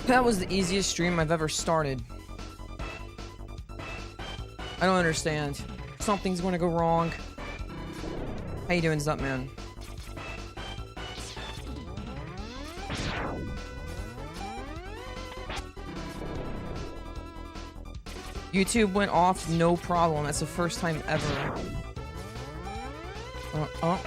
That was the easiest stream I've ever started. I don't understand. Something's gonna go wrong. How you doing, Zupman? YouTube went off, no problem. That's the first time ever. Oh.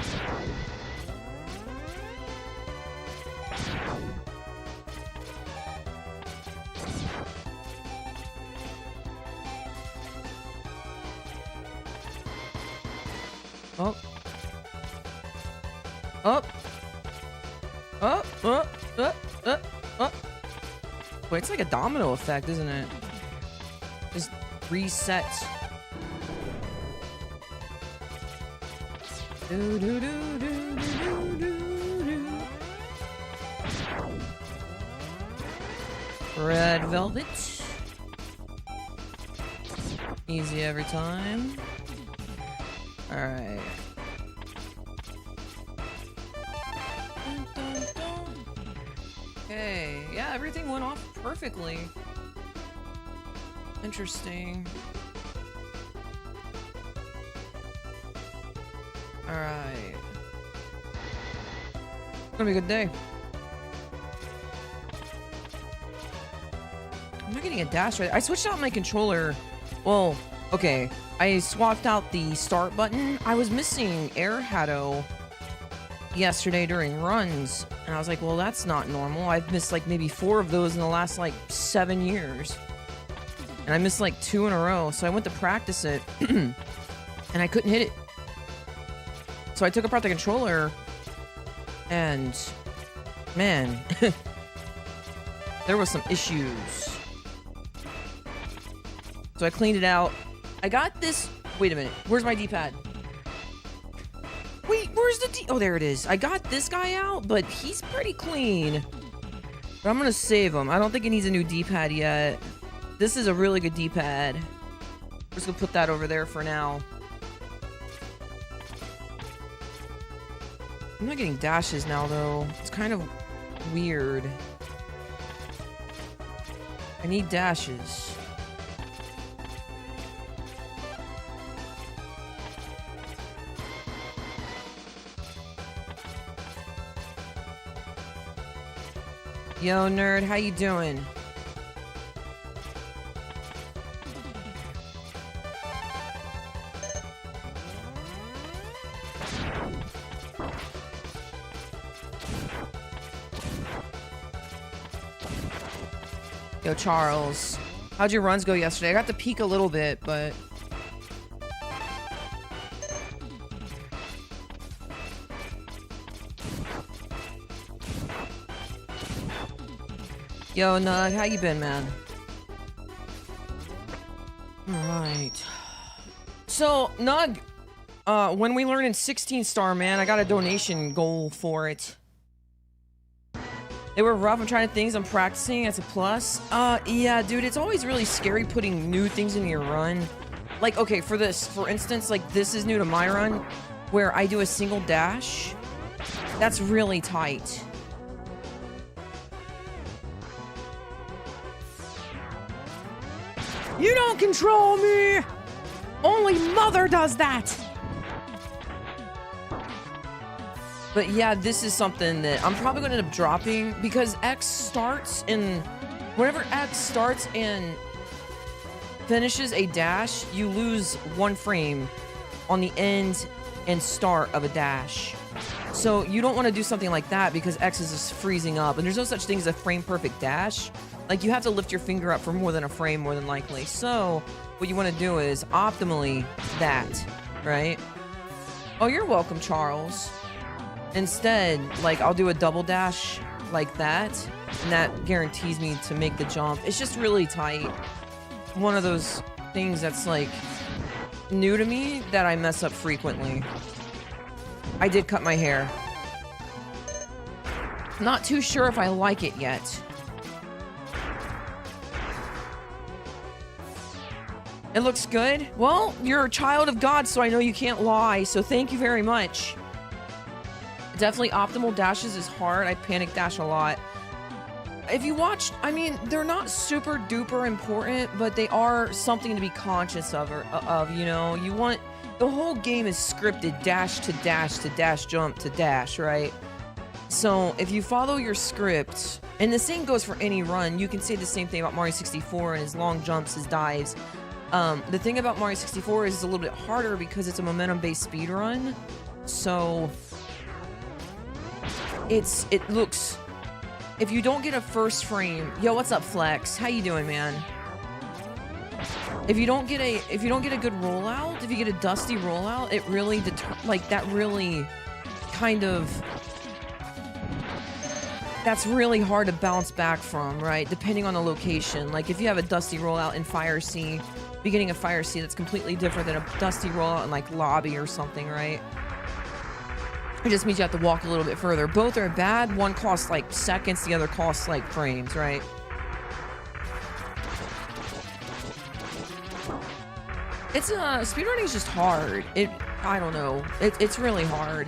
Wait, it's like a domino effect, isn't it? Just reset. Red velvet. Easy every time. Alright. Okay, yeah, everything went off perfectly. Interesting. Alright. It's gonna be a good day. I'm not getting a dash right. I switched out my controller. Well, okay. I swapped out the start button. I was missing Air Hatto yesterday during runs. And I was like, well, that's not normal. I've missed like maybe 4 of those in the last like 7 years. And I missed like 2 in a row. So I went to practice it and I couldn't hit it. So I took apart the controller and man, there was some issues. So I cleaned it out. I got this. Wait a minute. Where's my D-pad? Wait, where's the D? Oh, there it is. I got this guy out, but he's pretty clean. But I'm gonna save him. I don't think he needs a new D-pad yet. This is a really good D-pad. I'm just gonna put that over there for now. I'm not getting dashes now, though. It's kind of weird. I need dashes. Yo, nerd, how you doing? Yo, Charles. How'd your runs go yesterday? I got to peek a little bit, but... Yo, Nug, how you been, man? Alright. So, Nug, when we learn in 16 star, man, I got a donation goal for it. They were rough. I'm trying to things. I'm practicing. It's a plus. Yeah, dude, it's always really scary putting new things into your run. Like, okay, for instance, like, this is new to my run, where I do a single dash. That's really tight. You don't control me! Only Mother does that! But yeah, this is something that I'm probably going to end up dropping because X starts in... Whenever X starts and finishes a dash, you lose 1 frame on the end and start of a dash. So you don't want to do something like that because X is just freezing up. And there's no such thing as a frame-perfect dash. Like, you have to lift your finger up for more than a frame, more than likely. So, what you want to do is optimally that, right? Oh, you're welcome, Charles. Instead, like, I'll do a double dash like that, and that guarantees me to make the jump. It's just really tight. One of those things that's, like, new to me that I mess up frequently. I did cut my hair. Not too sure if I like it yet. It looks good. Well, you're a child of God, so I know you can't lie, so thank you very much. Definitely optimal dashes is hard. I panic dash a lot. if you watch, I mean, they're not super duper important, but they are something to be conscious of, you know? You want, the whole game is scripted dash to dash to dash jump to dash, right? So if you follow your script, and the same goes for any run, you can say the same thing about Mario 64 and his long jumps, his dives. The thing about Mario 64 is it's a little bit harder because it's a momentum-based speedrun. So it looks, if you don't get a first frame, yo, what's up, Flex? How you doing, man? If you don't get a good rollout, if you get a dusty rollout, it really that really kind of, that's really hard to bounce back from, right? Depending on the location. Like if you have a dusty rollout in Fire Sea, beginning of Fire Sea, that's completely different than a dusty rollout in like Lobby or something, right? It just means you have to walk a little bit further. Both are bad. One costs like seconds, the other costs like frames, right? It's speedrunning is just hard. I don't know. It's really hard.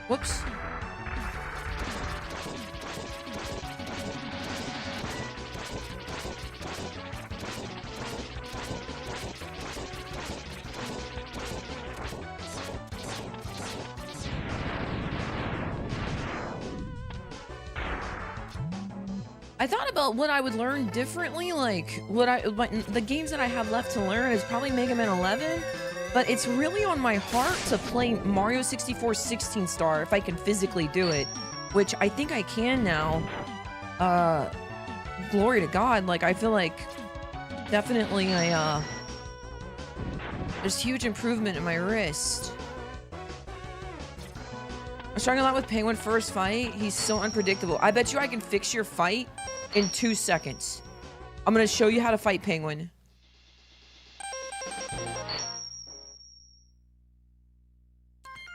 Whoops. I thought about what I would learn differently, like the games that I have left to learn is probably Mega Man 11, but it's really on my heart to play Mario 64 16 star if I can physically do it, which I think I can now. Glory to God, like I feel like definitely there's huge improvement in my wrist. I'm struggling a lot with Penguin first fight. He's so unpredictable. I bet you I can fix your fight in 2 seconds. I'm gonna show you how to fight Penguin.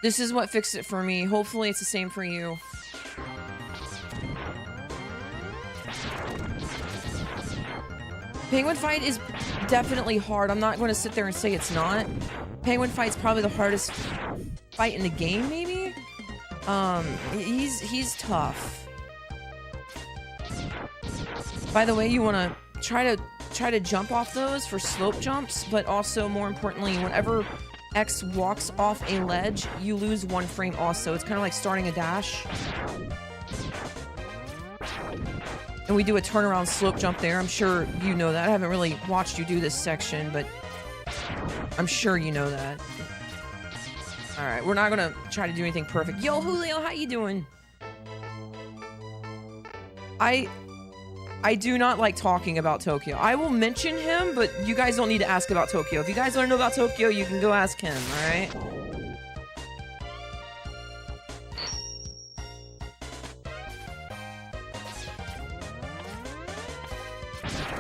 This is what fixed it for me. Hopefully it's the same for you. Penguin fight is definitely hard. I'm not going to sit there and say it's not. Penguin fight's probably the hardest fight in the game, maybe? He's tough. By the way, you want to try to jump off those for slope jumps, but also more importantly, whenever X walks off a ledge, you lose 1 frame also. It's kind of like starting a dash. And we do a turnaround slope jump there. I'm sure you know that. I haven't really watched you do this section, but I'm sure you know that. Alright, we're not gonna try to do anything perfect. Yo, Julio, how you doing? I do not like talking about Tokyo. I will mention him, but you guys don't need to ask about Tokyo. If you guys want to know about Tokyo, you can go ask him, alright?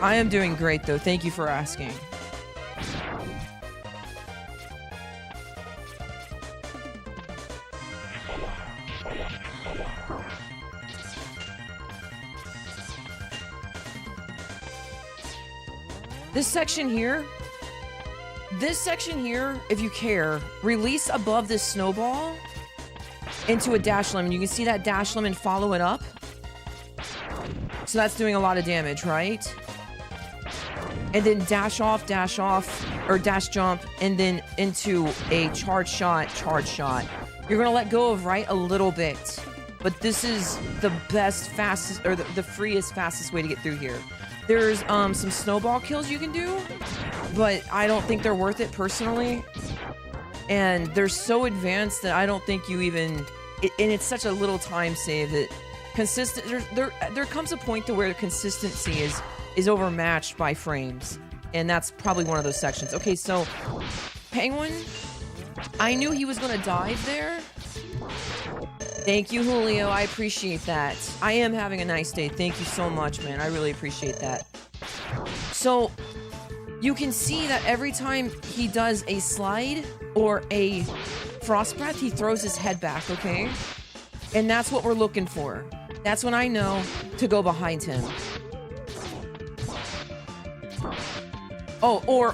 I am doing great, though. Thank you for asking. This section here, if you care, release above this snowball into a dash lemon. You can see that dash lemon, follow it up. So that's doing a lot of damage, right? And then dash off, or dash jump, and then into a charge shot. You're gonna let go of right a little bit, but this is the best, fastest, or the freest, fastest way to get through here. There's some snowball kills you can do, but I don't think they're worth it personally. And they're so advanced that I don't think you even, and it's such a little time save that there comes a point to where the consistency is overmatched by frames. And that's probably one of those sections. Okay, so Penguin, I knew he was gonna dive there. Thank you, Julio. I appreciate that. I am having a nice day. Thank you so much, man. I really appreciate that. So you can see that every time he does a slide or a frost breath, he throws his head back, okay? And that's what we're looking for. That's when I know to go behind him. Oh, or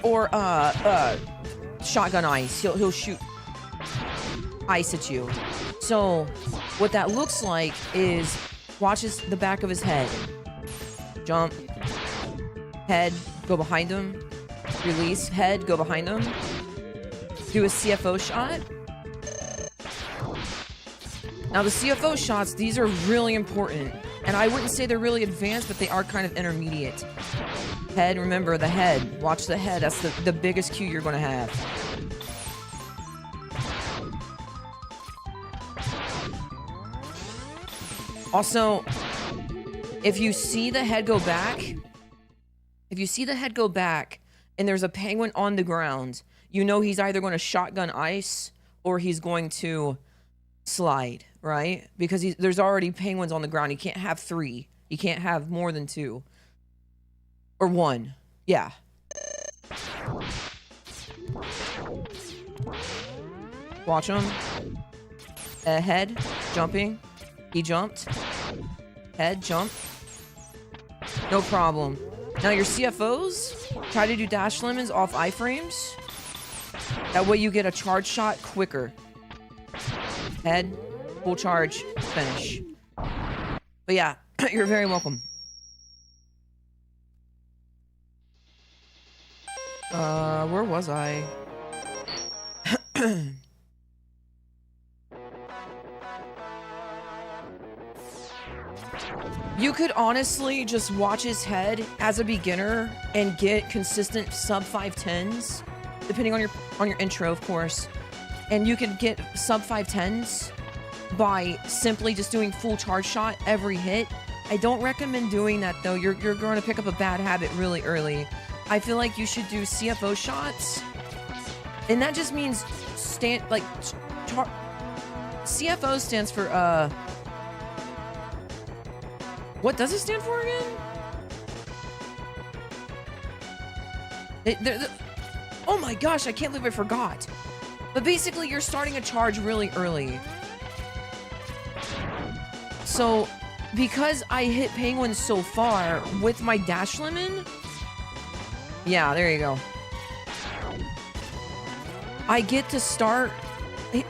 shotgun ice. He'll shoot ice at you. So what that looks like is Watches the back of his head. Jump. Head, go behind him. Release, head, go behind him. Do a CFO shot. Now the CFO shots, these are really important. And I wouldn't say they're really advanced, but they are kind of intermediate. Head, remember the head. Watch the head. That's the biggest cue you're going to have. Also, if you see the head go back, and there's a penguin on the ground, you know he's either going to shotgun ice or he's going to slide, right? Because there's already penguins on the ground. He can't have 3. He can't have more than 2. Or 1. Yeah. Watch him. Head, jumping. He jumped. Head, jump. No problem. Now your CFOs, try to do dash lemons off iframes. That way you get a charge shot quicker. Head, full charge, finish. But yeah, you're very welcome. Where was I? You could honestly just watch his head as a beginner and get consistent sub 510s, depending on your intro, of course. And you could get sub 510s by simply just doing full charge shot every hit. I don't recommend doing that though. You're going to pick up a bad habit really early. I feel like you should do CFO shots, and that just means CFO stands for what does it stand for again? Oh my gosh, I can't believe I forgot. But basically, you're starting a charge really early. So, because I hit penguins so far with my dash lemon, yeah, there you go. I get to start,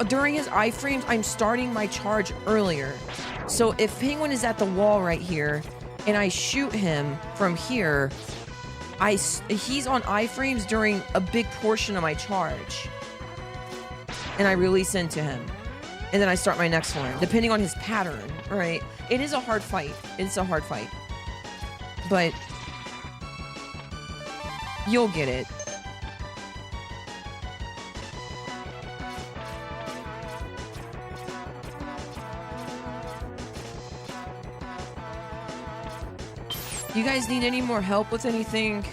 during his iframes, I'm starting my charge earlier. So if penguin is at the wall right here, and I shoot him from here, he's on iframes during a big portion of my charge. And I release into him. And then I start my next one, depending on his pattern, right? It is a hard fight. It's a hard fight. But you'll get it. You guys need any more help with anything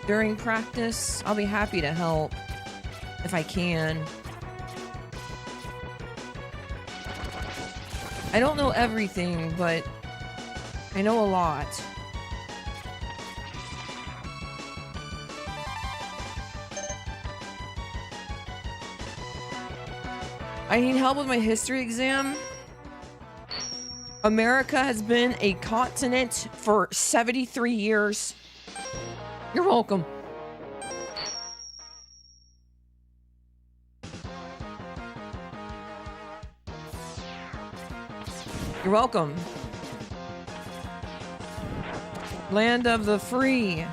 during practice? I'll be happy to help if I can. I don't know everything, but I know a lot. I need help with my history exam. America has been a continent for 73 years. You're welcome. You're welcome. Land of the free.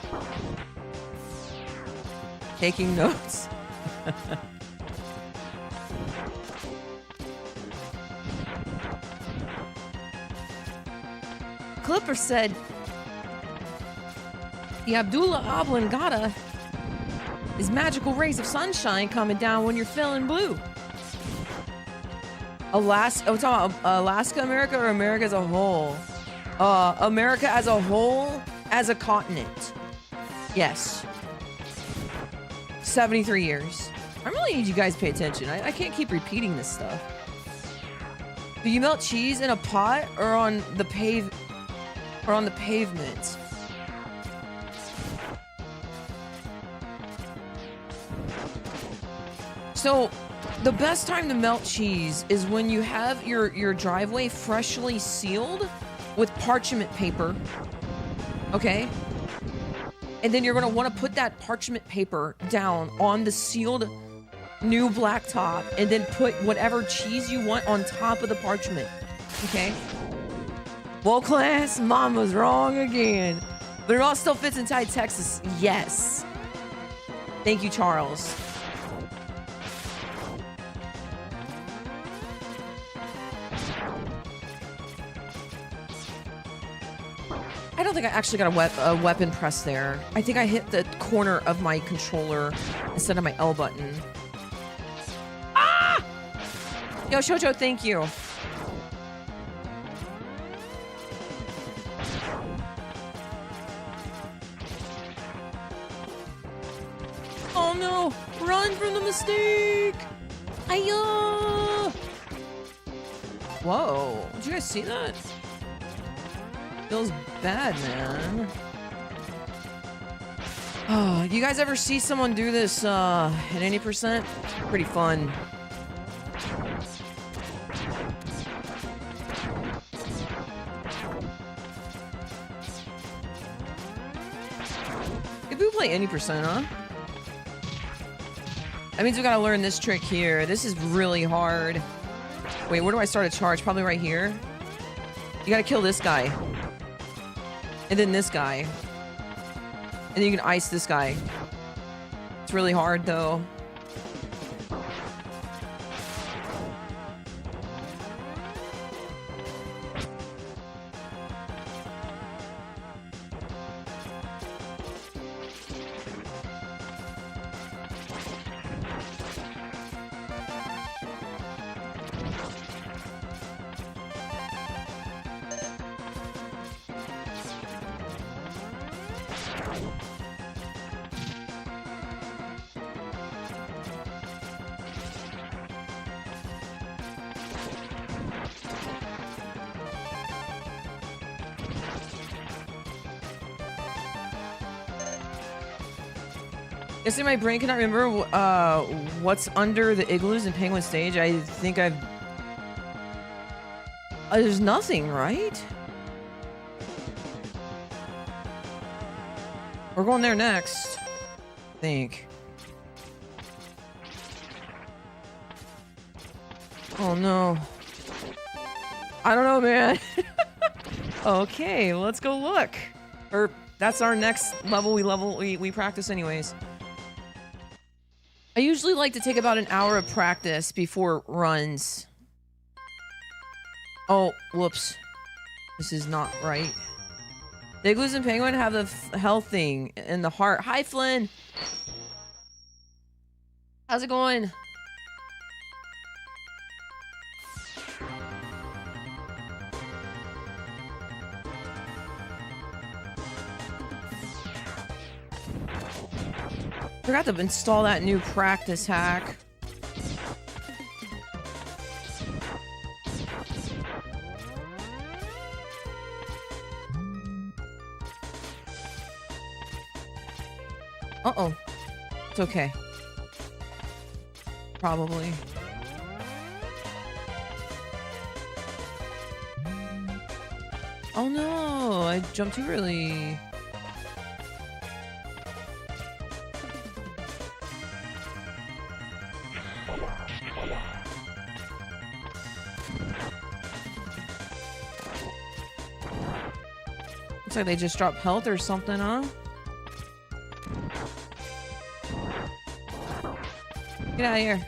Taking notes. Clipper said, the Abdullah Oblongata is magical rays of sunshine coming down when you're feeling blue. Alaska, we're talking about Alaska, America, or America as a whole? America as a whole, as a continent. Yes. 73 years. I really need you guys to pay attention. I can't keep repeating this stuff. Do you melt cheese in a pot or on the pavement? So, the best time to melt cheese is when you have your driveway freshly sealed with parchment paper. Okay? And then you're going to want to put that parchment paper down on the sealed new blacktop and then put whatever cheese you want on top of the parchment. Okay? Well, class, mom was wrong again. But it all still fits inside Texas. Yes. Thank you, Charles. I don't think I actually got a weapon press there. I think I hit the corner of my controller instead of my L button. Ah! Yo, Shoujo, thank you. Oh no! Run from the mistake! Ayo! Whoa! Did you guys see that? Feels bad, man. Oh, you guys ever see someone do this at any percent? Pretty fun. If we play any percent, huh? That means we gotta learn this trick here. This is really hard. Wait, where do I start a charge? Probably right here. You gotta kill this guy. And then this guy. And then you can ice this guy. It's really hard, though. Guess in my brain cannot remember what's under the igloos in Penguin Stage. I think I've... there's nothing, right? We're going there next. I think. Oh no. I don't know, man. Okay, let's go look. Or that's our next level we practice anyways. I usually like to take about an hour of practice before runs. Oh, whoops. This is not right. The igloos and penguin have the health thing in the heart. Hi, Flynn. How's it going? Forgot to install that new practice hack. Uh-oh. It's okay. Probably. Oh no, I jumped too early. Looks like they just dropped health or something, huh? Get out of here.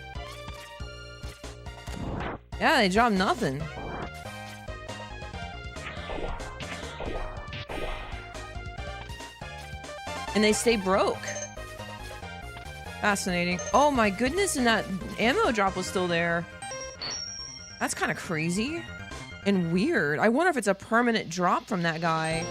Yeah, they dropped nothing. And they stay broke. Fascinating. Oh my goodness, and that ammo drop was still there. That's kind of crazy and weird. I wonder if it's a permanent drop from that guy.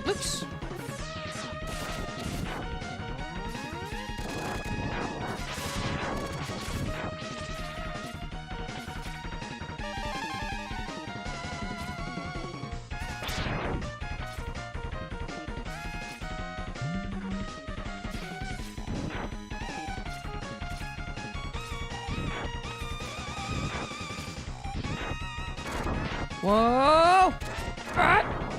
Oops. Whoa! Ah!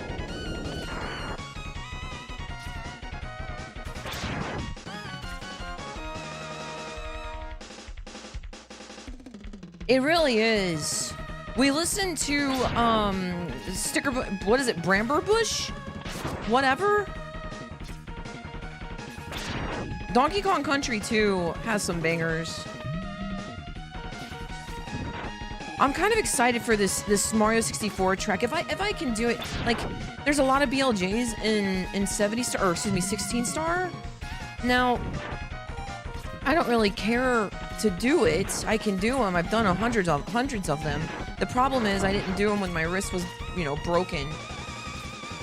It really is. We listened to what is it, Bramber Bush? Whatever. Donkey Kong Country 2 has some bangers. I'm kind of excited for this Mario 64 track. If I can do it, like, there's a lot of BLJs in 70 star, or excuse me, 16 star. Now, I don't really care to do it. I can do them. I've done hundreds of them. The problem is I didn't do them when my wrist was, you know, broken.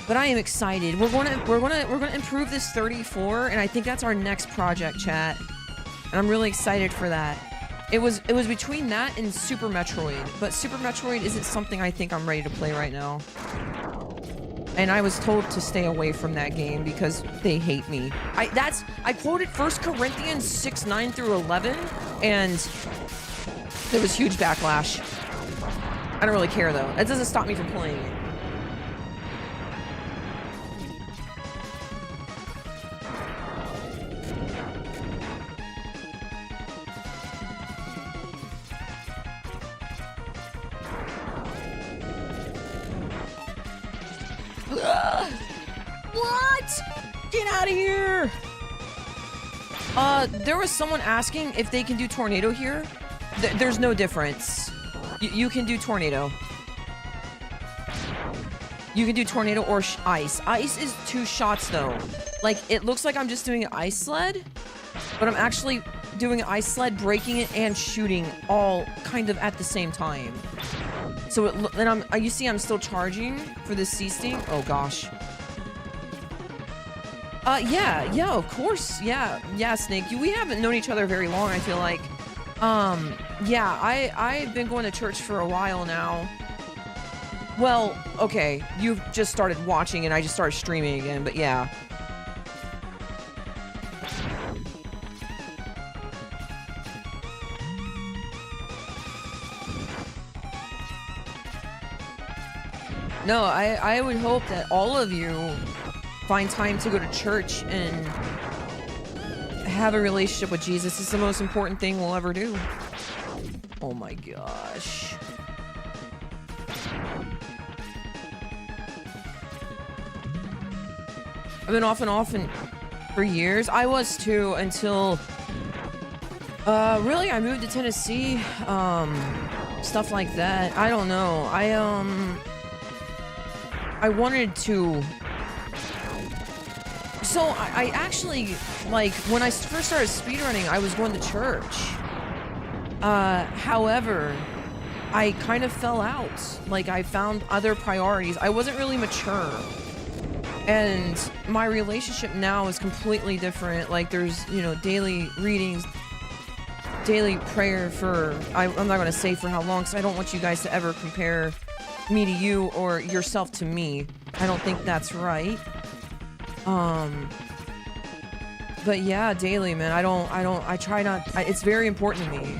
But I am excited. We're gonna improve this 34, and I think that's our next project, chat. And I'm really excited for that. It was between that and Super Metroid, but Super Metroid isn't something I think I'm ready to play right now. And I was told to stay away from that game because they hate me. I quoted 1 Corinthians 6:9 through 11, and there was huge backlash. I don't really care though. That doesn't stop me from playing it. What? Get out of here! There was someone asking if they can do tornado here. There's no difference. You can do tornado. You can do tornado or ice. Ice is 2 shots though. Like, it looks like I'm just doing an ice sled, but I'm actually doing an ice sled, breaking it, and shooting all kind of at the same time. So you see I'm still charging for this sea sting. Oh gosh. Yeah, of course. Yeah, Snake. We haven't known each other very long, I feel like. Yeah, I've been going to church for a while now. Well, okay, you've just started watching and I just started streaming again, but yeah. No, I would hope that all of you find time to go to church and have a relationship with Jesus. It's the most important thing we'll ever do. Oh my gosh. I've been off and on for years. I was too until really I moved to Tennessee. Stuff like that. I don't know. I wanted to. So I actually, like, when I first started speedrunning, I was going to church. However, I kind of fell out. Like, I found other priorities. I wasn't really mature. And my relationship now is completely different. Like, there's, you know, daily readings, daily prayer for, I'm not going to say for how long, because I don't want you guys to ever compare me to you or yourself to me. I don't think that's right. But yeah, daily, man. I try not, it's very important to me.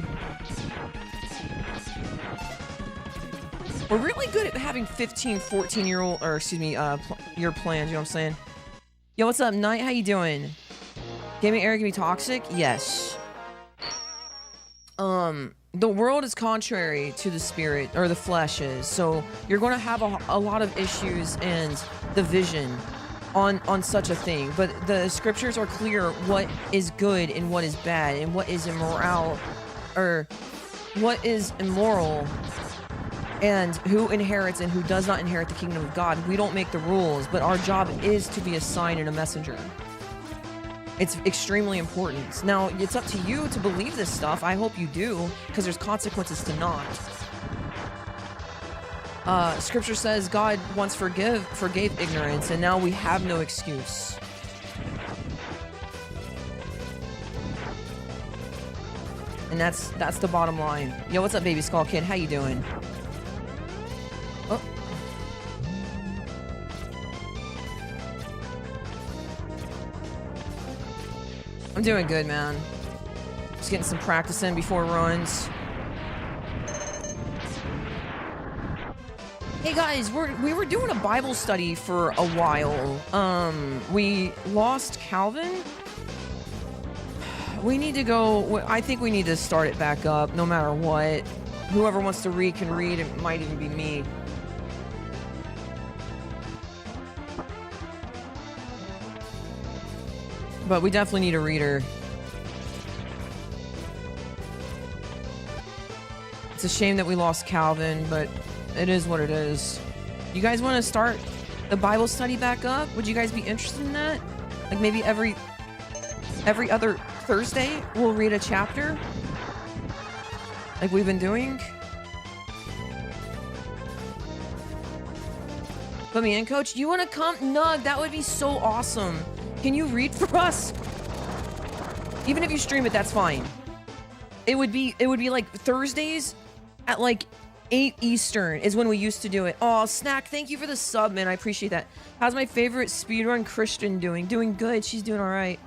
We're really good at having 15, 14-year-old, or excuse me, year plans, you know what I'm saying? Yo, what's up, Knight? How you doing? Gaming era can be toxic? Yes. The world is contrary to the spirit, or the flesh is, so you're going to have a lot of issues and division on such a thing, but the scriptures are clear what is good and what is bad, and what is immoral, or what is immoral, and who inherits and who does not inherit the kingdom of God. We don't make the rules, but our job is to be a sign and a messenger. It's extremely important. Now, it's up to you to believe this stuff. I hope you do, because there's consequences to not. Scripture says God once forgave ignorance, and now we have no excuse. And that's the bottom line. Yo, what's up, baby skull kid? How you doing? Oh. I'm doing good, man. Just getting some practice in before runs. Hey guys, we were doing a Bible study for a while. We lost Calvin. We need to go. I think we need to start it back up, no matter what. whoever wants to read can read. It might even be me. But we definitely need a reader. It's a shame that we lost Calvin, but it is what it is. You guys want to start the Bible study back up? Would you guys be interested in that? Like maybe every other Thursday we'll read a chapter? Like we've been doing? Put me in, coach. You want to come? Nug, that would be so awesome. Can you read for us? Even if you stream it, that's fine. It would be like Thursdays at like 8 Eastern is when we used to do it. Oh, Snack, thank you for the sub, man. I appreciate that. How's my favorite speedrun Christian doing? Doing good. She's doing all right.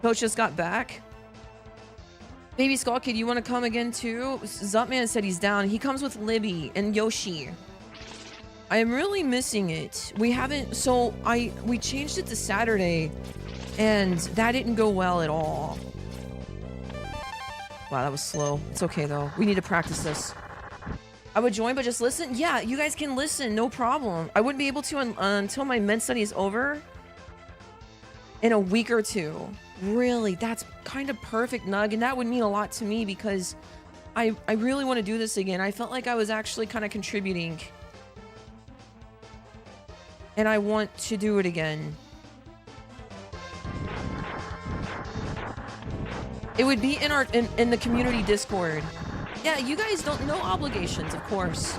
Coach just got back. Baby Skull Kid, you want to come again too? Zupman said he's down. He comes with Libby and Yoshi. I am really missing it. We haven't, so we changed it to Saturday and that didn't go well at all. Wow, that was slow. It's okay though. We need to practice this. I would join, but just listen. Yeah, you guys can listen, no problem. I wouldn't be able to until my men's study is over in a week or two. Really, that's kind of perfect, Nug, and that would mean a lot to me because I really want to do this again. I felt like I was actually kind of contributing. And I want to do it again. It would be in our in the community Discord. Yeah, you guys don't, no obligations, of course.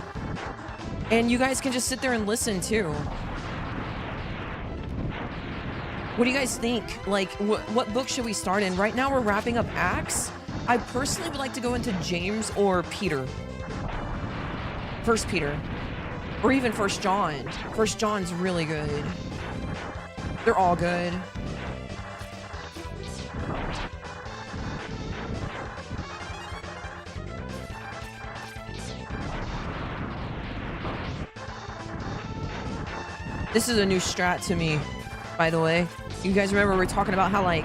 And you guys can just sit there and listen too. What do you guys think? Like, what book should we start in? Right now we're wrapping up Acts. I personally would like to go into James or Peter. First Peter. Or even First John. First John's really good. They're all good. This is a new strat to me, by the way. You guys remember we were talking about how, like,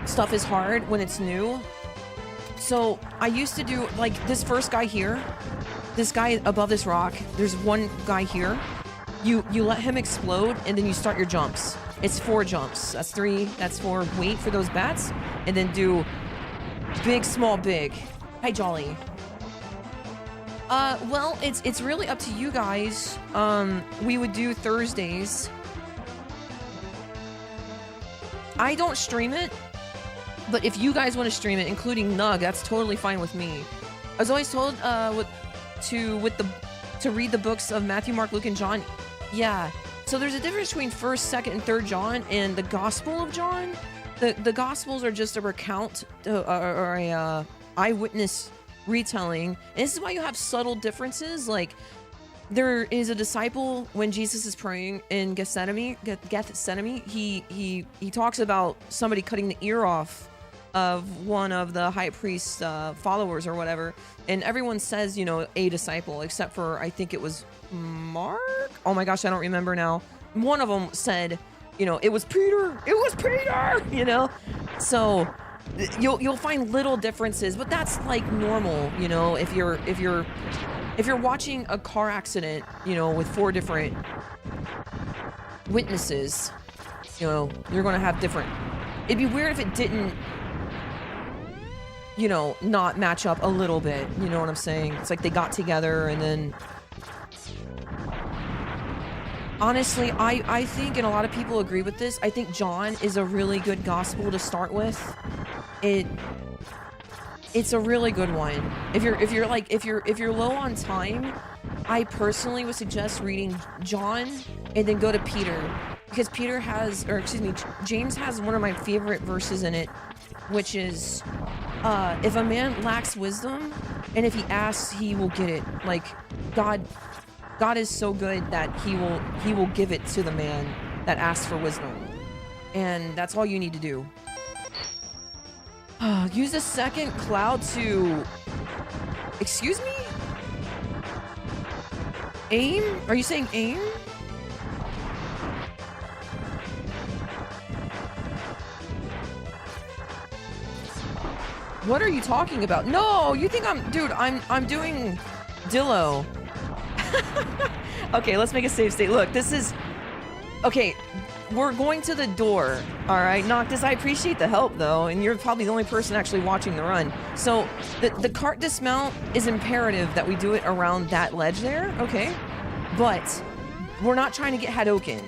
stuff is hard when it's new? So, I used to do, like, this first guy here. This guy above this rock. There's one guy here. You let him explode, and then you start your jumps. It's 4 jumps. That's 3. That's 4. Wait for those bats. And then do big, small, big. Hi, Jolly. Well, it's really up to you guys. We would do Thursdays. I don't stream it, but if you guys want to stream it, including Nug, that's totally fine with me. I was always told to read the books of Matthew, Mark, Luke, and John. Yeah. So there's a difference between 1st, 2nd, and 3rd John and the Gospel of John. The Gospels are just a recount or a eyewitness retelling. And this is why you have subtle differences. Like, there is a disciple when Jesus is praying in Gethsemane. He talks about somebody cutting the ear off of one of the high priest's followers or whatever, and everyone says, you know, a disciple, except for I think it was Mark. Oh my gosh, I don't remember now. One of them said, you know, it was Peter. It was Peter. You know, so you'll find little differences, but that's like normal. You know, if you're watching a car accident, you know, with 4 different witnesses, you know, you're gonna have different. It'd be weird if it didn't, you know, not match up a little bit. You know what I'm saying? It's like they got together and then. Honestly, I think, and a lot of people agree with this, I think John is a really good gospel to start with. It's a really good one. If you're low on time, I personally would suggest reading John and then go to Peter, because Peter has, or excuse me, James has one of my favorite verses in it, which is, if a man lacks wisdom, and if he asks, he will get it. Like, God is so good that he will give it to the man that asks for wisdom. And that's all you need to do. Use the second cloud to... Excuse me? Aim? Are you saying aim? What are you talking about? No, you think dude, I'm doing Dillo. Okay, let's make a save state. Look, this is, okay, we're going to the door. All right, Noctis, I appreciate the help though, and you're probably the only person actually watching the run. So the cart dismount is imperative that we do it around that ledge there, okay? But we're not trying to get Hadoken.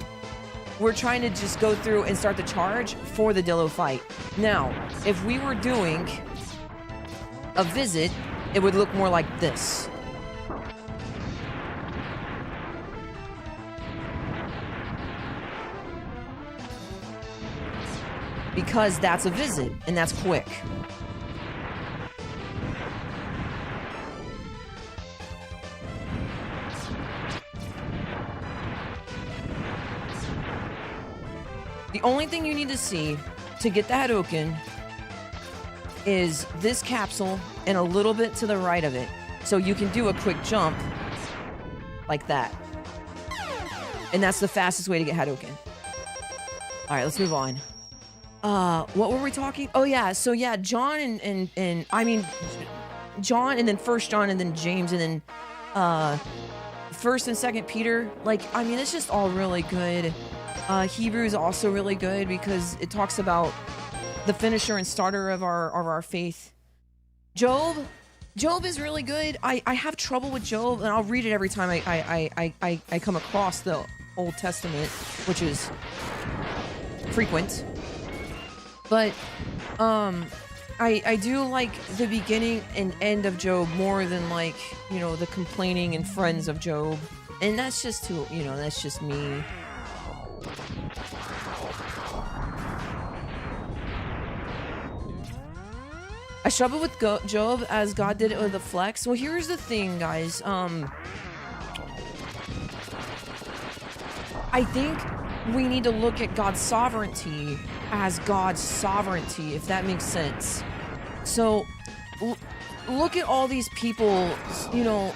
We're trying to just go through and start the charge for the Dillo fight. Now, if we were doing a visit, it would look more like this. Because that's a visit, and that's quick. The only thing you need to see to get the Hadoken is this capsule and a little bit to the right of it. So you can do a quick jump like that. And that's the fastest way to get Hadoken. All right, let's move on. What were we talking? Oh yeah, so yeah, John and I mean, John and then First John and then James and then First and Second Peter. Like, I mean, it's just all really good. Hebrew is also really good because it talks about the finisher and starter of our faith. Job is really good. I have trouble with Job, and I'll read it every time I come across the Old Testament, which is frequent. But I do like the beginning and end of Job more than, like, you know, the complaining and friends of Job. And that's just too, you know, that's just me. I struggle with Job as God did it with the flex. Well, here's the thing, guys. I think we need to look at God's sovereignty as God's sovereignty, if that makes sense. So, look at all these people, you know,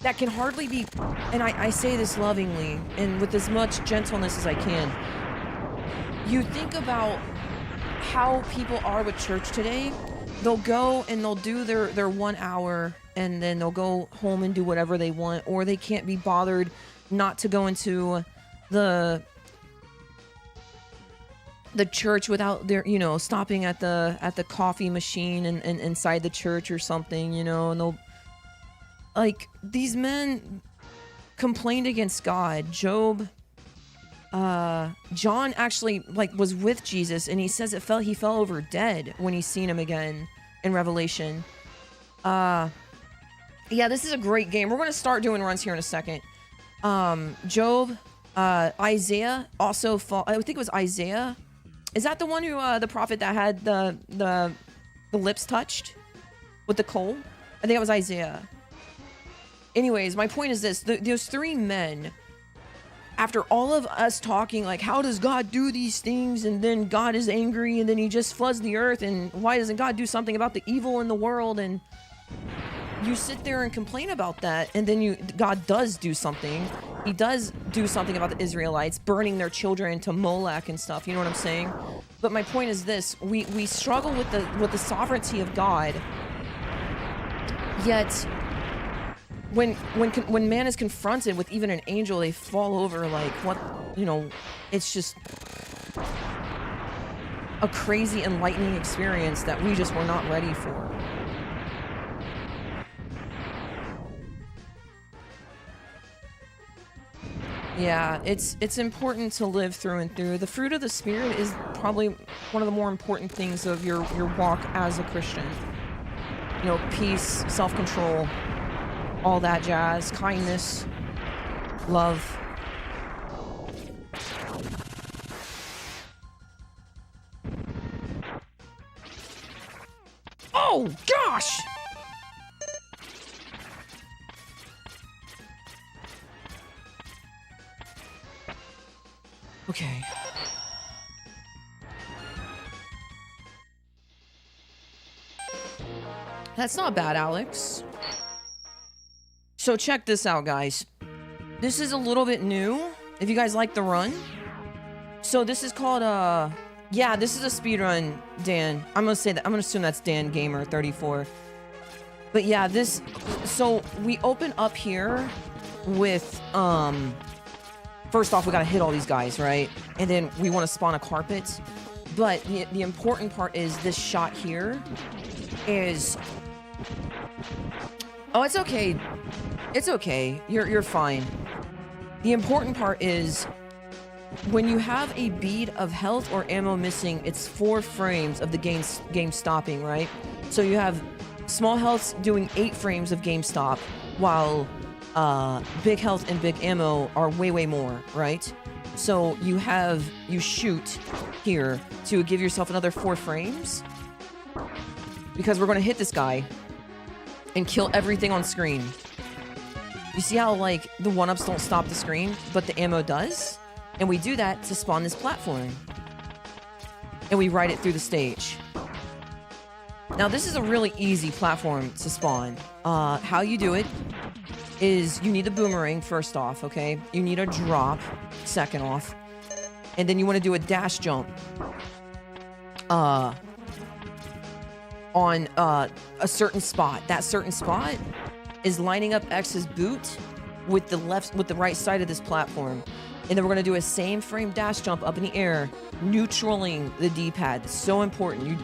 that can hardly be, and I say this lovingly and with as much gentleness as I can. You think about how people are with church today. They'll go and they'll do their 1 hour and then they'll go home and do whatever they want, or they can't be bothered not to go into the church without their, you know, stopping at the coffee machine and inside the church or something, you know, and they'll, like, these men complained against God. Job, John actually, like, was with Jesus, and he says he fell over dead when he's seen him again in Revelation. Yeah, this is a great game. We're going to start doing runs here in a second. Job, Isaiah also I think it was Isaiah. Is that the one who, the prophet that had the lips touched with the coal? I think it was Isaiah. Anyways, my point is this. Those three men, after all of us talking, like, how does God do these things? And then God is angry, and then he just floods the earth. And why doesn't God do something about the evil in the world? And you sit there and complain about that. And then God does do something. He does do something about the Israelites, burning their children into Molech and stuff. You know what I'm saying? But my point is this. We struggle with the sovereignty of God. Yet, when man is confronted with even an angel, they fall over like, what, you know, it's just a crazy enlightening experience that we just were not ready for. Yeah, it's important to live through and through. The fruit of the Spirit is probably one of the more important things of your walk as a Christian. You know, peace, self-control, all that jazz, kindness, love. Oh, gosh! Okay. That's not bad, Alex. So check this out, guys. This is a little bit new, if you guys like the run. So this is called Yeah, this is a speedrun, Dan. I'm gonna say that. I'm gonna assume that's Dan Gamer 34. But yeah, this. So we open up here with First off, we gotta hit all these guys, right? And then we want to spawn a carpet. But the important part is this shot here is. Oh, it's okay. It's okay. You're fine. The important part is when you have a bead of health or ammo missing, it's 4 frames of the game stopping, right? So you have small health doing 8 frames of game stop, while big health and big ammo are way more, right? So you shoot here to give yourself another 4 frames, because we're going to hit this guy and kill everything on screen. You see how, like, the 1-ups don't stop the screen, but the ammo does? And we do that to spawn this platform. And we ride it through the stage. Now, this is a really easy platform to spawn. How you do it is you need the boomerang, first off, okay? You need a drop, second off. And then you want to do a dash jump. On a certain spot. That certain spot is lining up X's boot with the right side of this platform. And then we're going to do a same frame dash jump up in the air, neutraling the D-pad. It's so important.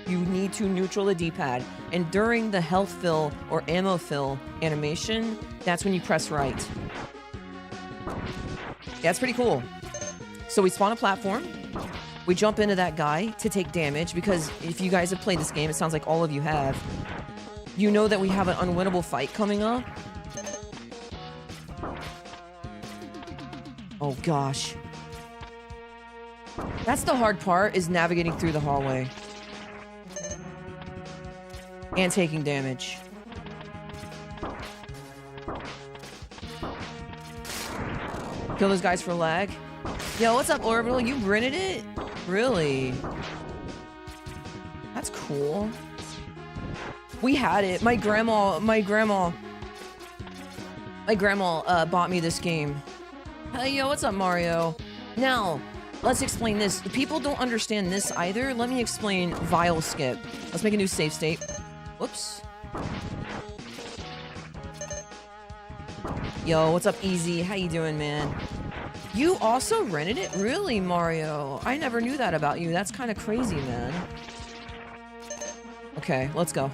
You need to neutral the D-pad. And during the health fill or ammo fill animation, that's when you press right. Yeah, it's pretty cool. So we spawn a platform. We jump into that guy to take damage, because if you guys have played this game, it sounds like all of you have, you know that we have an unwinnable fight coming up. Oh gosh. That's the hard part, is navigating through the hallway. And taking damage. Kill those guys for lag. Yo, what's up, Orbital? You rented it? Really? That's cool. We had it. My grandma bought me this game. Hey, yo, what's up, Mario? Now, let's explain this. People don't understand this either. Let me explain Vile Skip. Let's make a new save state. Whoops. Yo, what's up, Easy? How you doing, man? You also rented it? Really, Mario? I never knew that about you. That's kind of crazy, man. Okay, let's go.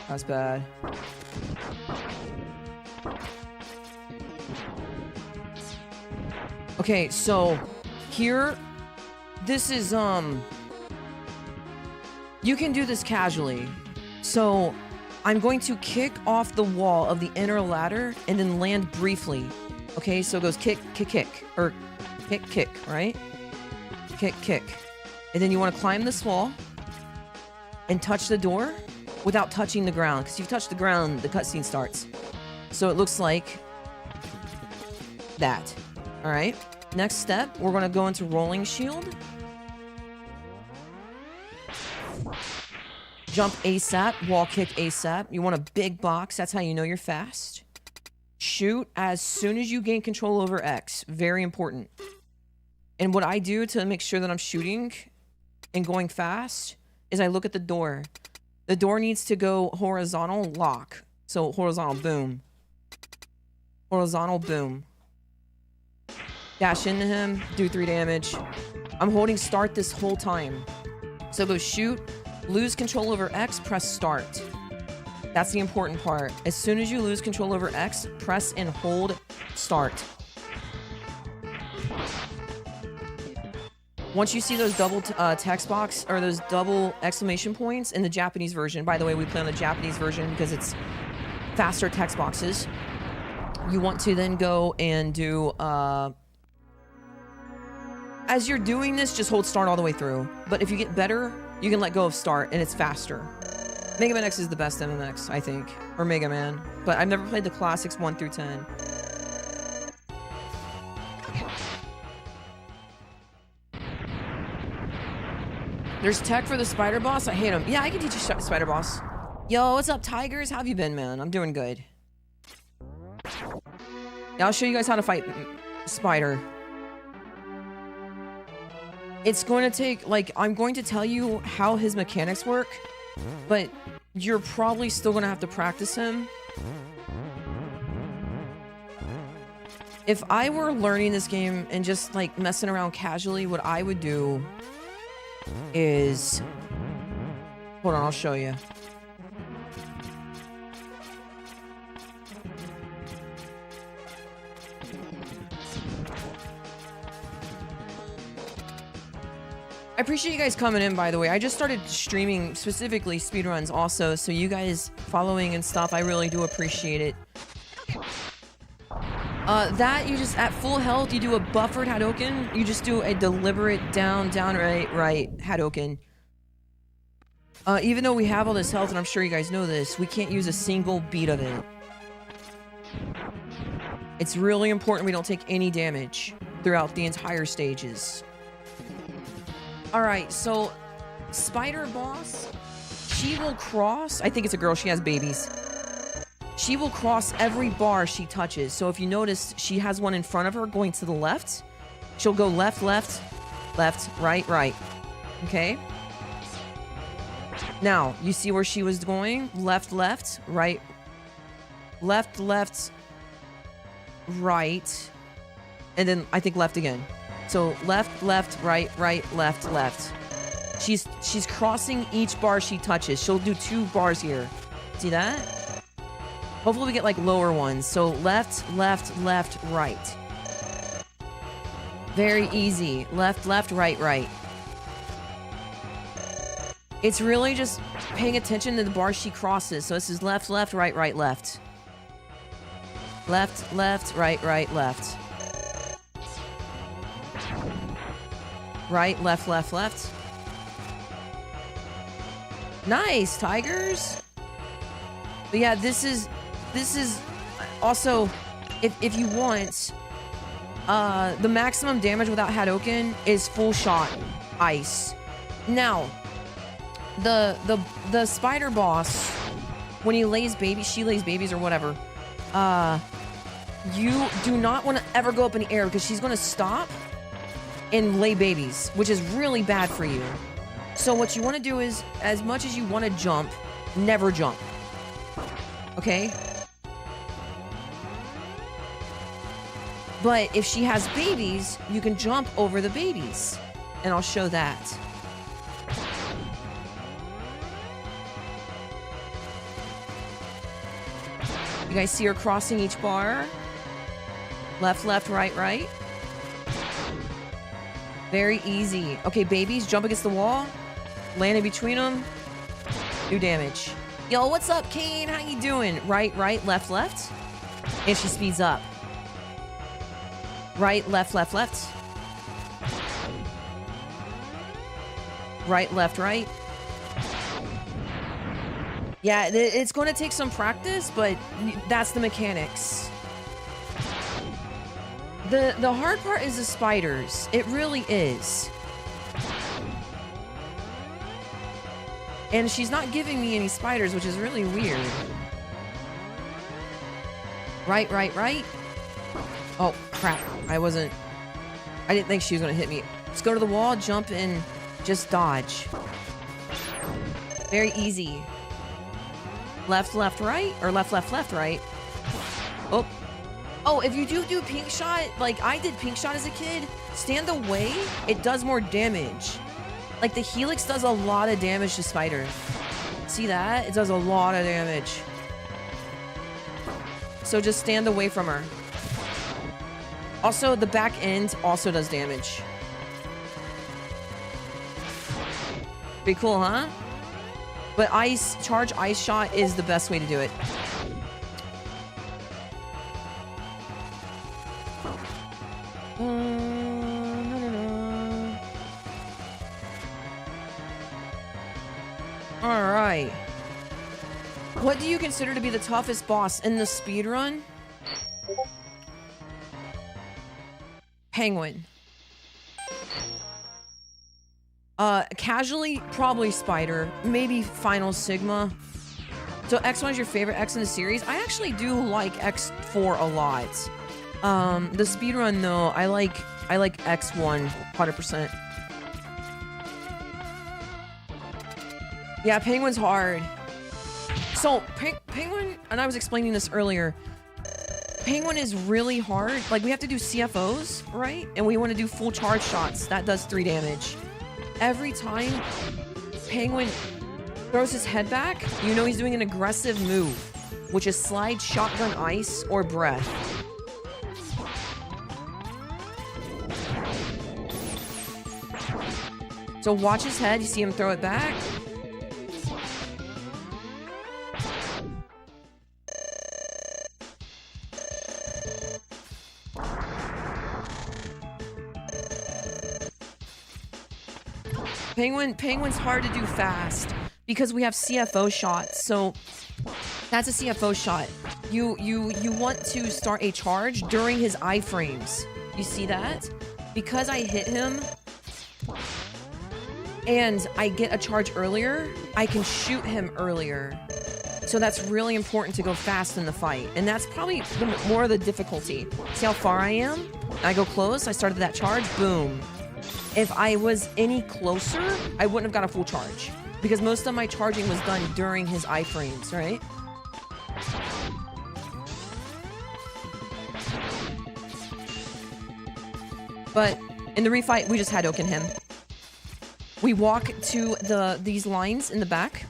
That's bad. Okay, so here, this is, you can do this casually. So I'm going to kick off the wall of the inner ladder and then land briefly. Okay, so it goes kick, kick, kick, or kick, kick, right? Kick, kick. And then you want to climb this wall and touch the door without touching the ground, because if you touch the ground, the cutscene starts. So it looks like that. All right. Next step, we're going to go into rolling shield. Jump ASAP, wall kick ASAP. You want a big box. That's how you know you're fast. Shoot as soon as you gain control over X. Very important. And what I do to make sure that I'm shooting and going fast is I look at the door. The door needs to go horizontal lock. So horizontal boom. Horizontal boom. Dash into him, do 3 damage. I'm holding start this whole time. So go shoot, lose control over X, press start. That's the important part. As soon as you lose control over X, press and hold start. Once you see those double text box, or those double exclamation points in the Japanese version, by the way, we play on the Japanese version because it's faster text boxes. You want to then go and do, as you're doing this, just hold start all the way through. But if you get better, you can let go of start and it's faster. Mega Man X is the best MMX, I think. Or Mega Man. But I've never played the classics 1 through 10. There's tech for the spider boss? I hate him. Yeah, I can teach you spider boss. Yo, what's up, Tigers? How have you been, man? I'm doing good. I'll show you guys how to fight Spider. It's going to take, like, I'm going to tell you how his mechanics work, but you're probably still going to have to practice him. If I were learning this game and just, like, messing around casually, what I would do is... Hold on, I'll show you. I appreciate you guys coming in, by the way. I just started streaming specifically speedruns also, so you guys following and stuff, I really do appreciate it. That, you just, at full health, you do a buffered Hadouken. You just do a deliberate down, right Hadouken. Even though we have all this health, and I'm sure you guys know this, we can't use a single beat of it. It's really important we don't take any damage throughout the entire stages. Alright, so Spider Boss, she will cross, I think it's a girl, she has babies. She will cross every bar she touches. So if you notice, she has one in front of her going to the left. She'll go left, left, left, right, right. Okay? Now, you see where she was going? Left, left, right. Left, left, right. And then I think left again. So left, left, right, right, left, left. She's crossing each bar she touches. She'll do 2 bars here. See that? Hopefully we get like lower ones. So left, left, left, right. Very easy. Left, left, right, right. It's really just paying attention to the bars she crosses. So this is left, left, right, right, left. Left, left, right, right, left. Right, left, left, left. Nice, tigers. But yeah, this is also, if you want, the maximum damage without Hadouken is full shot ice. Now, the spider boss, when he lays babies, she lays babies or whatever, you do not want to ever go up in the air because she's going to stop and lay babies, which is really bad for you. So what you want to do is, as much as you want to jump, never jump. Okay? But if she has babies, you can jump over the babies. And I'll show that. You guys see her crossing each bar? Left, left, right, right. Very easy. Okay, babies, jump against the wall. Land in between them. Do damage. Yo, what's up, Kane? How you doing? Right, right, left, left. And she speeds up. Right, left, left, left. Right, left, right. Yeah, it's going to take some practice, but that's the mechanics. The hard part is the spiders. It really is. And she's not giving me any spiders, which is really weird. Right, right, right. Oh, crap. I didn't think she was going to hit me. Let's go to the wall, jump, and just dodge. Very easy. Left, left, right? Or left, left, left, right? Oh. Oh, if you do pink shot, like I did pink shot as a kid, stand away, it does more damage. Like the helix does a lot of damage to spiders. See that? It does a lot of damage. So just stand away from her. Also, the back end also does damage. Pretty cool, huh? But charge ice shot is the best way to do it. Alright. What do you consider to be the toughest boss in the speedrun? Penguin. Casually, probably Spider. Maybe Final Sigma. So X1 is your favorite X in the series? I actually do like X4 a lot. The speedrun though, I like X1 100%. Yeah, Penguin's hard. So Penguin, and I was explaining this earlier. Penguin is really hard. Like, we have to do CFOs, right? And we want to do full charge shots. That does 3 damage. Every time Penguin throws his head back, you know he's doing an aggressive move, which is slide, shotgun, ice, or breath. So watch his head. You see him throw it back. Penguin's hard to do fast because we have CFO shots. So that's a CFO shot. You want to start a charge during his iframes. You see that? Because I hit him and I get a charge earlier, I can shoot him earlier. So that's really important to go fast in the fight. And that's probably more of the difficulty. See how far I am? I go close, I started that charge, boom. If I was any closer, I wouldn't have got a full charge. Because most of my charging was done during his iframes, right? But in the refight, we just Hadouken him. We walk to these lines in the back.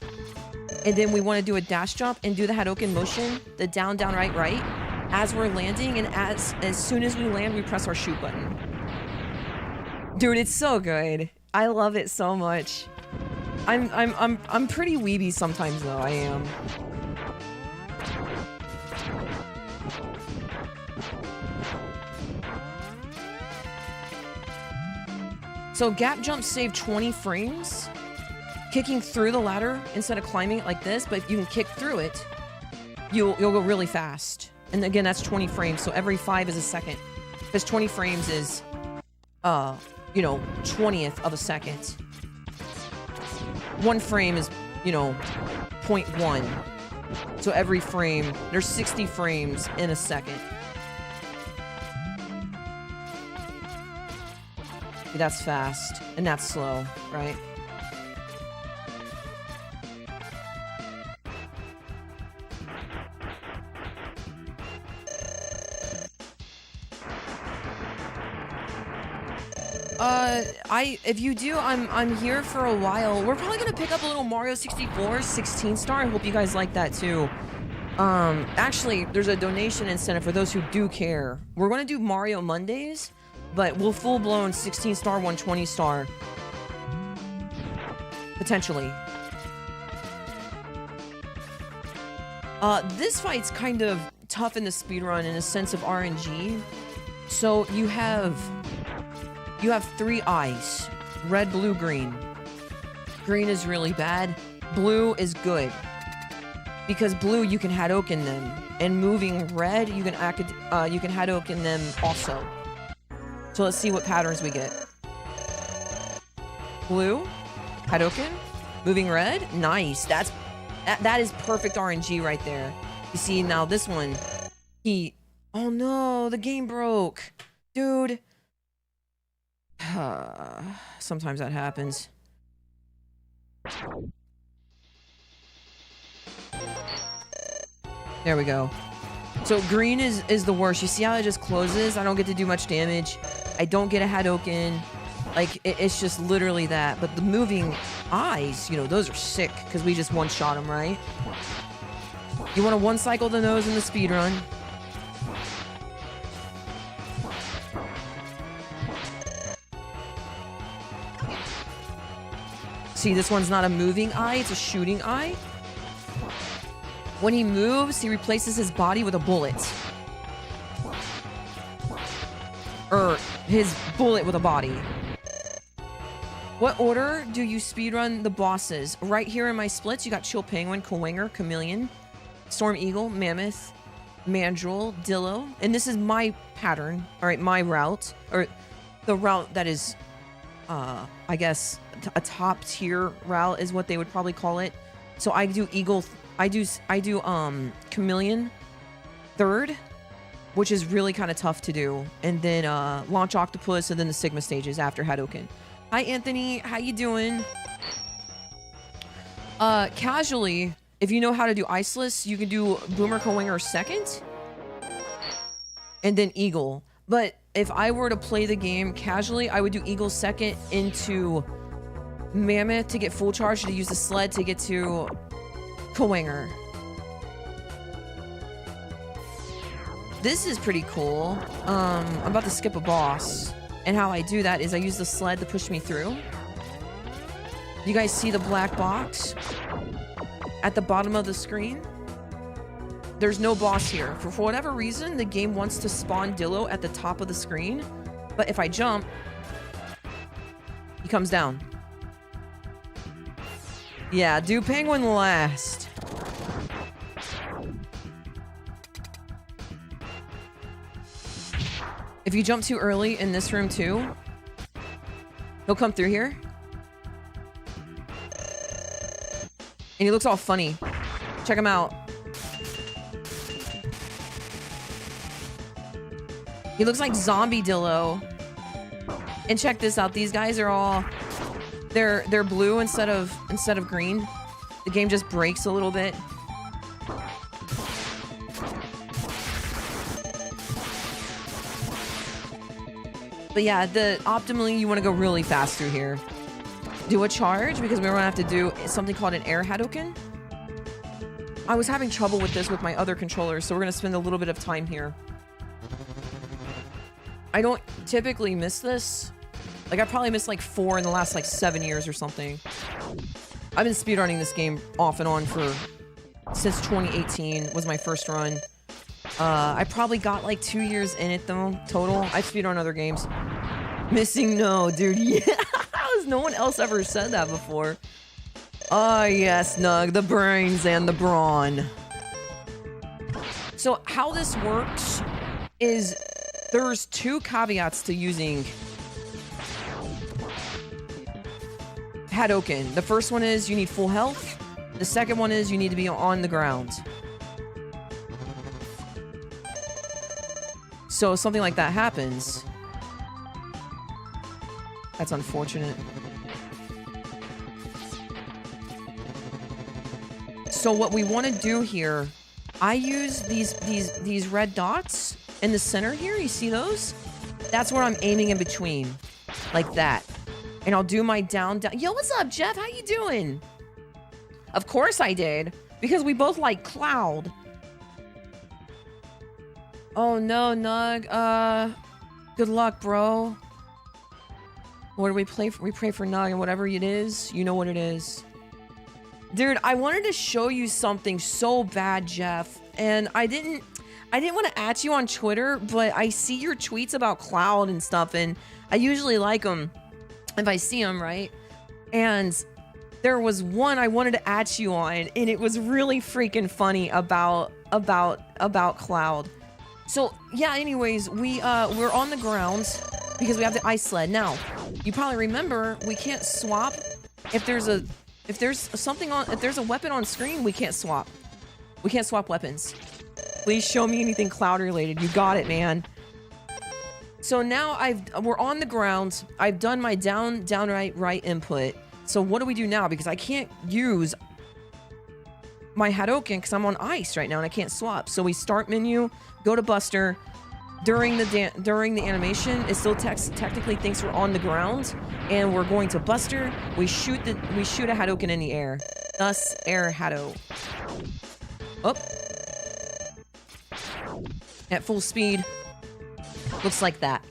And then we want to do a dash jump and do the Hadouken motion. The down, down, right, right. As we're landing, and as soon as we land, we press our shoot button. Dude, it's so good. I love it so much. I'm pretty weeby sometimes though. I am. So gap jumps save 20 frames. Kicking through the ladder instead of climbing it like this, but if you can kick through it, you'll go really fast. And again, that's 20 frames. So every 5 is a second. Because 20 frames is you know, 20th of a second. 1 frame is, you know, 0.1. So every frame, there's 60 frames in a second. That's fast, and that's slow, right? If you do, I'm here for a while. We're probably gonna pick up a little Mario 64 16 star. I hope you guys like that too. Actually, there's a donation incentive for those who do care. We're gonna do Mario Mondays, but we'll full-blown 16 star, 120 star. Potentially. This fight's kind of tough in the speedrun in a sense of RNG. So you have 3 eyes. Red, blue, green. Green is really bad. Blue is good. Because blue, you can Hadouken them. And moving red, you can Hadouken them also. So let's see what patterns we get. Blue, Hadouken, moving red, nice. That is perfect RNG right there. You see, now this one, oh no, the game broke. Dude. Sometimes that happens. There we go. So green is the worst. You see how it just closes? I don't get to do much damage. I don't get a Hadouken. Like, it's just literally that. But the moving eyes, you know, those are sick because we just one-shot them, right? You want to one-cycle the nose in the speedrun. See, this one's not a moving eye, it's a shooting eye. When he moves, he replaces his body with a bullet. Or his bullet with a body. What order do you speedrun the bosses? Right here in my splits, you got Chill Penguin, Kawanger, Chameleon, Storm Eagle, Mammoth, Mandrill, Dillo. And this is my pattern, all right, my route. Or the route that is, I guess, a top tier route is what they would probably call it. So I do Eagle, I do Chameleon third, which is really kind of tough to do. And then launch octopus, and then the Sigma stages after Hadouken. Hi, Anthony. How you doing? Casually, if you know how to do Iceless, you can do Boomer Cowinger second. And then Eagle. But if I were to play the game casually, I would do Eagle second into Mammoth to get full charge, to use the sled to get to Cowinger. This is pretty cool. I'm about to skip a boss. And how I do that is I use the sled to push me through. You guys see the black box at the bottom of the screen? There's no boss here. For whatever reason, the game wants to spawn Dillo at the top of the screen. But if I jump, he comes down. Yeah, do Penguin last. If you jump too early in this room too, he'll come through here. And he looks all funny. Check him out. He looks like zombie Dillo. And check this out. These guys are all they're blue instead of green. The game just breaks a little bit. But yeah, optimally you want to go really fast through here. Do a charge because we're gonna have to do something called an air Hadouken. I was having trouble with this with my other controllers, so we're gonna spend a little bit of time here. I don't typically miss this. Like, I probably missed like 4 in the last like 7 years or something. I've been speedrunning this game off and on since 2018 was my first run. I probably got like 2 years in it though, total. I speedrun other games. Missing no, dude, yeah. No one else ever said that before. Oh yes, Nug, the brains and the brawn. So how this works is there's 2 caveats to using Hadouken. The first one is you need full health. The second one is you need to be on the ground. So if something like that happens, that's unfortunate. So what we want to do here, I use these red dots in the center here. You see those? That's where I'm aiming in between, like that. And I'll do my down. Yo, what's up, Jeff? How you doing? Of course I did, because we both like Cloud. Oh no, Nug. Good luck, bro. What do we play for? We pray for Nug, and whatever it is, you know what it is. Dude, I wanted to show you something so bad, Jeff, and I didn't want to at you on Twitter, but I see your tweets about Cloud and stuff, and I usually like them if I see them, right? And there was one I wanted to at you on, and it was really freaking funny about Cloud. So yeah, anyways, we're on the ground because we have the ice sled. Now, you probably remember we can't swap if there's a weapon on screen, we can't swap. We can't swap weapons. Please show me anything Cloud related. You got it, man. So now we're on the ground. I've done my down, right input. So what do we do now? Because I can't use my Hadouken because I'm on ice right now and I can't swap. So we start menu, go to Buster. During the animation, it still technically thinks we're on the ground, and we're going to Buster. We shoot a Hadouken in the air. Thus, air Hadou. Up. At full speed. Looks like that.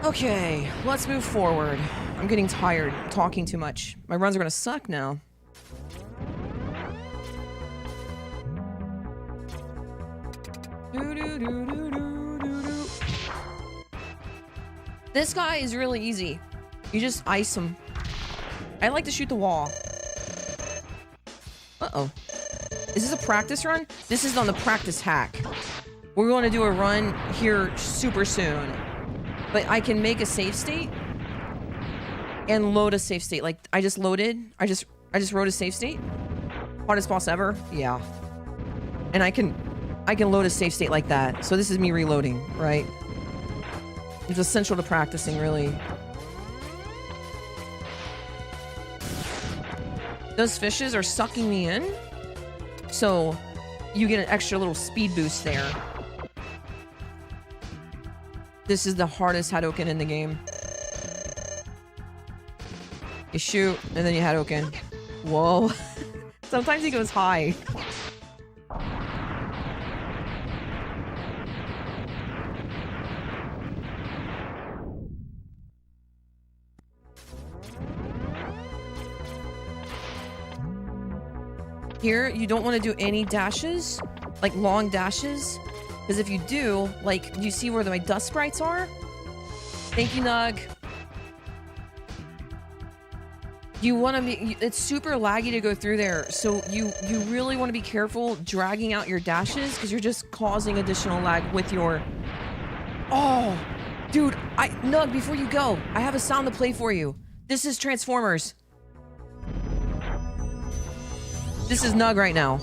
Okay, let's move forward. I'm getting tired talking too much. My runs are gonna suck now. This guy is really easy. You just ice him. I like to shoot the wall. Uh-oh. Is this a practice run? This is on the practice hack. We're going to do a run here super soon. But I can make a save state and load a save state. Like, I just wrote a save state. Hardest boss ever? Yeah. And I can I can load a safe state like that. So this is me reloading, right? It's essential to practicing, really. Those fishes are sucking me in. So you get an extra little speed boost there. This is the hardest Hadouken in the game. You shoot, and then you Hadouken. Whoa. Sometimes he goes high. Here, you don't want to do any dashes, like long dashes, because if you do, like, you see where my dust sprites are? Thank you, Nug. You want to be, it's super laggy to go through there, so you really want to be careful dragging out your dashes, because you're just causing additional lag with your... Oh, dude, Nug, before you go, I have a sound to play for you. This is Transformers. This is Nug right now.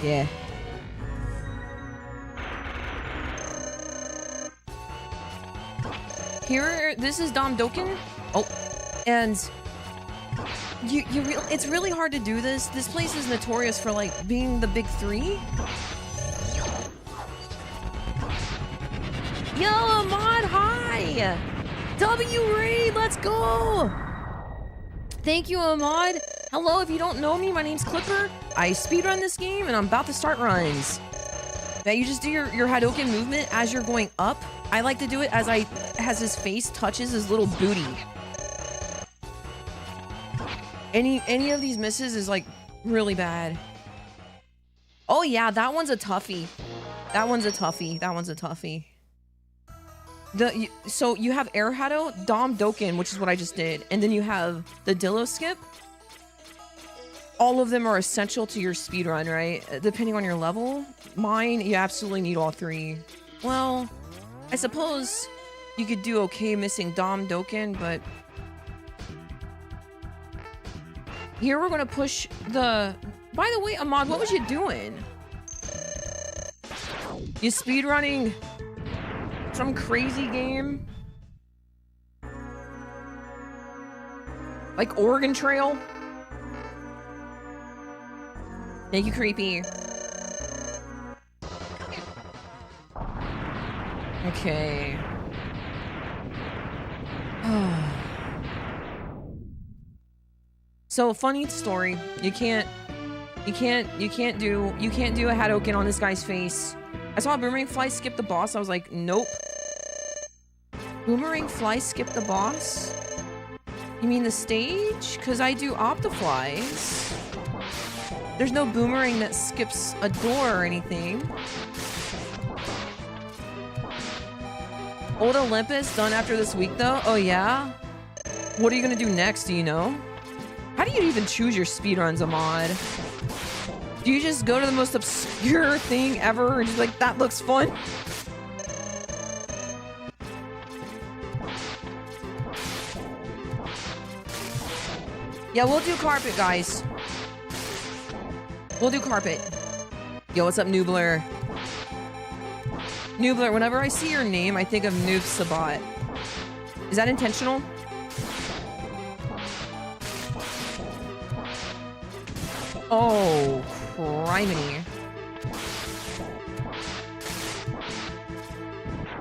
Yeah. Here, this is Dom Dokken. Oh, and it's really hard to do this. This place is notorious for like being the big three. Yo, Ahmad, hi! W-Raid, let's go! Thank you, Ahmad. Hello, if you don't know me, my name's Clipper. I speedrun this game, and I'm about to start runs. Now, you just do your Hadouken movement as you're going up. I like to do it as his face touches his little booty. Any of these misses is, like, really bad. Oh, yeah, that one's a toughie. That one's a toughie. That one's a toughie. So you have Air Hado, Dom Dokken, which is what I just did, and then you have the Dillo Skip. All of them are essential to your speedrun, right? Depending on your level. Mine, you absolutely need all three. Well, I suppose you could do okay missing Dom Dokken, but... Here we're gonna push the... By the way, Ahmad, what was you doing? You speedrunning... some crazy game? Like Oregon Trail? Thank you, Creepy. Okay. So, funny story. You can't do a Hadouken on this guy's face. I saw a Boomerang Fly skip the boss. I was like, nope. Boomerang Fly skip the boss? You mean the stage? Because I do Optiflies. There's no Boomerang that skips a door or anything. Old Olympus done after this week, though? Oh, yeah? What are you going to do next? Do you know? How do you even choose your speedruns, Ahmad? Do you just go to the most obscure thing ever and just like, that looks fun? Yeah, we'll do carpet, guys. We'll do carpet. Yo, what's up, Noobler? Noobler, whenever I see your name, I think of Noob Sabat. Is that intentional? Oh, criminy.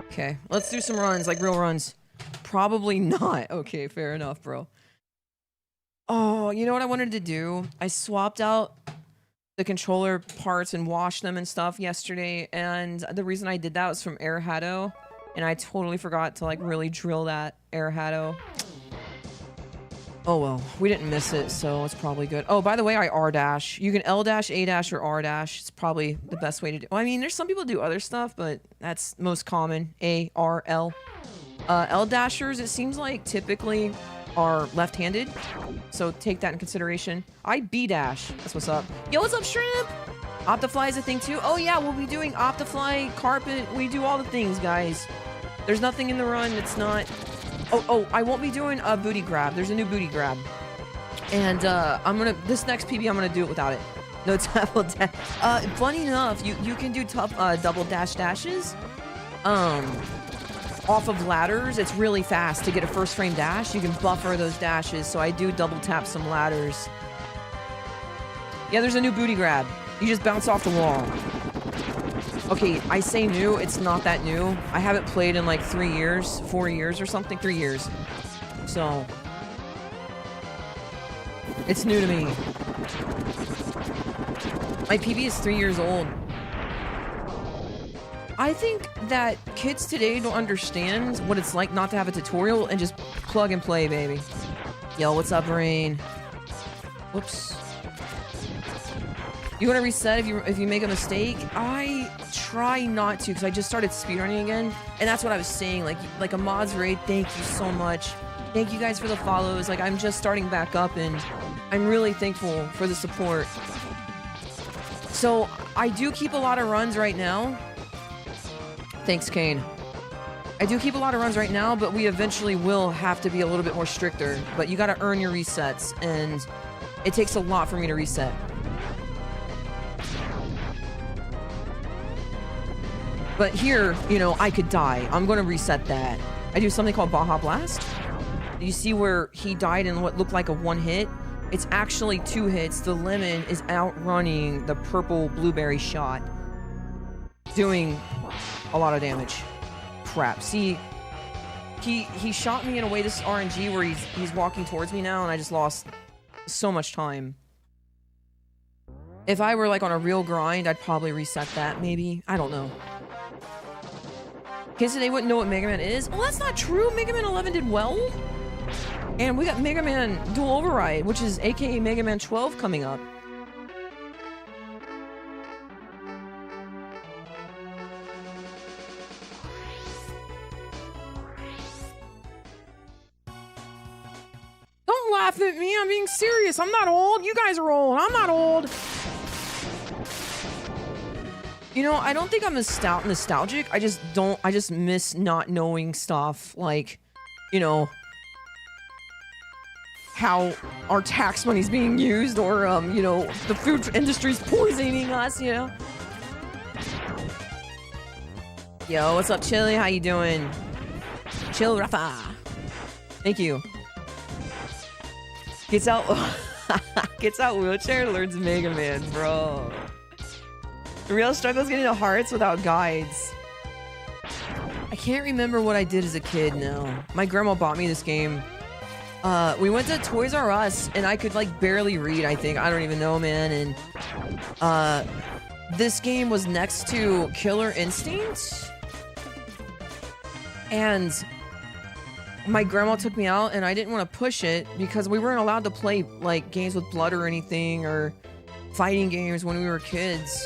Okay, let's do some runs, like real runs. Probably not. Okay, fair enough, bro. Oh, you know what I wanted to do? I swapped out the controller parts and washed them and stuff yesterday, and the reason I did that was from Air Hado, and I totally forgot to like really drill that Air Hado. Oh well, we didn't miss it, so it's probably good. Oh, by the way, I R-dash. You can L-dash, A-dash, or R-dash. It's probably the best way to do. Well, I mean, there's some people who do other stuff, but that's most common. A, R, L. L-dashers, it seems like, typically are left-handed, so take that in consideration. I B-dash. That's what's up. Yo, what's up, Shrimp? Optifly is a thing, too. Oh, yeah, we'll be doing Optifly, carpet. We do all the things, guys. There's nothing in the run that's not... Oh, I won't be doing a booty grab. There's a new booty grab. And this next PB, I'm gonna do it without it. No double dash. Funny enough, you can do tough double dashes. Off of ladders, it's really fast to get a first frame dash. You can buffer those dashes, so I do double tap some ladders. Yeah, there's a new booty grab. You just bounce off the wall. Okay, I say new, it's not that new. I haven't played in like 3 years, 4 years or something, 3 years. So, it's new to me. My PB is 3 years old. I think that kids today don't understand what it's like not to have a tutorial and just plug and play, baby. Yo, what's up, Rain? Whoops. You want to reset if you make a mistake? I try not to because I just started speedrunning again, and that's what I was saying. Like a mods raid. Thank you so much. Thank you guys for the follows. Like I'm just starting back up, and I'm really thankful for the support. So I do keep a lot of runs right now. Thanks, Kane. I do keep a lot of runs right now, but we eventually will have to be a little bit more stricter. But you got to earn your resets, and it takes a lot for me to reset. But here, you know, I could die. I'm going to reset that. I do something called Baja Blast. You see where he died in what looked like a 1 hit? It's actually 2 hits. The lemon is outrunning the purple blueberry shot, doing a lot of damage. Crap. See, he shot me in a way, this is RNG, where he's walking towards me now, and I just lost so much time. If I were like on a real grind, I'd probably reset that, maybe. I don't know. Kids today wouldn't know what Mega Man is. Well, that's not true. Mega Man 11 did well. And we got Mega Man Dual Override, which is aka Mega Man 12 coming up. Don't laugh at me. I'm being serious. I'm not old. You guys are old. I'm not old. You know, I don't think I'm nostalgic. I just miss not knowing stuff like, you know, how our tax money's being used, or, you know, the food industry's poisoning us, you know? Yo, what's up, Chili? How you doing? Chill, Rafa. Thank you. Gets out wheelchair, learns Mega Man, bro. The real struggle is getting to hearts without guides. I can't remember what I did as a kid now. My grandma bought me this game. We went to Toys R Us, and I could, like, barely read, I think. I don't even know, man. And, this game was next to Killer Instinct. And my grandma took me out, and I didn't want to push it because we weren't allowed to play, like, games with blood or anything, or fighting games when we were kids.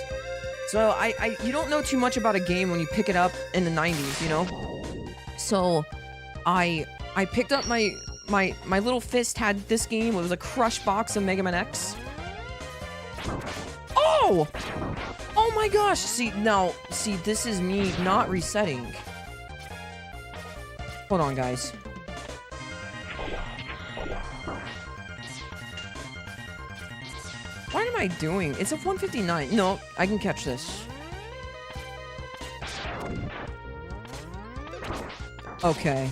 So you don't know too much about a game when you pick it up in the 90s, you know? So I picked up my little fist had this game. It was a crush box of Mega Man X. Oh! Oh my gosh! See, this is me not resetting. Hold on, guys. What am I doing? It's a 159. No, I can catch this. Okay.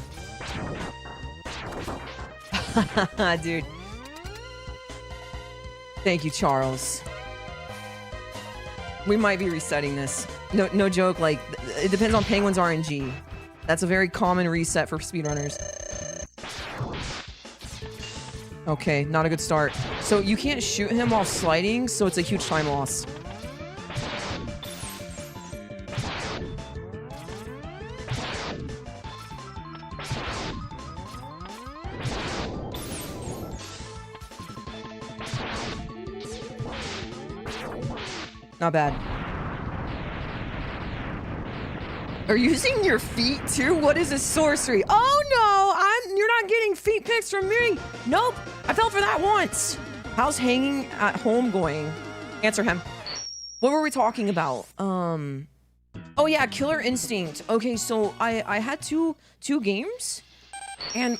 Dude. Thank you, Charles. We might be resetting this. No joke, like, it depends on Penguin's RNG. That's a very common reset for speedrunners. Okay, not a good start. So you can't shoot him while sliding, so it's a huge time loss. Not bad. Are you using your feet too? What is this sorcery? Oh no, you're not getting feet pics from me. Nope, I fell for that once. How's hanging at home going? Answer him. What were we talking about? Oh yeah, Killer Instinct. Okay, so I had two games, and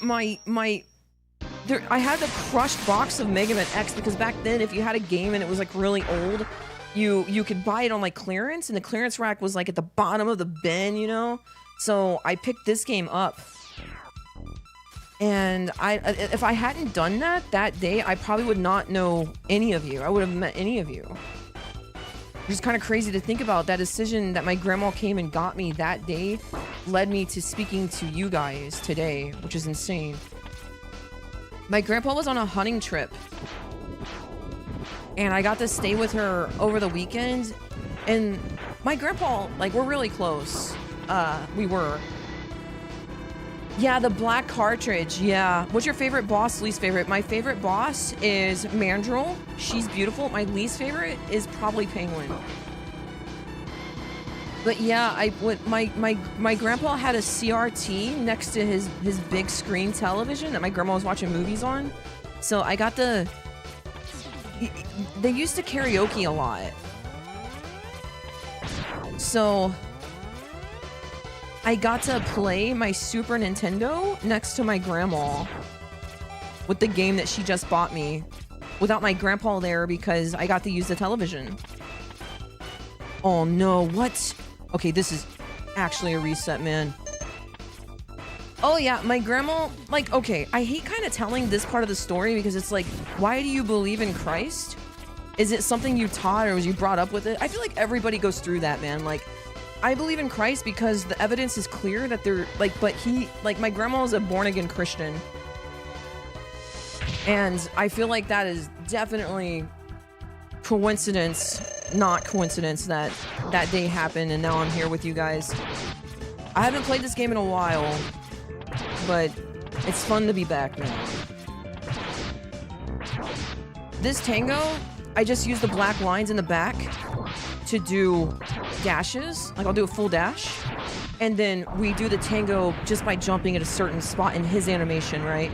I had the crushed box of Mega Man X because back then, if you had a game and it was like really old, you could buy it on like clearance, and the clearance rack was like at the bottom of the bin, you know? So I picked this game up. And if I hadn't done that day, I probably would not know any of you. I would have met any of you. It's kind of crazy to think about. That decision that my grandma came and got me that day led me to speaking to you guys today, which is insane. My grandpa was on a hunting trip, and I got to stay with her over the weekend. And my grandpa, like, we're really close. We were. Yeah, the black cartridge. Yeah. What's your favorite boss, least favorite? My favorite boss is Mandrill. She's beautiful. My least favorite is probably Penguin. But yeah, my grandpa had a CRT next to his big screen television that my grandma was watching movies on. So I got they used to karaoke a lot. So I got to play my Super Nintendo next to my grandma with the game that she just bought me without my grandpa there because I got to use the television. Oh no, what? Okay, this is actually a reset, man. Oh yeah, my grandma, like, okay, I hate kind of telling this part of the story because it's like, why do you believe in Christ? Is it something you taught or was you brought up with it? I feel like everybody goes through that, man. Like, I believe in Christ because the evidence is clear that they're like, but my grandma is a born-again Christian. And I feel like that is definitely coincidence, not coincidence that that day happened and now I'm here with you guys. I haven't played this game in a while, but it's fun to be back now. This Tango, I just use the black lines in the back to do dashes. Like, I'll do a full dash, and then we do the Tango just by jumping at a certain spot in his animation, right?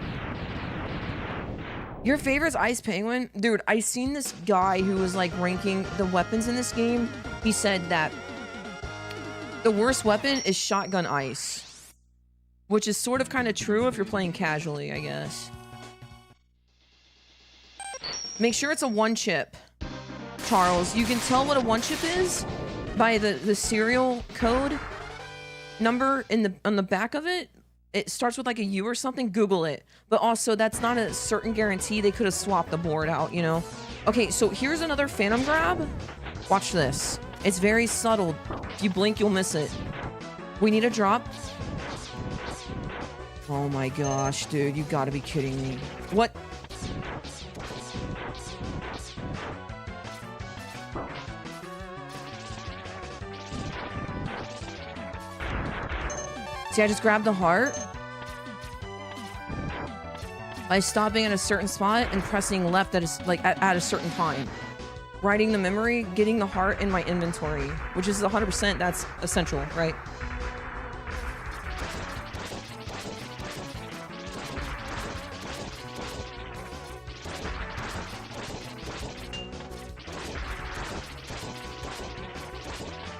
Your favorite's Ice Penguin? Dude, I seen this guy who was like ranking the weapons in this game. He said that the worst weapon is Shotgun Ice, which is sort of kind of true if you're playing casually, I guess. Make sure it's a one chip, Charles. You can tell what a one chip is by the serial code number on the back of it. It starts with like a U or something. Google it. But also, that's not a certain guarantee. They could have swapped the board out, you know? Okay, so here's another Phantom Grab. Watch this. It's very subtle. If you blink, you'll miss it. We need a drop. Oh my gosh, dude. You gotta be kidding me. What? See, I just grabbed the heart by stopping at a certain spot and pressing left at a certain time. Writing the memory, getting the heart in my inventory, which is 100%, that's essential, right?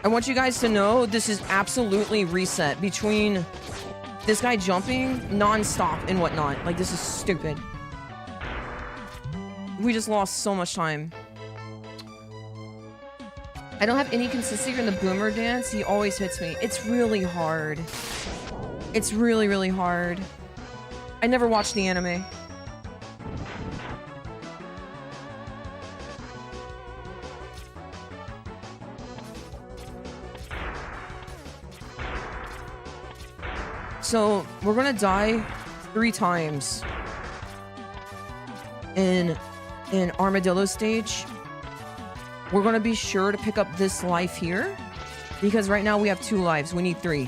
I want you guys to know this is absolutely reset between this guy jumping non-stop and whatnot. Like, this is stupid. We just lost so much time. I don't have any consistency in the boomer dance. He always hits me. It's really hard. It's really, really hard. I never watched the anime. So we're gonna die 3 times in Armadillo stage. We're gonna be sure to pick up this life here because right now we have 2 lives. We need 3.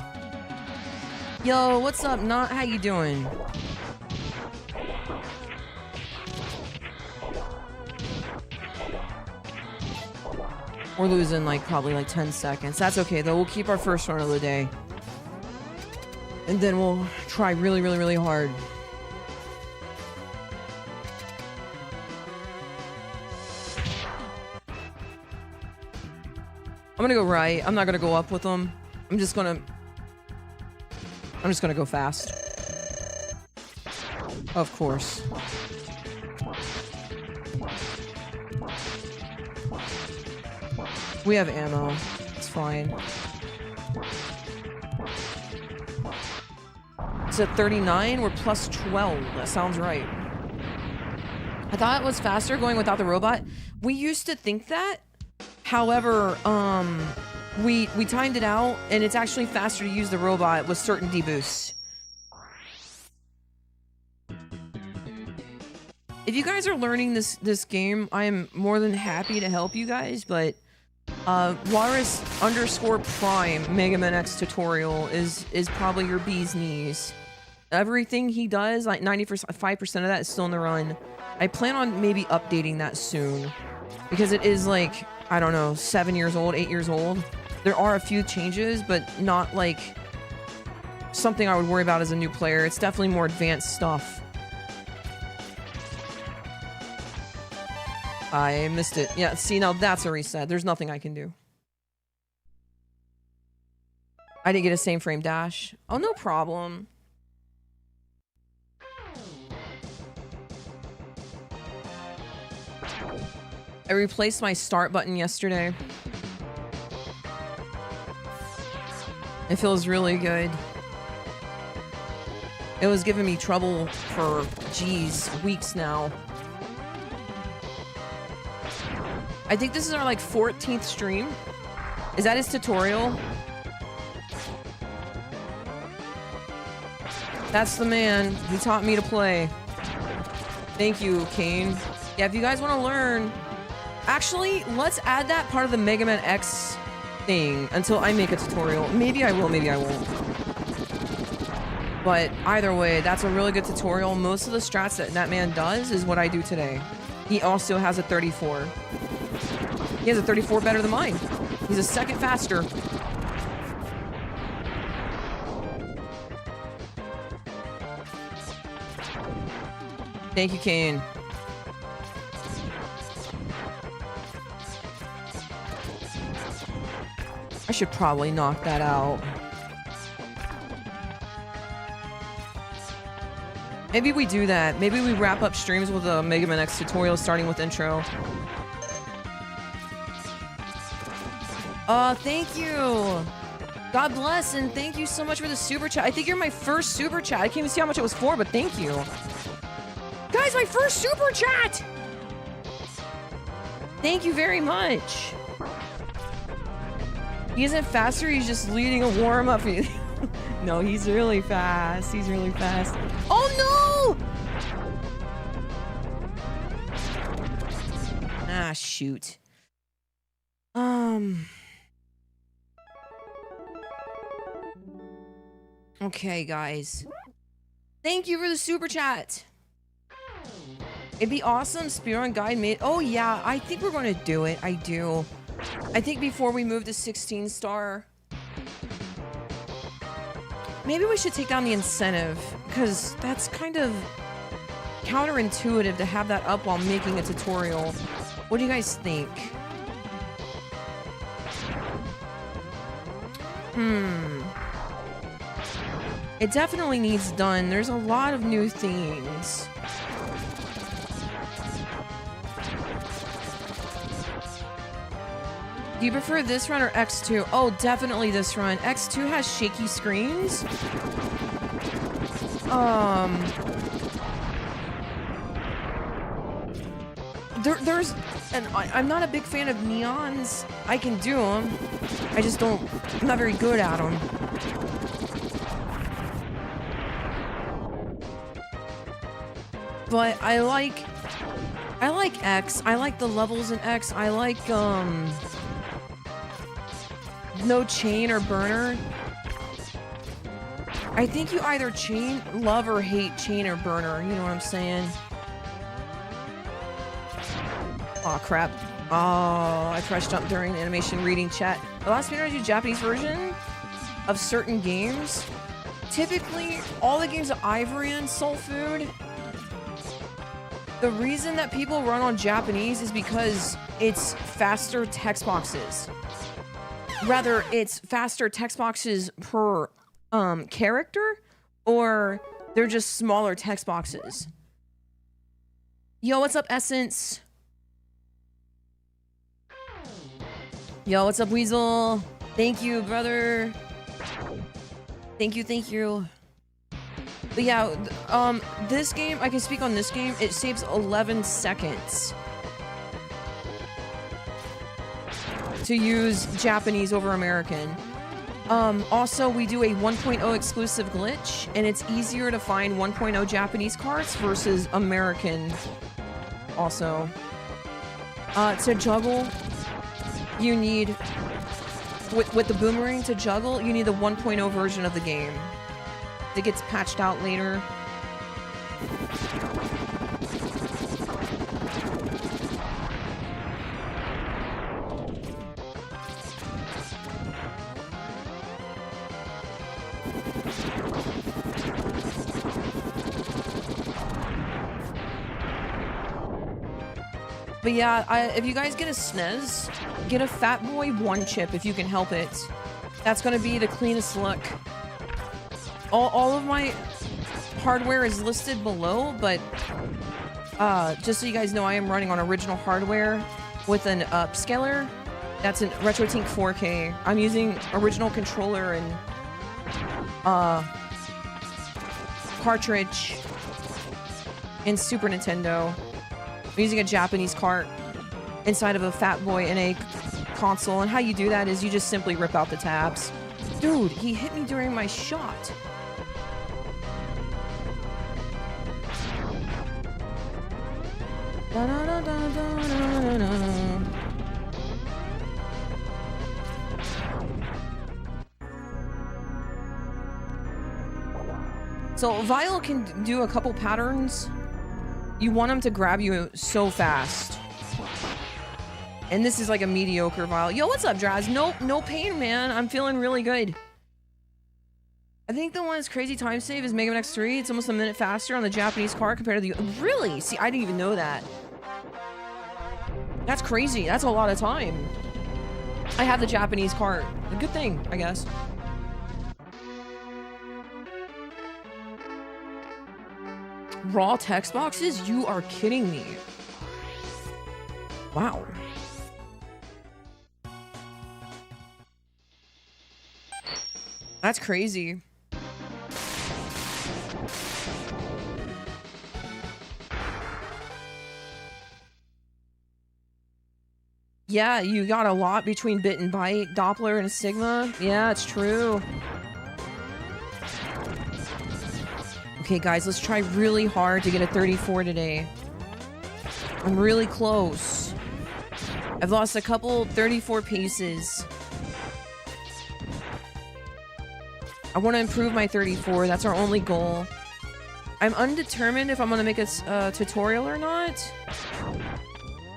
Yo, what's up? Not how you doing? We're losing like probably like 10 seconds. That's okay though. We'll keep our first run of the day. And then we'll try really, really, really hard. I'm gonna go right. I'm not gonna go up with them. I'm just gonna go fast. Of course. We have ammo. It's fine. It's at 39. We're plus 12. That sounds right. I thought it was faster going without the robot. We used to think that. However, we timed it out, and it's actually faster to use the robot with certain deboosts. If you guys are learning this game, I am more than happy to help you guys, but Walrus_Prime Mega Man X tutorial is probably your bee's knees. Everything he does, like 95% of that is still in the run. I plan on maybe updating that soon, because it is like, I don't know, 7 years old, 8 years old. There are a few changes, but not like something I would worry about as a new player. It's definitely more advanced stuff. I missed it. Yeah, see, now that's a reset. There's nothing I can do. I didn't get a same frame dash. Oh, no problem. I replaced my start button yesterday. It feels really good. It was giving me trouble for, geez, weeks now. I think this is our, like, 14th stream. Is that his tutorial? That's the man. He taught me to play. Thank you, Kane. Yeah, if you guys want to learn... Actually, let's add that part of the Mega Man X thing until I make a tutorial. Maybe I will, maybe I won't. But either way, that's a really good tutorial. Most of the strats that man does is what I do today. He also has a 34. He has a 34 better than mine. He's a second faster. Thank you, Kane. I should probably knock that out. Maybe we do that. Maybe we wrap up streams with a Mega Man X tutorial starting with intro. Thank you. God bless, and thank you so much for the super chat. I think you're my first super chat. I can't even see how much it was for, but thank you. Guys, my first super chat! Thank you very much. He isn't faster, he's just leading a warm-up. No, he's really fast. He's really fast. Oh, no! Ah, shoot. Okay, guys. Thank you for the super chat. It'd be awesome. Speedrun guide made. Oh, yeah. I think we're going to do it. I do. I think before we move to 16 star, maybe we should take down the incentive, because that's kind of counterintuitive to have that up while making a tutorial. What do you guys think? It definitely needs done. There's a lot of new things. Do you prefer this run or X2? Oh, definitely this run. X2 has shaky screens. There's, and I'm not a big fan of neons. I can do them. I just don't, I'm not very good at them. But I like X. I like the levels in X. I like, no chain or burner. I think you either love or hate chain or burner. You know what I'm saying? Aw, crap. Oh, I pressed jump during animation reading chat. The last Speedruns use Japanese version of certain games. Typically, all the games that I've ran, Soul Food, the reason that people run on Japanese is because it's faster text boxes. Rather, it's faster text boxes per character, or They're just smaller text boxes. Yo, what's up, Essence? Yo, what's up, Weasel? Thank you, brother. Thank you, thank you. But yeah, this game, I can speak on this game, it saves 11 seconds to use Japanese over American. Also, we do a 1.0 exclusive glitch, and it's easier to find 1.0 Japanese cards versus American also. To juggle, you need, with the boomerang to juggle, you need the 1.0 version of the game. It gets patched out later. But yeah, if you guys get a SNES, get a Fat Boy 1 chip if you can help it. That's gonna be the cleanest look. All of my hardware is listed below, but just so you guys know, I am running on original hardware with an upscaler. That's an RetroTink 4K. I'm using original controller and cartridge and Super Nintendo. I'm using a Japanese cart inside of a Fat Boy in a console, and how you do that is you just simply rip out the tabs. Dude, he hit me during my shot. Da, da, da, da, da, da, da. So Vile can do a couple patterns. You want him to grab you so fast. And this is like a mediocre Vile. Yo, what's up, Draz? No pain, man. I'm feeling really good. I think the one that's crazy time save is Mega Man X3. It's almost a minute faster on the Japanese card compared to the... Really? See, I didn't even know that. That's crazy. That's a lot of time. I have the Japanese card. A good thing, I guess. Raw text boxes? You are kidding me. Wow. That's crazy. Yeah, you got a lot between bit and byte, Doppler and Sigma. Yeah, it's true. Okay, guys, let's try really hard to get a 34 today. I'm really close. I've lost a couple 34 pieces. I want to improve my 34. That's our only goal. I'm undetermined if I'm going to make a tutorial or not.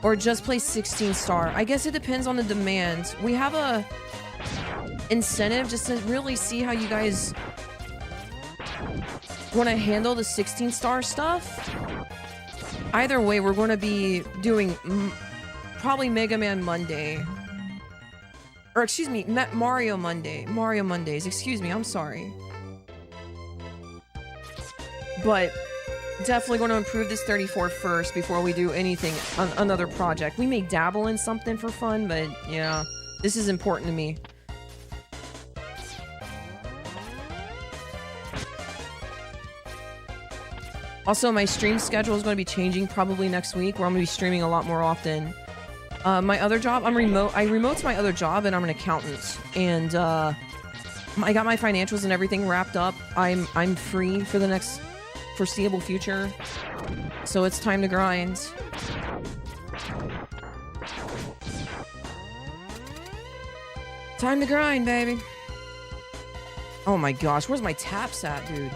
Or just play 16 star. I guess it depends on the demand. We have a incentive just to really see how you guys want to handle the 16 star stuff. Either way, we're going to be doing probably Mega Man Monday. Or excuse me, Mario Monday. Mario Mondays. Excuse me, I'm sorry. But definitely going to improve this 34 first before we do anything on another project. We may dabble in something for fun, but yeah, this is important to me. Also, my stream schedule is going to be changing probably next week, where I'm going to be streaming a lot more often. My other job, I'm remote. I remote my other job, and I'm an accountant. And I got my financials and everything wrapped up. I'm free for the next foreseeable future, so it's time to grind. Time to grind, baby. Oh my gosh, where's my taps at, dude?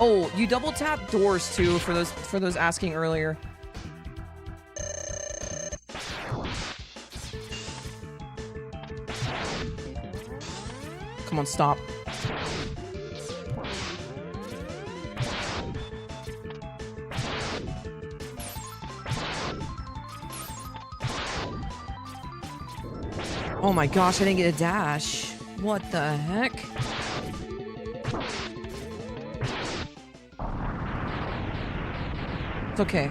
Oh, you double tap doors too for those asking earlier. Come on, stop. Oh my gosh, I didn't get a dash. What the heck? It's okay.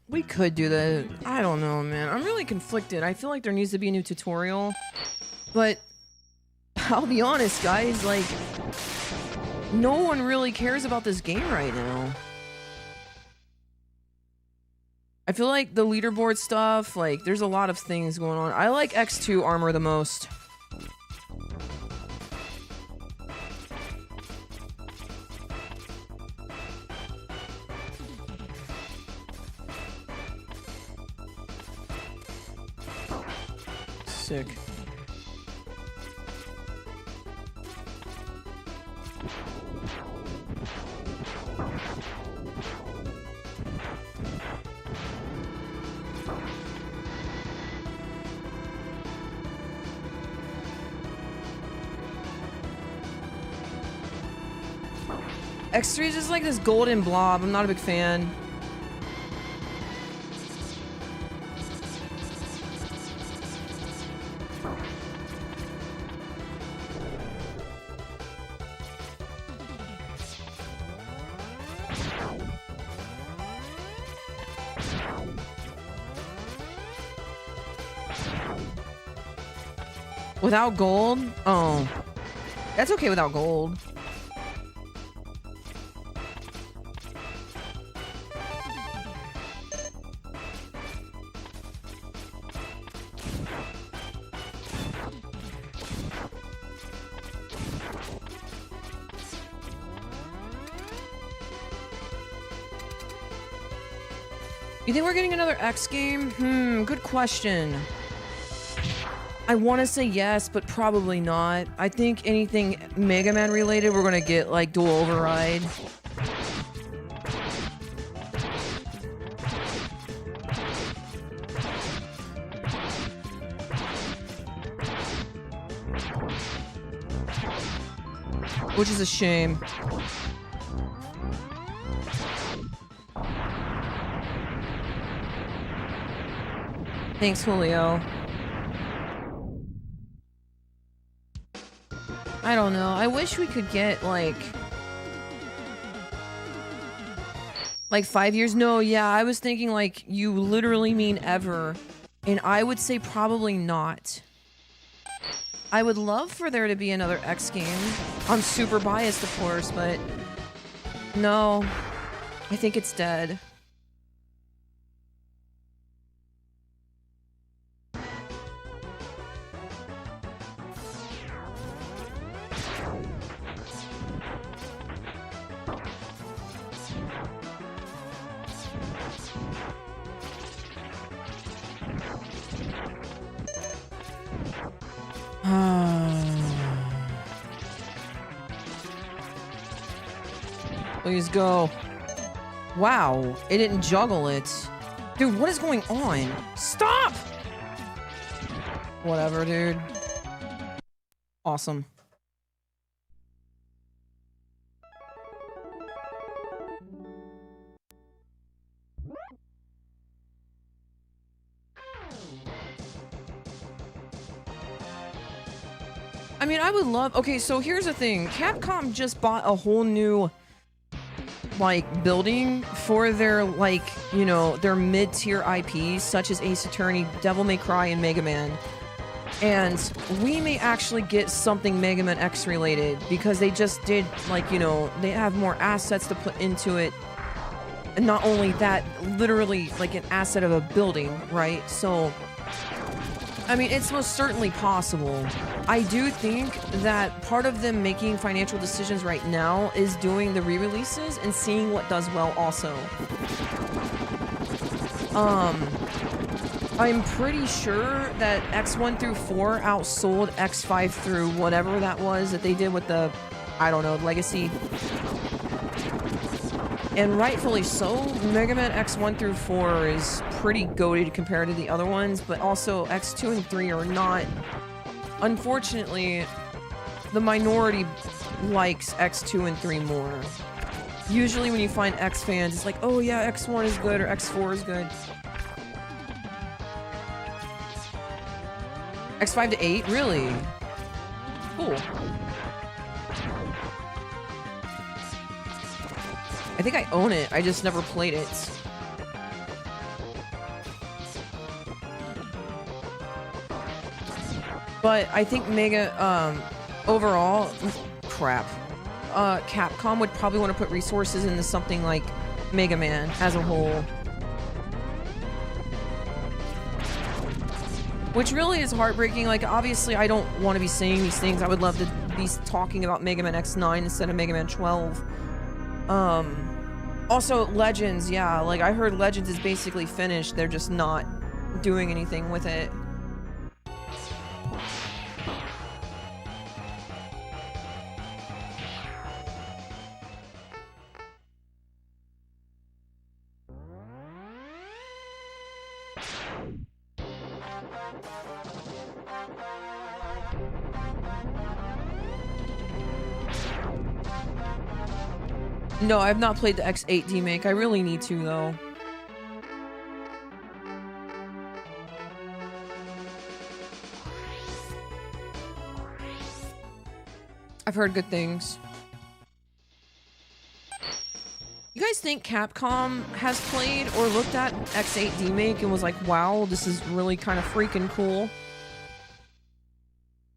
We could do that. I don't know, man. I'm really conflicted. I feel like there needs to be a new tutorial. But I'll be honest, guys, like, no one really cares about this game right now. I feel like the leaderboard stuff, like, there's a lot of things going on. I like X2 armor the most. Sick. X3 is just like this golden blob. I'm not a big fan. Without gold? Oh. That's okay without gold. You think we're getting another X game? Good question. I want to say yes, but probably not. I think anything Mega Man related, we're gonna get like dual override. Which is a shame. Thanks, Julio. I don't know. I wish we could get, like 5 years? No, yeah, I was thinking, like, you literally mean ever. And I would say probably not. I would love for there to be another X game. I'm super biased, of course, but no. I think it's dead. Please go. Wow, it didn't juggle it. Dude, what is going on? Stop! Whatever, dude. Awesome. I mean, I would love... Okay, so here's the thing. Capcom just bought a whole new, like, building for their, like, you know, their mid-tier IPs, such as Ace Attorney, Devil May Cry, and Mega Man. And we may actually get something Mega Man X related, because they just did, like, you know, they have more assets to put into it. And not only that, literally, like, an asset of a building, right? So... I mean, it's most certainly possible. I do think that part of them making financial decisions right now is doing the re-releases and seeing what does well also. I'm pretty sure that X1 through 4 outsold X5 through whatever that was that they did with the, I don't know, Legacy. And rightfully so. Mega Man X1 through 4 is pretty goated compared to the other ones, but also X2 and 3 are not. Unfortunately, the minority likes X2 and 3 more. Usually when you find X fans, it's like, oh yeah, X1 is good or X4 is good. X5 to 8? Really? Cool. I think I own it. I just never played it. But I think overall, crap. Capcom would probably want to put resources into something like Mega Man as a whole. Which really is heartbreaking. Like, obviously, I don't want to be saying these things. I would love to be talking about Mega Man X9 instead of Mega Man 12. Also, Legends, yeah. Like, I heard Legends is basically finished. They're just not doing anything with it. No, I've not played the X8 remake. I really need to, though. I've heard good things. You guys think Capcom has played or looked at X8 remake and was like, wow, this is really kind of freaking cool?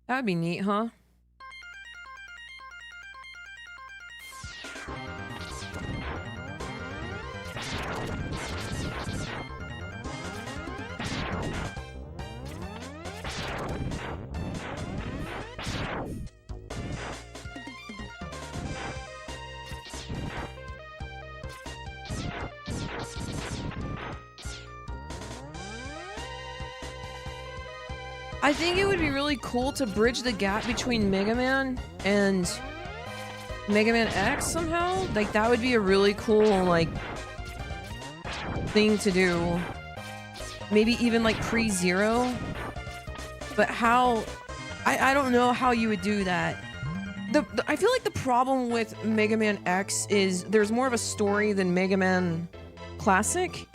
That'd be neat, huh? I think it would be really cool to bridge the gap between Mega Man and Mega Man X somehow. Like, that would be a really cool, like, thing to do. Maybe even, like, pre-Zero. But how... I don't know how you would do that. I feel like the problem with Mega Man X is there's more of a story than Mega Man Classic.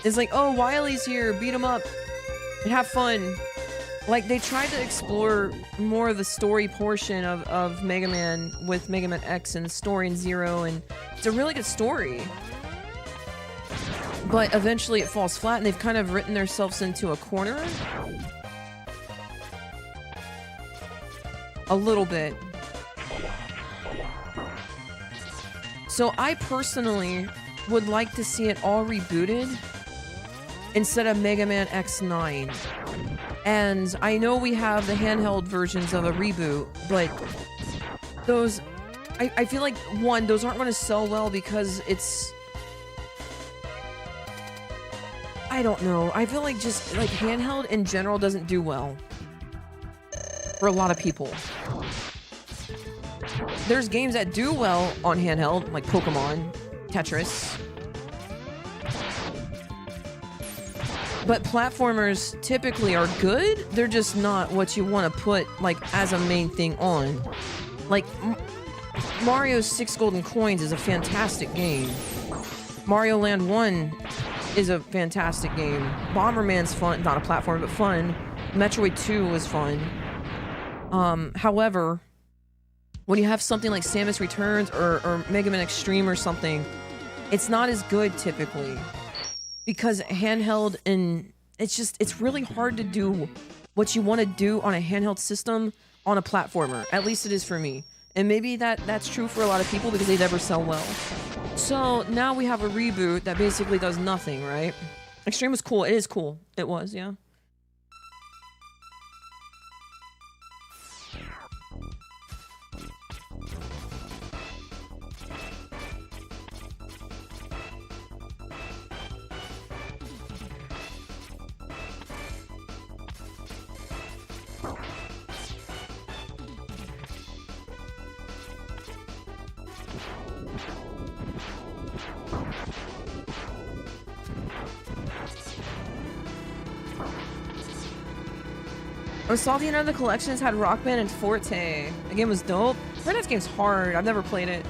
It's like, oh, Wily's here, beat him up, and have fun. Like, they tried to explore more of the story portion of Mega Man with Mega Man X and story in Zero, and it's a really good story. But eventually it falls flat, and they've kind of written themselves into a corner. A little bit. So I personally would like to see it all rebooted instead of Mega Man X9. And I know we have the handheld versions of a reboot, but those... I feel like, one, those aren't going to sell well because it's... I don't know. I feel like just, like, handheld in general doesn't do well. For a lot of people. There's games that do well on handheld, like Pokemon, Tetris. But platformers typically are good. They're just not what you want to put, like, as a main thing on. Like, Mario's 6 Golden Coins is a fantastic game. Mario Land 1 is a fantastic game. Bomberman's fun. Not a platform, but fun. Metroid 2 was fun. However, when you have something like Samus Returns or Mega Man Extreme or something, it's not as good typically. Because handheld and it's really hard to do what you want to do on a handheld system on a platformer. At least it is for me. And maybe that's true for a lot of people because they never sell well. So now we have a reboot that basically does nothing, right? Extreme was cool. It is cool. It was, yeah. Oh, Salty and other collections had Rock Band and Forte. The game was dope. I heard that game's hard. I've never played it.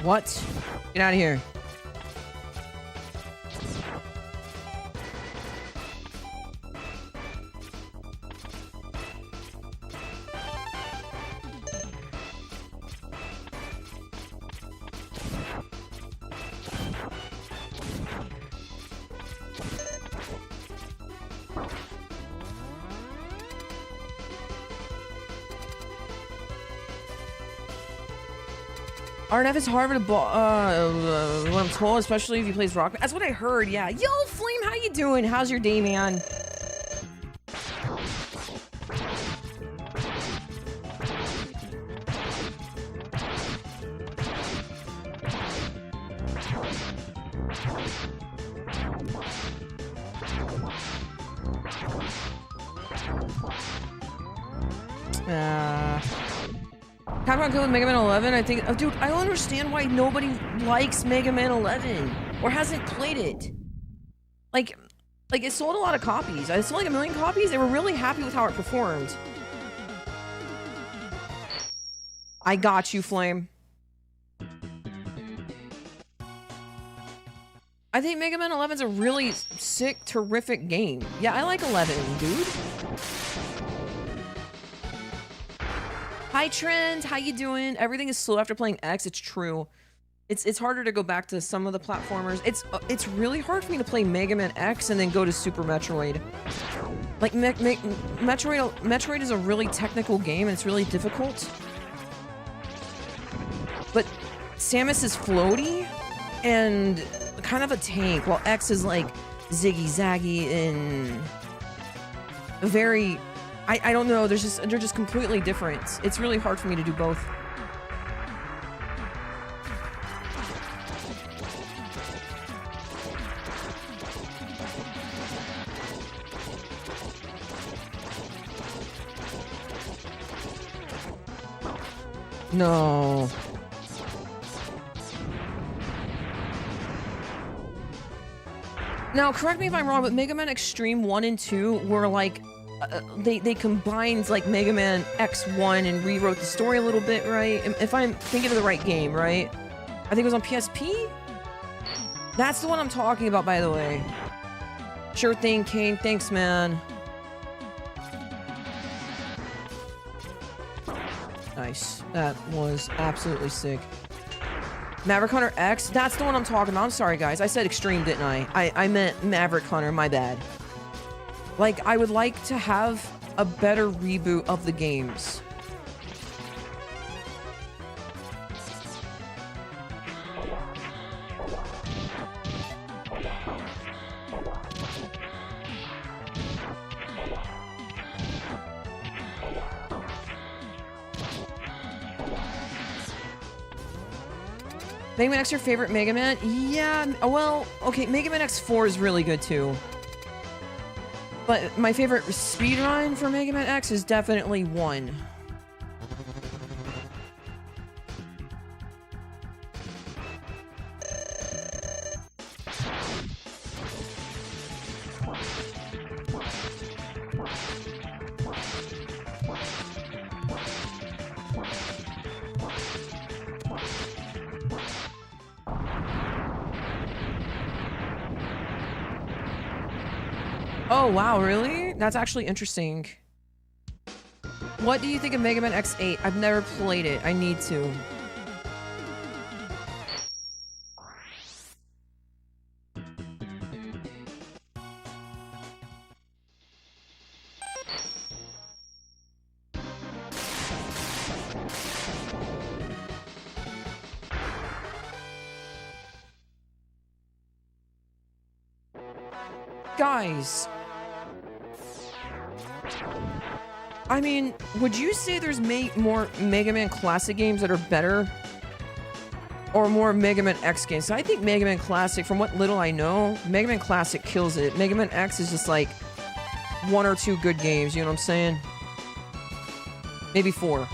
What? Get out of here. RNF is harder to what I'm told, especially if he plays rock. That's what I heard, yeah. Yo, Flame, how you doing? How's your day, man? Capcom killed Mega Man 11. I think, oh, dude, I don't understand why nobody likes Mega Man 11 or hasn't played it. Like it sold a lot of copies. I sold like 1 million copies. They were really happy with how it performed. I got you, Flame. I think Mega Man 11 is a really sick, terrific game. Yeah, I like 11, dude. Hi Trent, how you doing? Everything is slow after playing X. It's true. It's harder to go back to some of the platformers. It's really hard for me to play Mega Man X and then go to Super Metroid. Like Metroid is a really technical game and it's really difficult. But Samus is floaty and kind of a tank, while X is like ziggy zaggy and very. I don't know, they're just completely different. It's really hard for me to do both. No. Now, correct me if I'm wrong, but Mega Man Extreme 1 and 2 were like they combined like Mega Man X1 and rewrote the story a little bit, right? If I'm thinking of the right game, right? I think it was on PSP? That's the one I'm talking about, by the way. Sure thing, Kane. Thanks, man. Nice. That was absolutely sick. Maverick Hunter X? That's the one I'm talking about. I'm sorry, guys. I said Extreme, didn't I? I meant Maverick Hunter. My bad. Like, I would like to have a better reboot of the games. Mega Man X your favorite Mega Man? Yeah, well, okay, Mega Man X4 is really good too. But my favorite speedrun for Mega Man X is definitely 1. Oh, wow, really? That's actually interesting. What do you think of Mega Man X8? I've never played it. I need to. Guys. I mean, would you say there's more Mega Man Classic games that are better? Or more Mega Man X games? So I think Mega Man Classic, from what little I know, Mega Man Classic kills it. Mega Man X is just like 1 or 2 good games, you know what I'm saying? Maybe 4.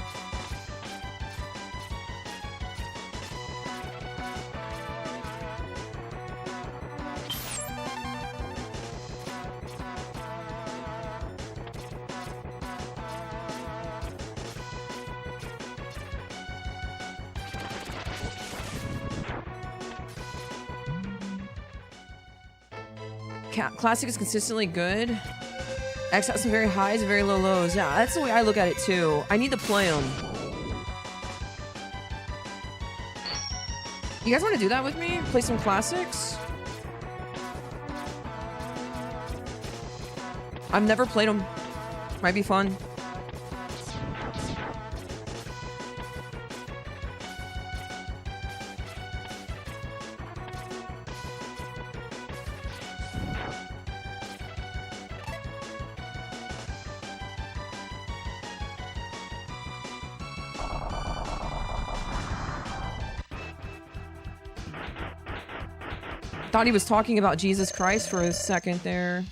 Classic is consistently good. X has some very highs and very low lows. Yeah, that's the way I look at it too. I need to play them. You guys want to do that with me? Play some classics? I've never played them. Might be fun. Thought he was talking about Jesus Christ for a second there.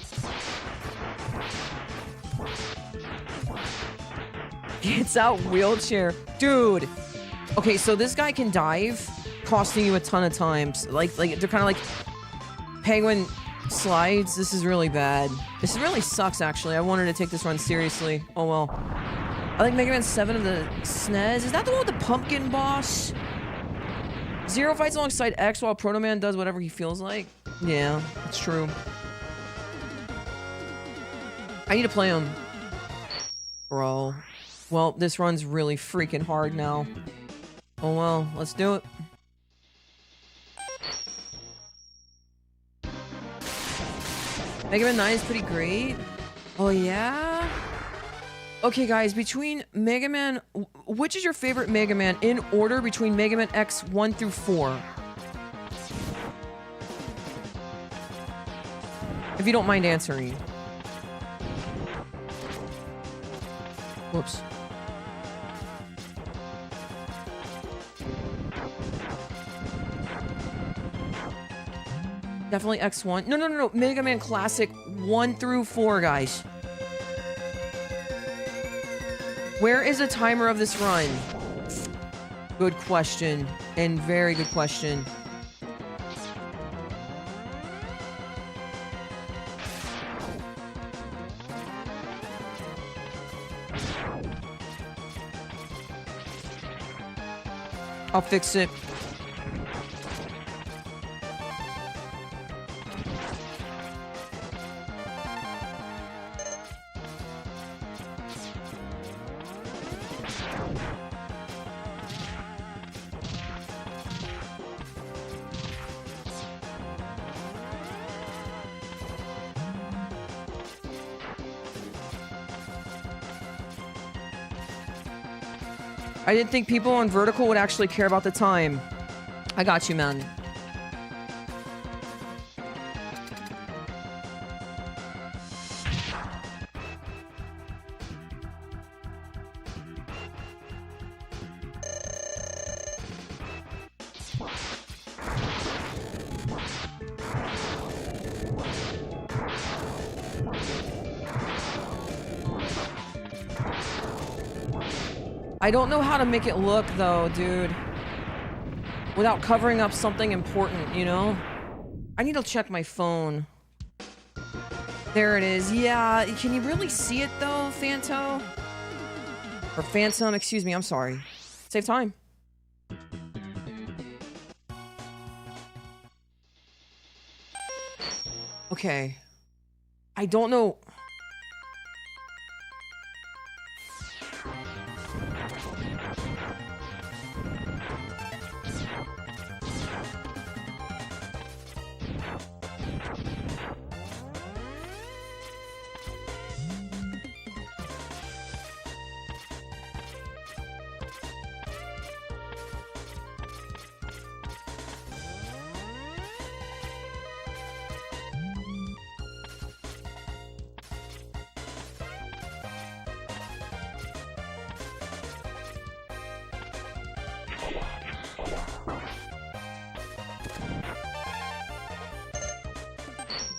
Gets out wheelchair. Dude. Okay, so this guy can dive, costing you a ton of times. Like they're kind of like penguin slides. This is really bad. This really sucks, actually. I wanted to take this run seriously. Oh, well. I like Mega Man 7 of the SNES. Is that the one with the pumpkin boss? Zero fights alongside X while Proto Man does whatever he feels like. Yeah, it's true. I need to play him. Bro. Well, this run's really freaking hard now. Oh well, let's do it. Mega Man 9 is pretty great. Oh yeah? Okay guys, between Mega Man... Which is your favorite Mega Man in order between Mega Man X 1 through 4? If you don't mind answering. Whoops. Definitely X1. No. Mega Man Classic 1 through 4, guys. Where is the timer of this run? Good question. And very good question. I'll fix it. I didn't think people on vertical would actually care about the time. I got you, man. I don't know how to make it look, though, dude. Without covering up something important, you know? I need to check my phone. There it is. Yeah, can you really see it, though, Phanto? Or Phantom, excuse me, I'm sorry. Save time. Okay. I don't know...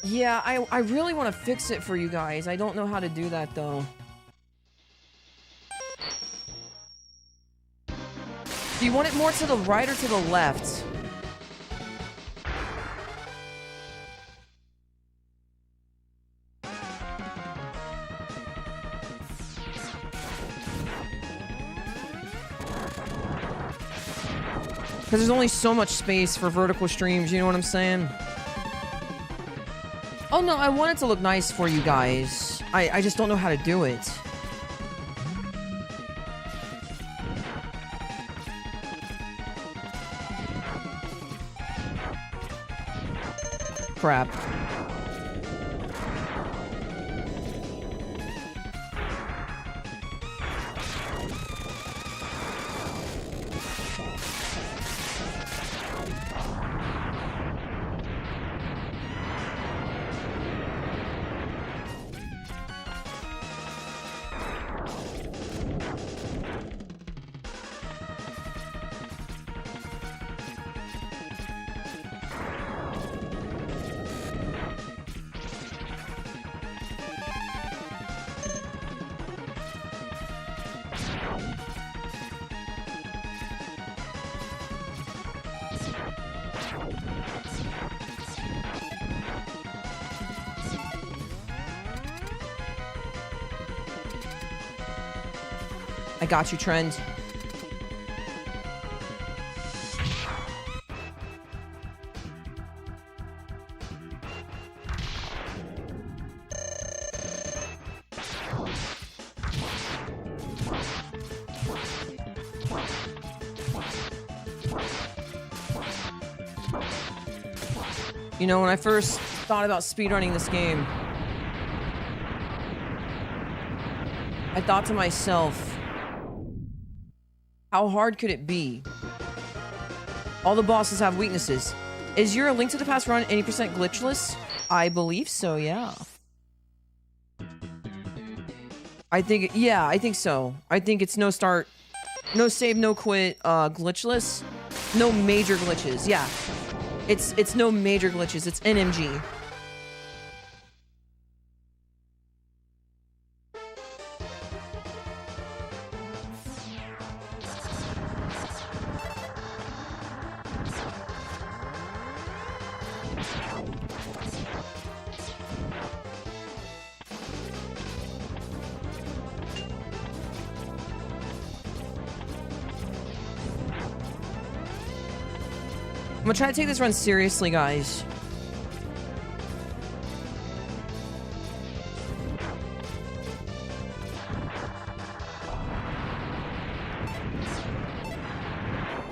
Yeah, I really want to fix it for you guys. I don't know how to do that, though. Do you want it more to the right or to the left? Because there's only so much space for vertical streams, you know what I'm saying? Oh no, I want it to look nice for you guys. I just don't know how to do it. Crap. I got you, Trend. You know, when I first thought about speedrunning this game, I thought to myself, how hard could it be? All the bosses have weaknesses. Is your Link to the Past run any percent glitchless? I believe so, yeah. I think so. I think it's no start, no save, no quit, glitchless. No major glitches, yeah. It's no major glitches, it's NMG. I'm gonna try to take this run seriously, guys.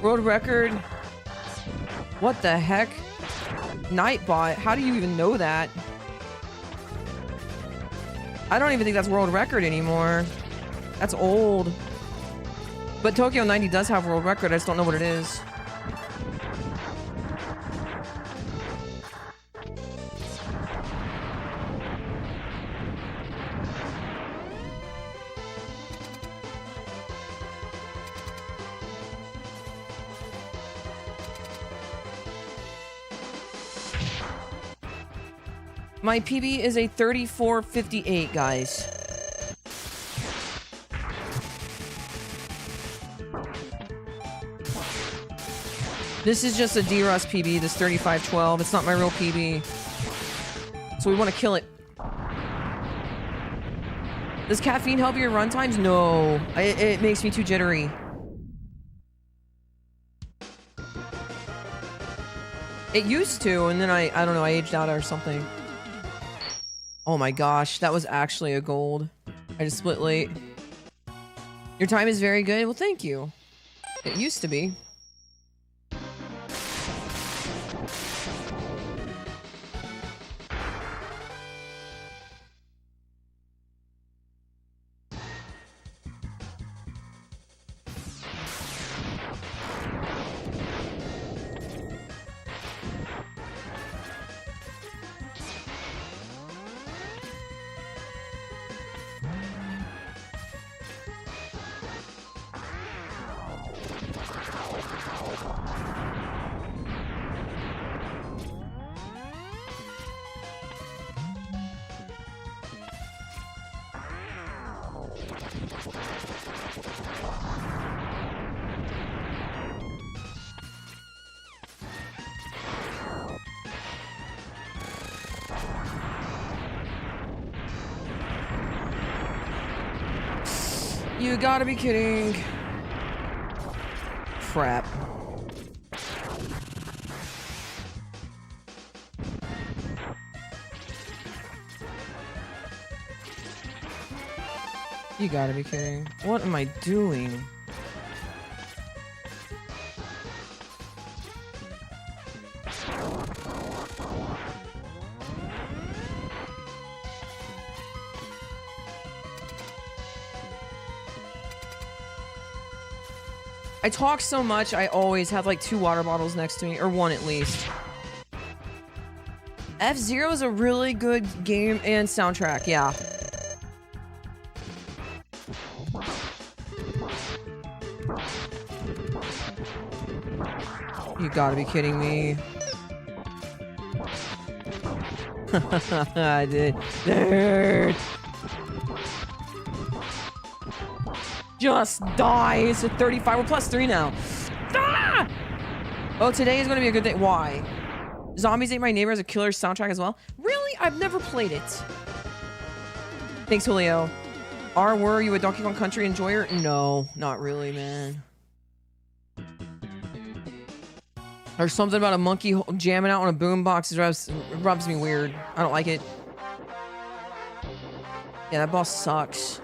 World record? What the heck? Nightbot? How do you even know that? I don't even think that's world record anymore. That's old. But Tokyo 90 does have world record, I just don't know what it is. My PB is a 34:58, guys. This is just a D-Rust PB, this 35:12. It's not my real PB. So we want to kill it. Does caffeine help your run times? No. It makes me too jittery. It used to, and then I don't know, I aged out or something. Oh my gosh, that was actually a gold. I just split late. Your time is very good. Well, thank you. It used to be. You gotta be kidding. Crap. You gotta be kidding. What am I doing? I talk so much, I always have like 2 water bottles next to me, or 1 at least. F-Zero is a really good game and soundtrack, yeah. You gotta be kidding me. I did. Nerd. Just die. It's a 35. We're +3 now. Ah! Oh, today is going to be a good day. Why? Zombies Ate My Neighbor has a killer soundtrack as well. Really? I've never played it. Thanks, Julio. Were you a Donkey Kong Country enjoyer? No, not really, man. There's something about a monkey jamming out on a boombox that rubs me weird. I don't like it. Yeah, that boss sucks.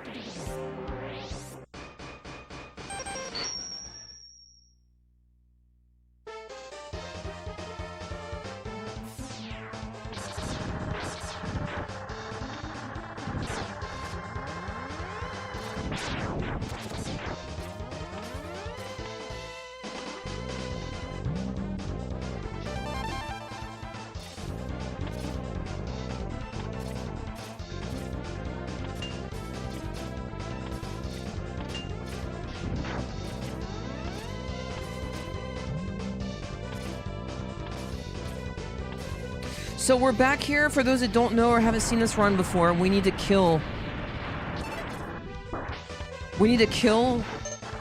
So we're back here. For those that don't know or haven't seen this run before, we need to kill... We need to kill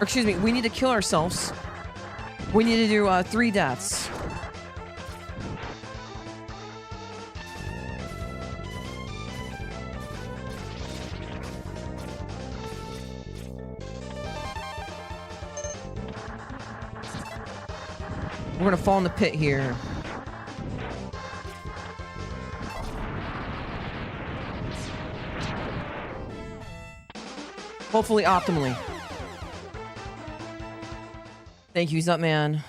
ourselves. We need to do 3 deaths. We're gonna fall in the pit here. Hopefully optimally. Thank you, Zupman.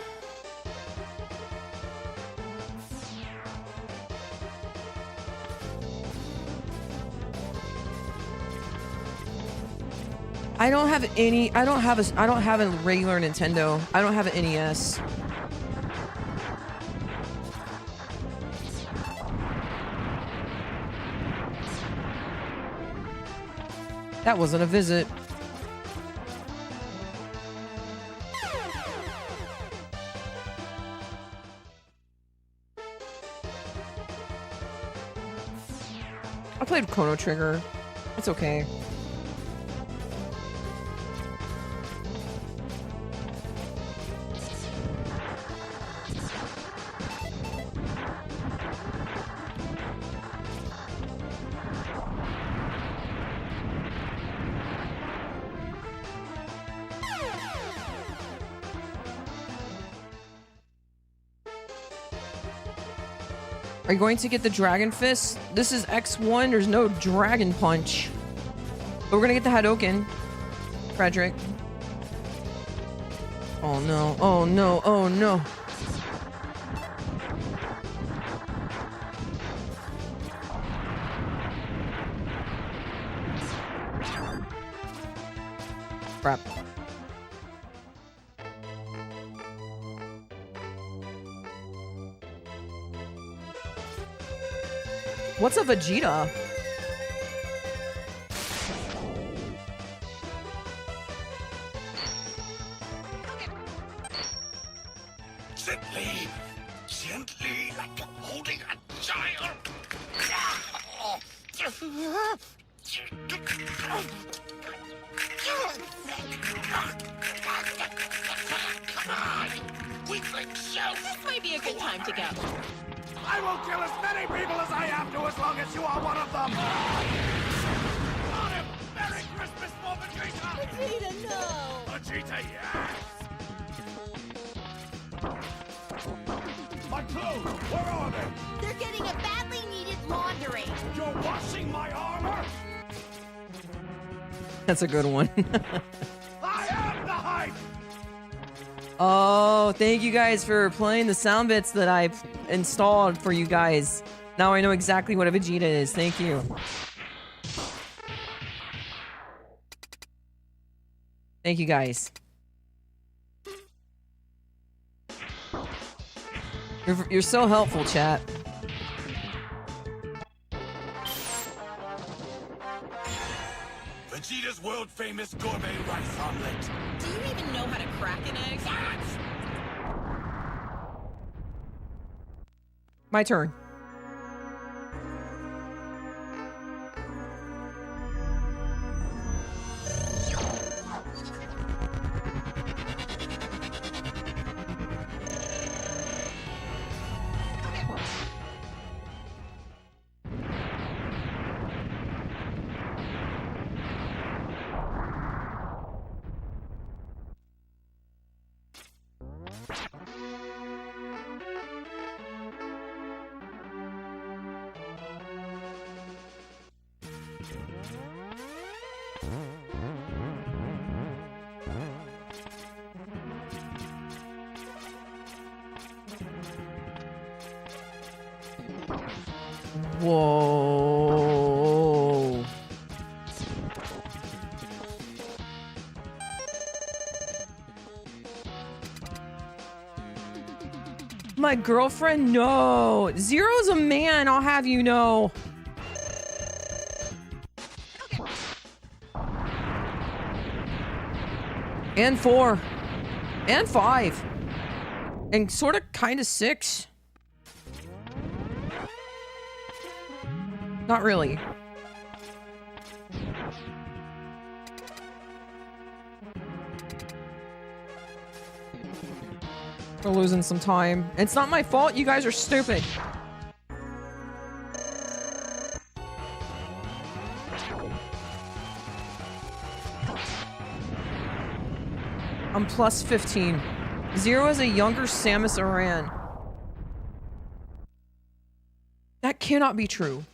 I don't have a regular Nintendo. I don't have an NES. That wasn't a visit. I played Chrono Trigger. It's okay. Are you going to get the Dragon Fist? This is X1. There's no Dragon Punch. But we're gonna get the Hadouken. Frederick. Oh no. Oh no. Oh no. Crap. What's a Vegeta? Gently, gently, like you're holding a child. Come on, weakling self. This might be a good time to go. I will kill as many people as I have to, as long as you are one of them. Merry Christmas for Vegeta! Vegeta, no! Vegeta, yes! My clothes, where are they? They're getting a badly needed laundering. You're washing my armor? That's a good one. I am the hype! Oh, thank you guys for playing the sound bits that I installed for you guys. Now I know exactly what a Vegeta is. Thank you. Thank you guys. You're so helpful, chat. Vegeta's world-famous gourmet rice omelet. Do you even know how to crack an egg? Silence! My turn. Whoa. My girlfriend? No. Zero's a man, I'll have you know. And 4. And 5. And sort of kind of 6. Not really. We're losing some time. It's not my fault. You guys are stupid. I'm plus 15. Zero is a younger Samus Aran. That cannot be true.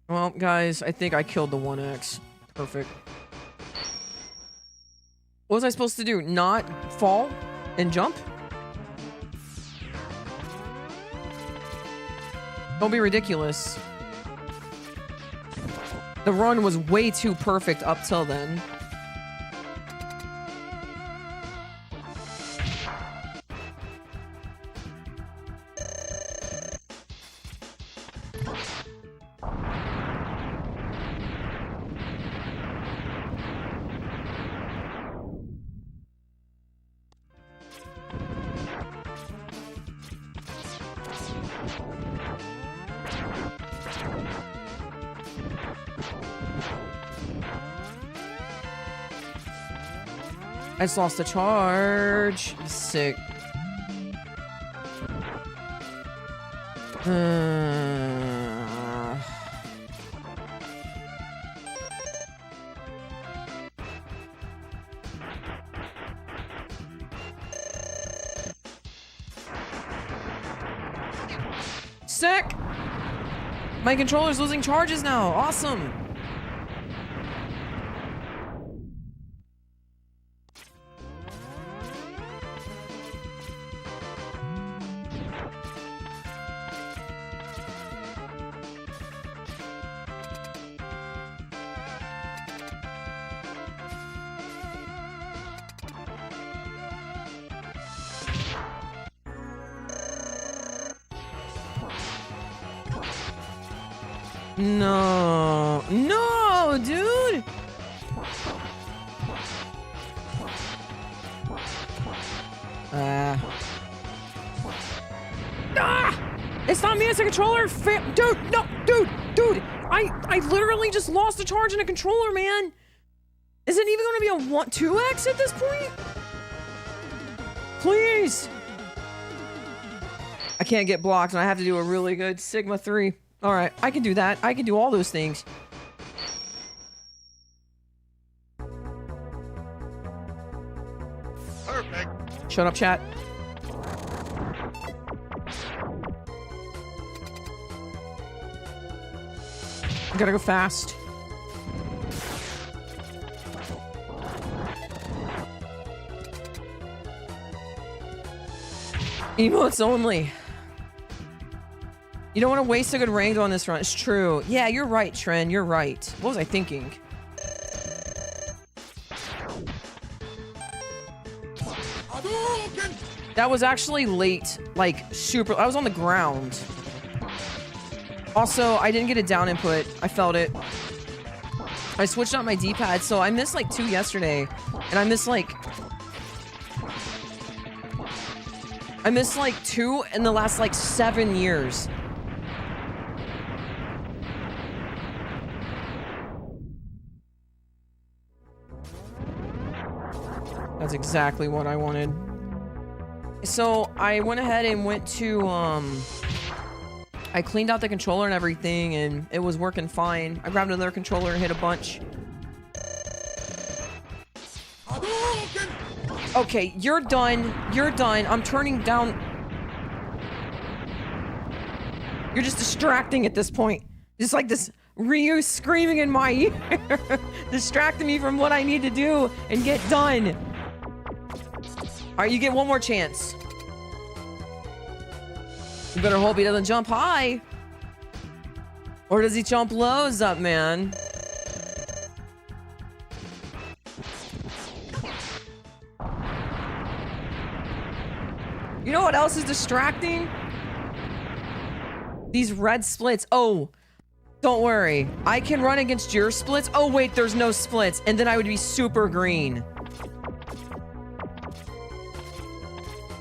Well, guys, I think I killed the 1X. Perfect. What was I supposed to do? Not fall and jump? Don't be ridiculous. The run was way too perfect up till then. I just lost a charge. Sick. Sick! My controller's losing charges now. Awesome. No. No, dude! It's not me, it's a controller! Dude, no! Dude! I literally just lost a charge in a controller, man! Is it even gonna be a 2x at this point? Please! I can't get blocked and I have to do a really good Sigma 3. Alright, I can do that. I can do all those things. Perfect. Shut up, chat. Gotta go fast. Emotes only. You don't want to waste a good rank on this run. It's true. Yeah, you're right, Tren. You're right. What was I thinking? That was actually late. Like, super. I was on the ground. Also, I didn't get a down input. I felt it. I switched out my D-pad, so I missed like 2 yesterday. And I missed like 2 in the last like 7 years. That's exactly what I wanted. So I went ahead and went to, I cleaned out the controller and everything, and it was working fine. I grabbed another controller and hit a bunch. Okay, you're done. You're done. I'm turning down. You're just distracting at this point. Just like this Ryu screaming in my ear. Distracting me from what I need to do and get done. Alright, you get one more chance. You better hope he doesn't jump high. Or does he jump lows up, man? You know what else is distracting? These red splits. Oh, don't worry. I can run against your splits. Oh, wait, there's no splits. And then I would be super green.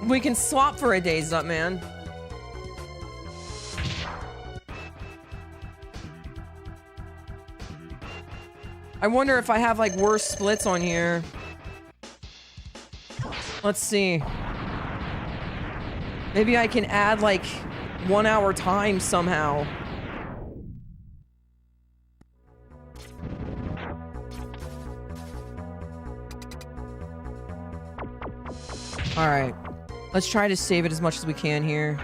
We can swap for a days up, man. I wonder if I have like worse splits on here. Let's see. Maybe I can add like 1 hour time somehow. All right. Let's try to save it as much as we can here.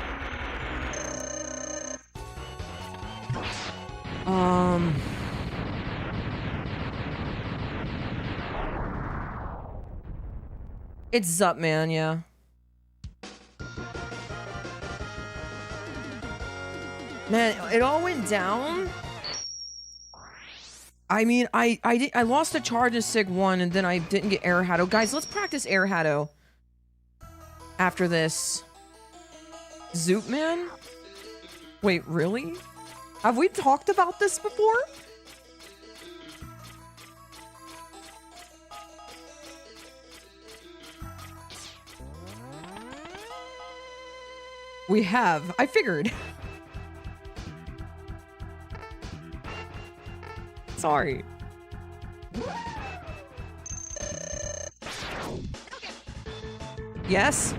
It's up, man, yeah. Man, it all went down. I mean, I lost a charge in Sig 1 and then I didn't get Air Hatto. Guys, let's practice Air Hatto after this. Zoop Man? Wait, really? Have we talked about this before? We have. I figured. Sorry. Yes?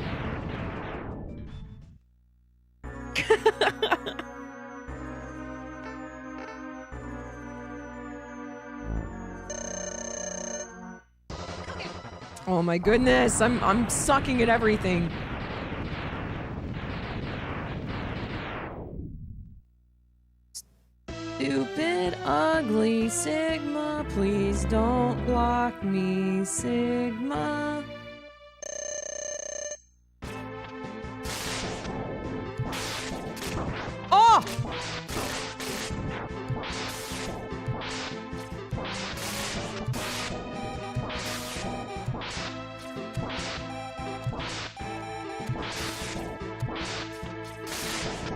Oh my goodness, I'm sucking at everything. Stupid, ugly Sigma, please don't block me, Sigma. Oh!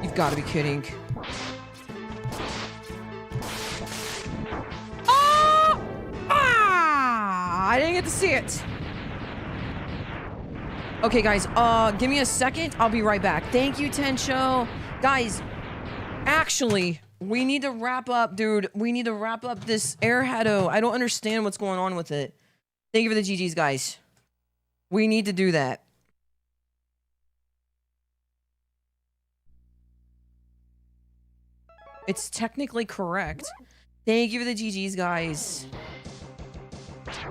You've got to be kidding. I didn't get to see it. Okay, guys, give me a second. I'll be right back. Thank you, Tencho. Guys, actually, we need to wrap up, dude. We need to wrap up this Air Hatto. I don't understand what's going on with it. Thank you for the GGs, guys. We need to do that. It's technically correct. Thank you for the GGs, guys.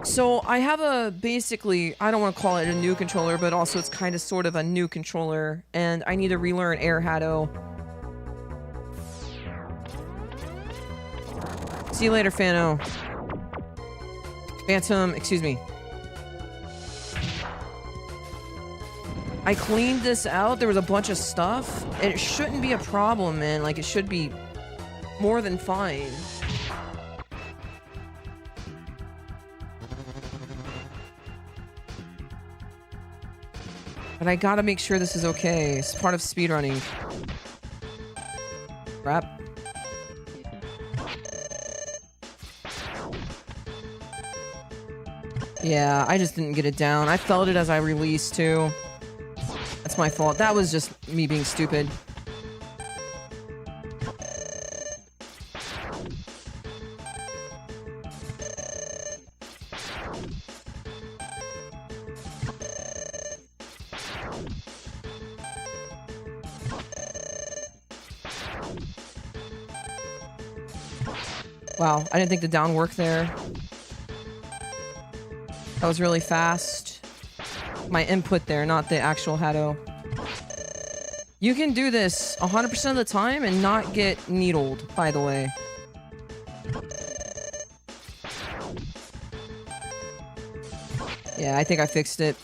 So I have a basically, I don't want to call it a new controller, but also it's kind of sort of a new controller, and I need to relearn Air Hatto. See you later, Fano. Phantom, excuse me. I cleaned this out. There was a bunch of stuff. It shouldn't be a problem, man. Like, it should be more than fine. But I gotta make sure this is okay. It's part of speedrunning. Crap. Yeah, I just didn't get it down. I felt it as I released, too. That's my fault. That was just me being stupid. Wow, I didn't think the down worked there. That was really fast. My input there, not the actual Hado. You can do this 100% of the time and not get needled, by the way. Yeah, I think I fixed it.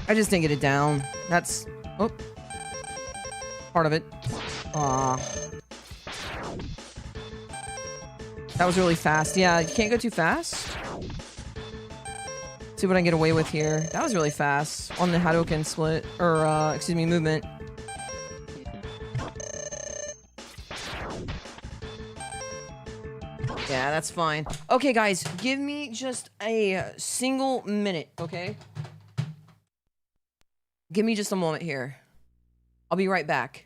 I just didn't get it down. That's... oh. Part of it. Aw. That was really fast. Yeah, you can't go too fast. See what I can get away with here. That was really fast on the Hadoken split, or excuse me, movement. Yeah, that's fine. Okay, guys, give me just a single minute, okay? Give me just a moment here. I'll be right back.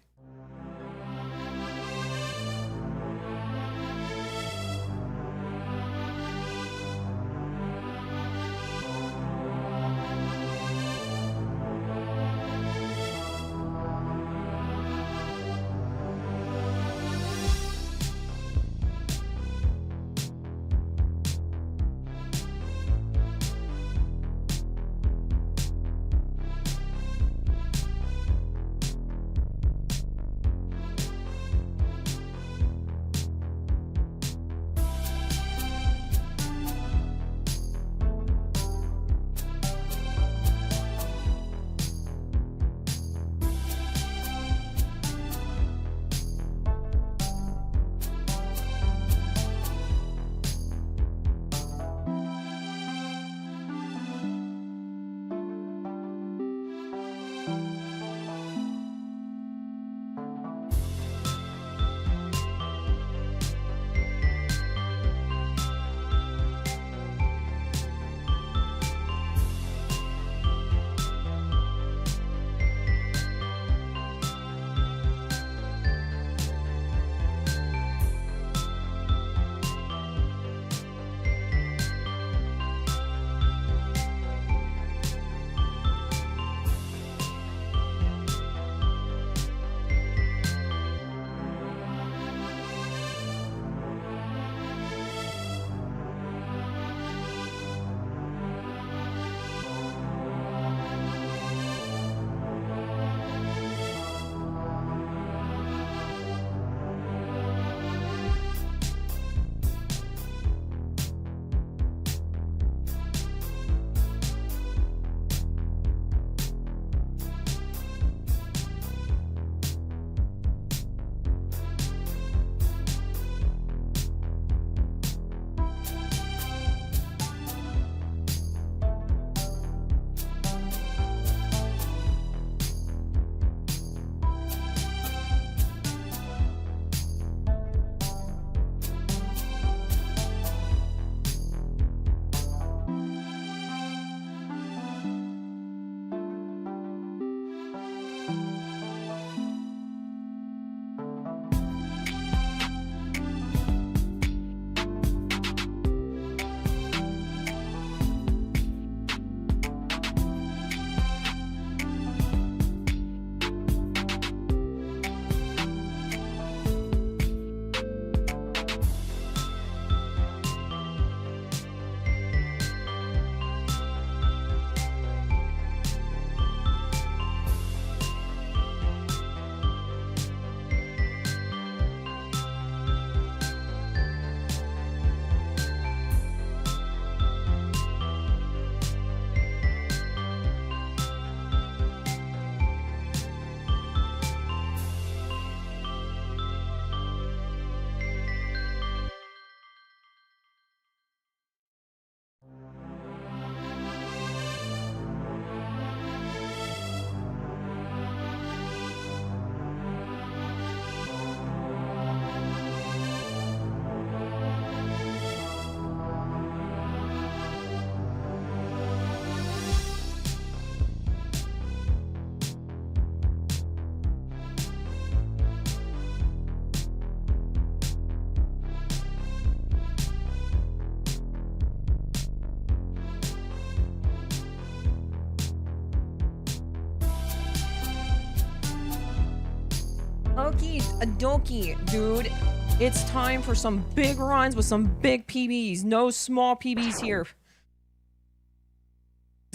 Okie dokie, dude. It's time for some big runs with some big PBs. No small PBs here.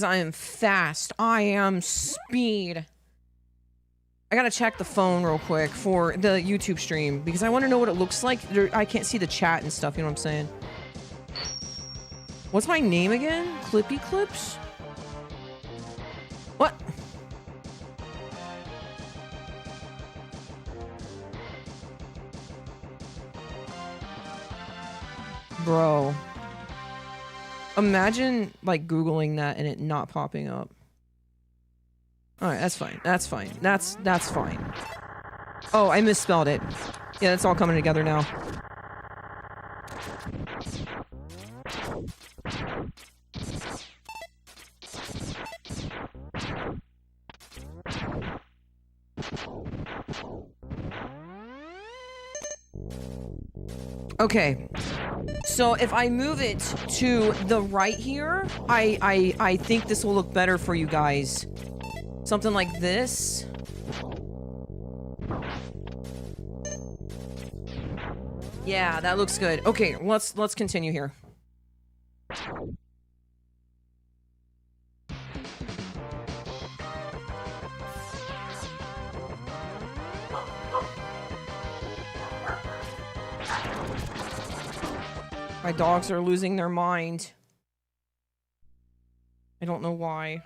I am fast. I am speed. I gotta check the phone real quick for the YouTube stream because I want to know what it looks like. I can't see the chat and stuff, you know what I'm saying? What's my name again? Clippy Clips? What? Bro. Imagine, like, Googling that and it not popping up. Alright, that's fine. That's fine. That's fine. Oh, I misspelled it. Yeah, it's all coming together now. Okay. So if I move it to the right here, I think this will look better for you guys. Something like this. Yeah, that looks good. Okay, let's continue here. My dogs are losing their mind. I don't know why.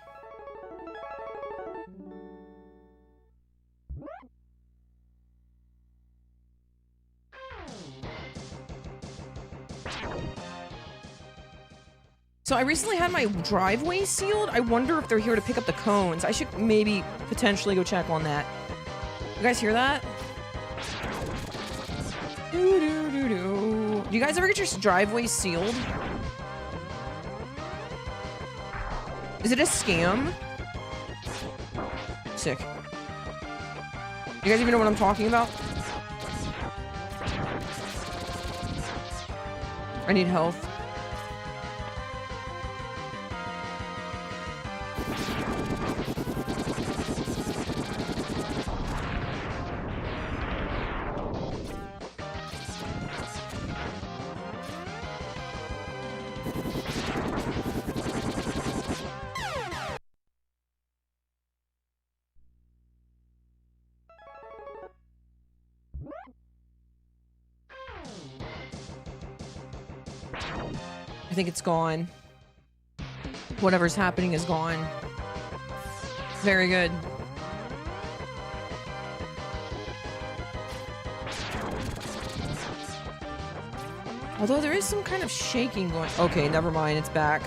So I recently had my driveway sealed. I wonder if they're here to pick up the cones. I should maybe potentially go check on that. You guys hear that? Do you guys ever get your driveway sealed? Is it a scam? Sick. You guys even know what I'm talking about? I need health. I think it's gone. Whatever's happening is gone. Very good. Although there is some kind of shaking going. Okay, never mind. It's back.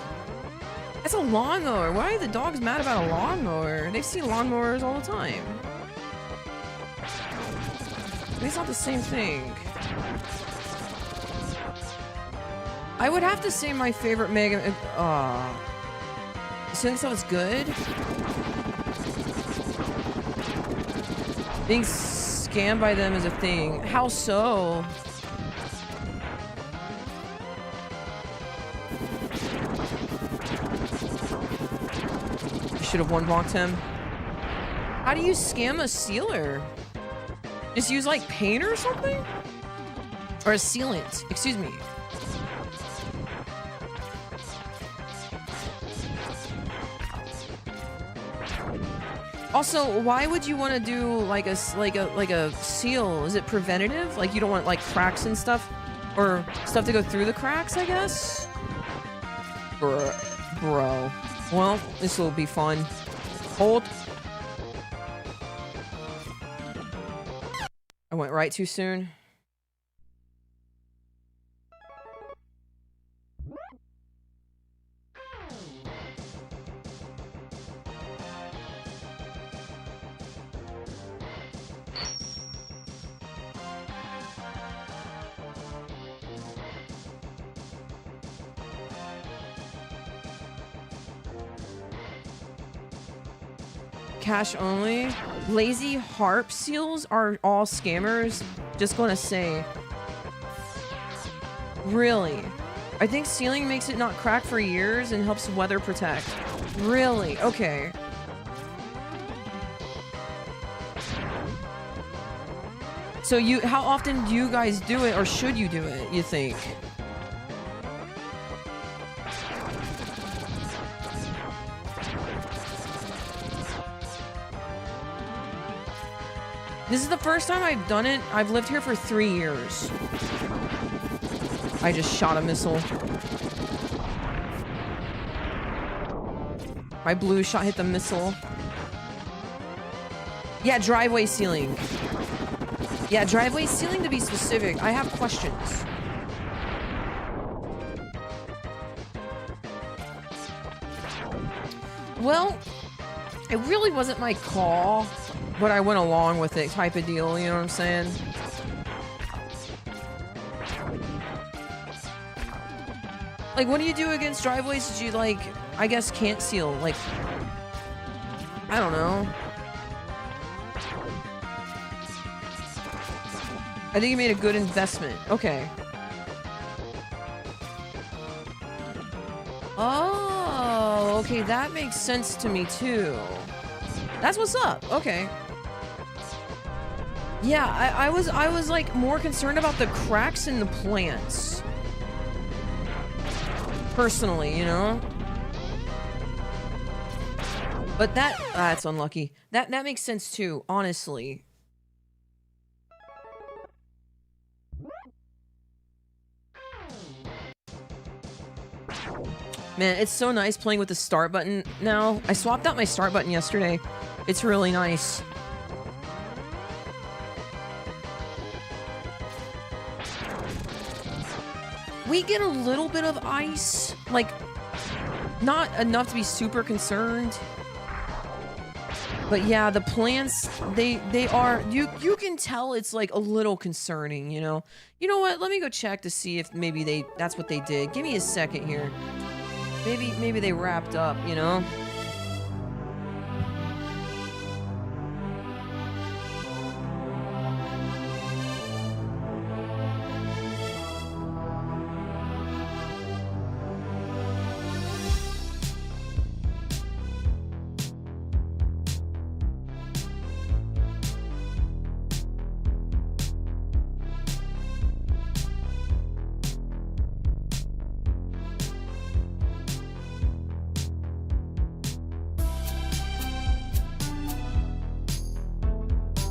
That's a lawnmower. Why are the dogs mad about a lawnmower? They see lawnmowers all the time. It's not the same thing. I would have to say my favorite Mega... Assuming stuff is good? Being scammed by them is a thing. How so? I should have one-blocked him. How do you scam a sealer? Just use, like, paint or something? Or a sealant. Excuse me. Also, why would you want to do like a seal? Is it preventative? Like you don't want like cracks and stuff, or stuff to go through the cracks? I guess. Bro. Well, this will be fun. Hold. I went right too soon. Cash only. Lazy harp seals are all scammers. Just gonna say. Really? I think sealing makes it not crack for years and helps weather protect. Really? Okay. So how often do you guys do it, or should you do it, you think? This is the first time I've done it. I've lived here for 3 years. I just shot a missile. My blue shot hit the missile. Yeah, driveway ceiling. Yeah, driveway ceiling to be specific. I have questions. Well, it really wasn't my call, but I went along with it type of deal, you know what I'm saying? Like, what do you do against driveways that you, like, I guess can't seal? Like, I don't know. I think you made a good investment. Okay. Oh, okay, that makes sense to me too. That's what's up. Okay. Yeah, I was like more concerned about the cracks in the plants. Personally, you know? But that's unlucky. That makes sense too, honestly. Man, it's so nice playing with the start button now. I swapped out my start button yesterday. It's really nice. We get a little bit of ice, like not enough to be super concerned. But yeah, the plants, they are, you can tell it's like a little concerning, you know? You know what? Let me go check to see if maybe that's what they did. Give me a second here. Maybe they wrapped up, you know?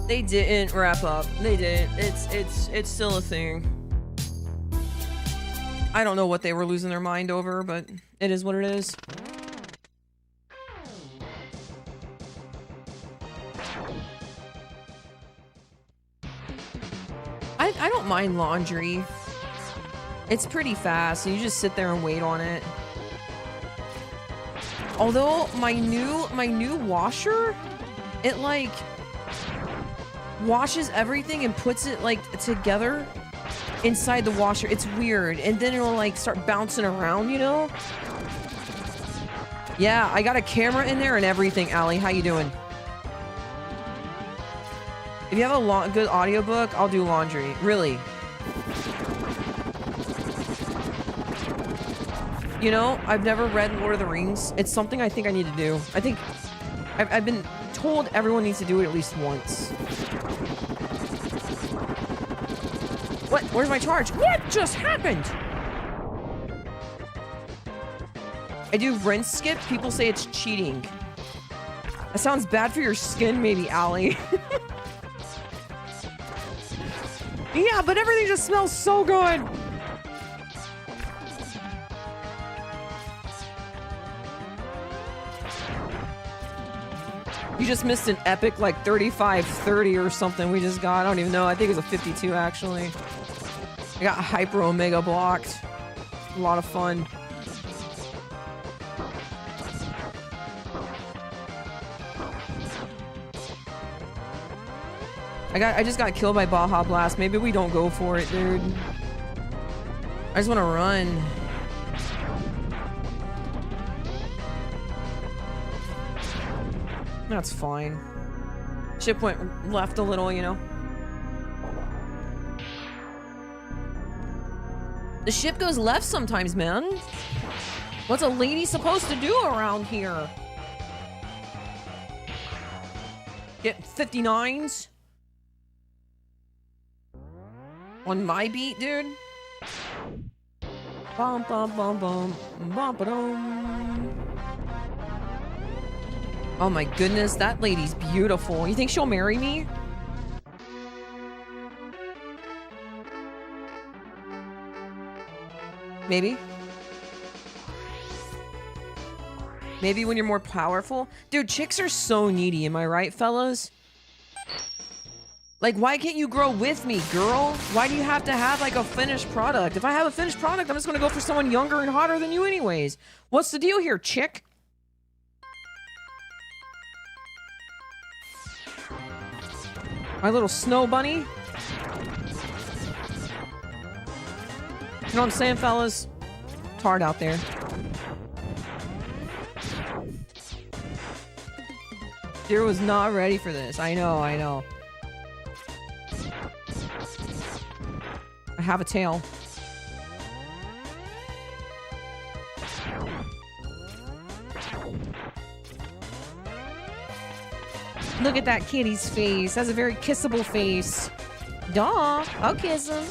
They didn't wrap up. They didn't. It's still a thing. I don't know what they were losing their mind over, but it is what it is. I don't mind laundry. It's pretty fast. You just sit there and wait on it. Although my new washer, it like washes everything and puts it like together inside the washer. It's weird, and then it'll like start bouncing around, you know? Yeah, I got a camera in there and everything. Allie, how you doing? If you have a good audiobook, I'll do laundry. Really? You know, I've never read Lord of the Rings. It's something I think I need to do. I think I've been told everyone needs to do it at least once. What? Where's my charge? What just happened? I do rinse skip. People say it's cheating. That sounds bad for your skin, maybe, Allie. Yeah, but everything just smells so good. You just missed an epic like 35-30 or something we just got. I don't even know. I think it was a 52 actually. I got Hyper Omega blocked. A lot of fun. I just got killed by Baja Blast. Maybe we don't go for it, dude. I just want to run. That's fine. Ship went left a little, you know. The ship goes left sometimes, man. What's a lady supposed to do around here? Get 59s? On my beat, dude. Bum bum bum bum bum ba-dum. Oh my goodness, that lady's beautiful. You think she'll marry me? Maybe. Maybe when you're more powerful. Dude, chicks are so needy, am I right, fellas? Like, why can't you grow with me, girl? Why do you have to have, like, a finished product? If I have a finished product, I'm just gonna go for someone younger and hotter than you anyways. What's the deal here, chick? My little snow bunny? You know what I'm saying, fellas? It's hard out there. Deer was not ready for this. I know, I know. I have a tail. Look at that kitty's face. That's a very kissable face. Duh. I'll kiss him.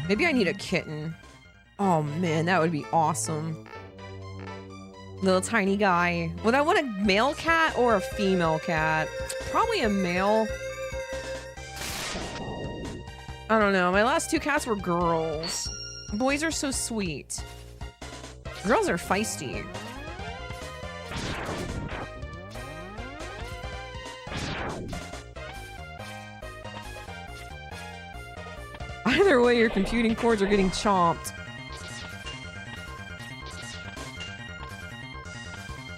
Maybe I need a kitten. Oh man, that would be awesome. Little tiny guy. Would I want a male cat or a female cat? Probably a male. I don't know. My last two cats were girls. Boys are so sweet. Girls are feisty. Either way, your computing cords are getting chomped.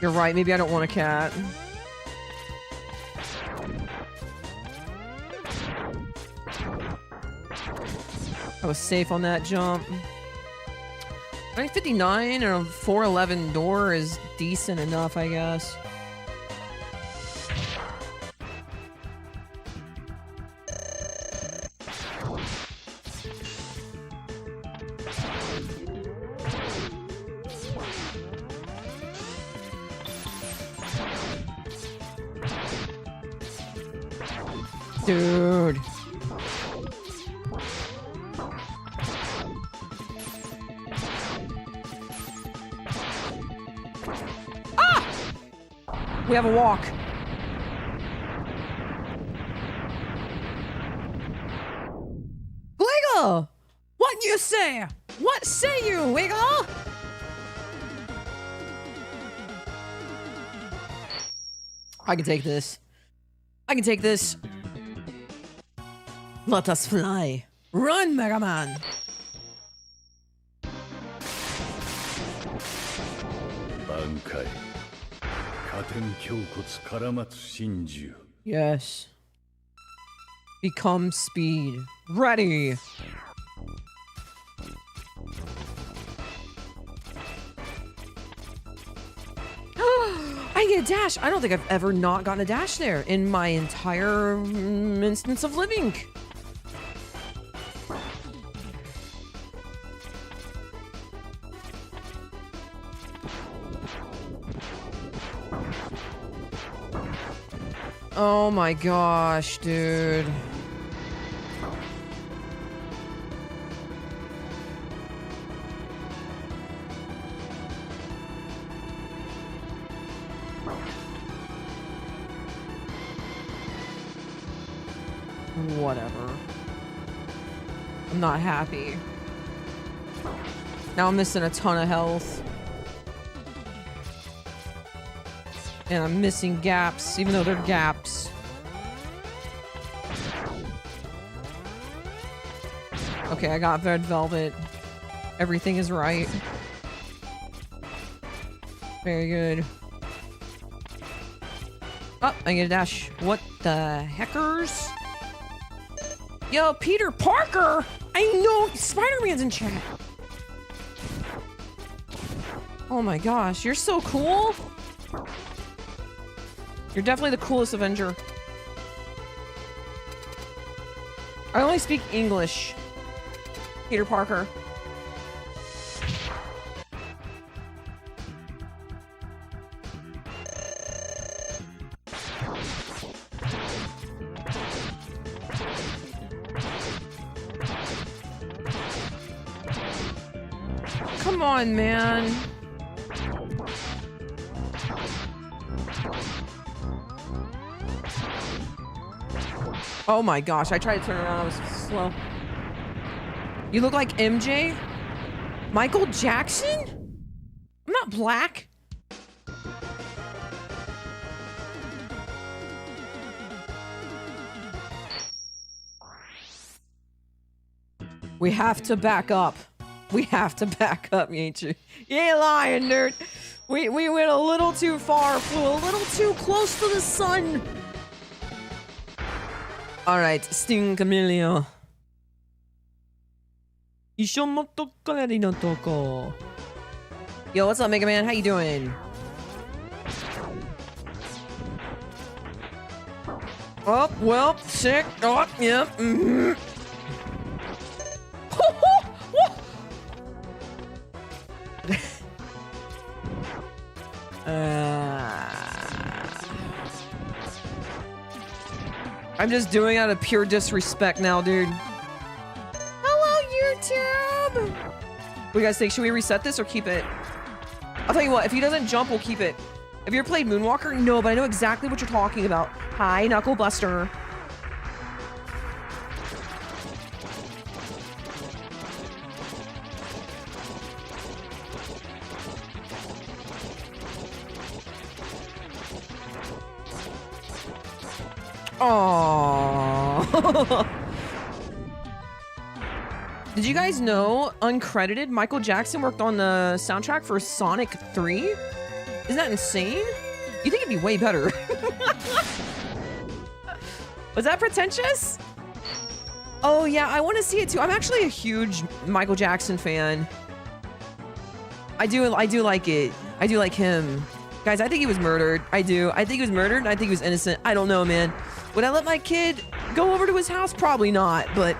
You're right, maybe I don't want a cat. I was safe on that jump. 959 and a 411 door is decent enough, I guess. Dude. Ah! We have a walk. Wiggle! What you say? What say you, Wiggle? I can take this. I can take this. Let us fly. Run, Mega Man! Yes. Become speed. Ready! I get a dash! I don't think I've ever not gotten a dash there in my entire instance of living. Oh my gosh, dude. Whatever. I'm not happy. Now I'm missing a ton of health. And I'm missing gaps, even though they're gaps. Okay, I got Red Velvet. Everything is right. Very good. Oh, I get a dash. What the heckers? Yo, Peter Parker! I know Spider-Man's in chat. Oh my gosh, you're so cool. You're definitely the coolest Avenger. I only speak English. Peter Parker. come on, man. Oh my gosh, I tried to turn around, I was slow. You look like MJ? Michael Jackson? I'm not black. We have to back up. We have to back up, ain't you? You ain't lying, nerd. We went a little too far, flew a little too close to the sun. All right, Sting Camilio. Yo, what's up, Mega Man? How you doing? Oh, well, sick. Oh, yep. Mm-hmm. I'm just doing it out of pure disrespect now, dude. Hello, YouTube! What do you guys think? Should we reset this or keep it? I'll tell you what, if he doesn't jump, we'll keep it. Have you ever played Moonwalker? No, but I know exactly what you're talking about. Hi, Knuckle Buster. Aww. Did you guys know, uncredited, Michael Jackson worked on the soundtrack for Sonic 3? Isn't that insane? You think it'd be way better. Was that pretentious? Oh yeah, I want to see it too. I'm actually a huge Michael Jackson fan. I do like it. I do like him. Guys, I think he was murdered. I do. I think he was murdered and I think he was innocent. I don't know, man. Would I let my kid go over to his house? Probably not, but...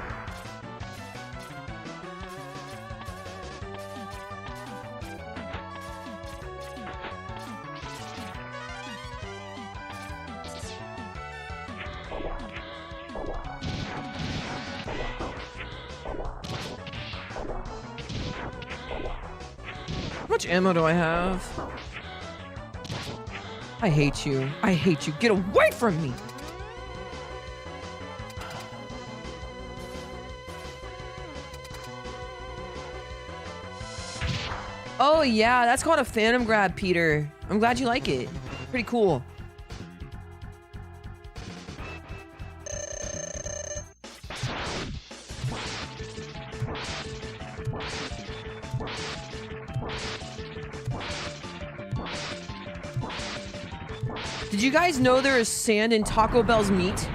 How much ammo do I have? I hate you. I hate you. Get away from me! Oh yeah, that's called a Phantom Grab, Peter. I'm glad you like it. Pretty cool. Did you guys know there is sand in Taco Bell's meat?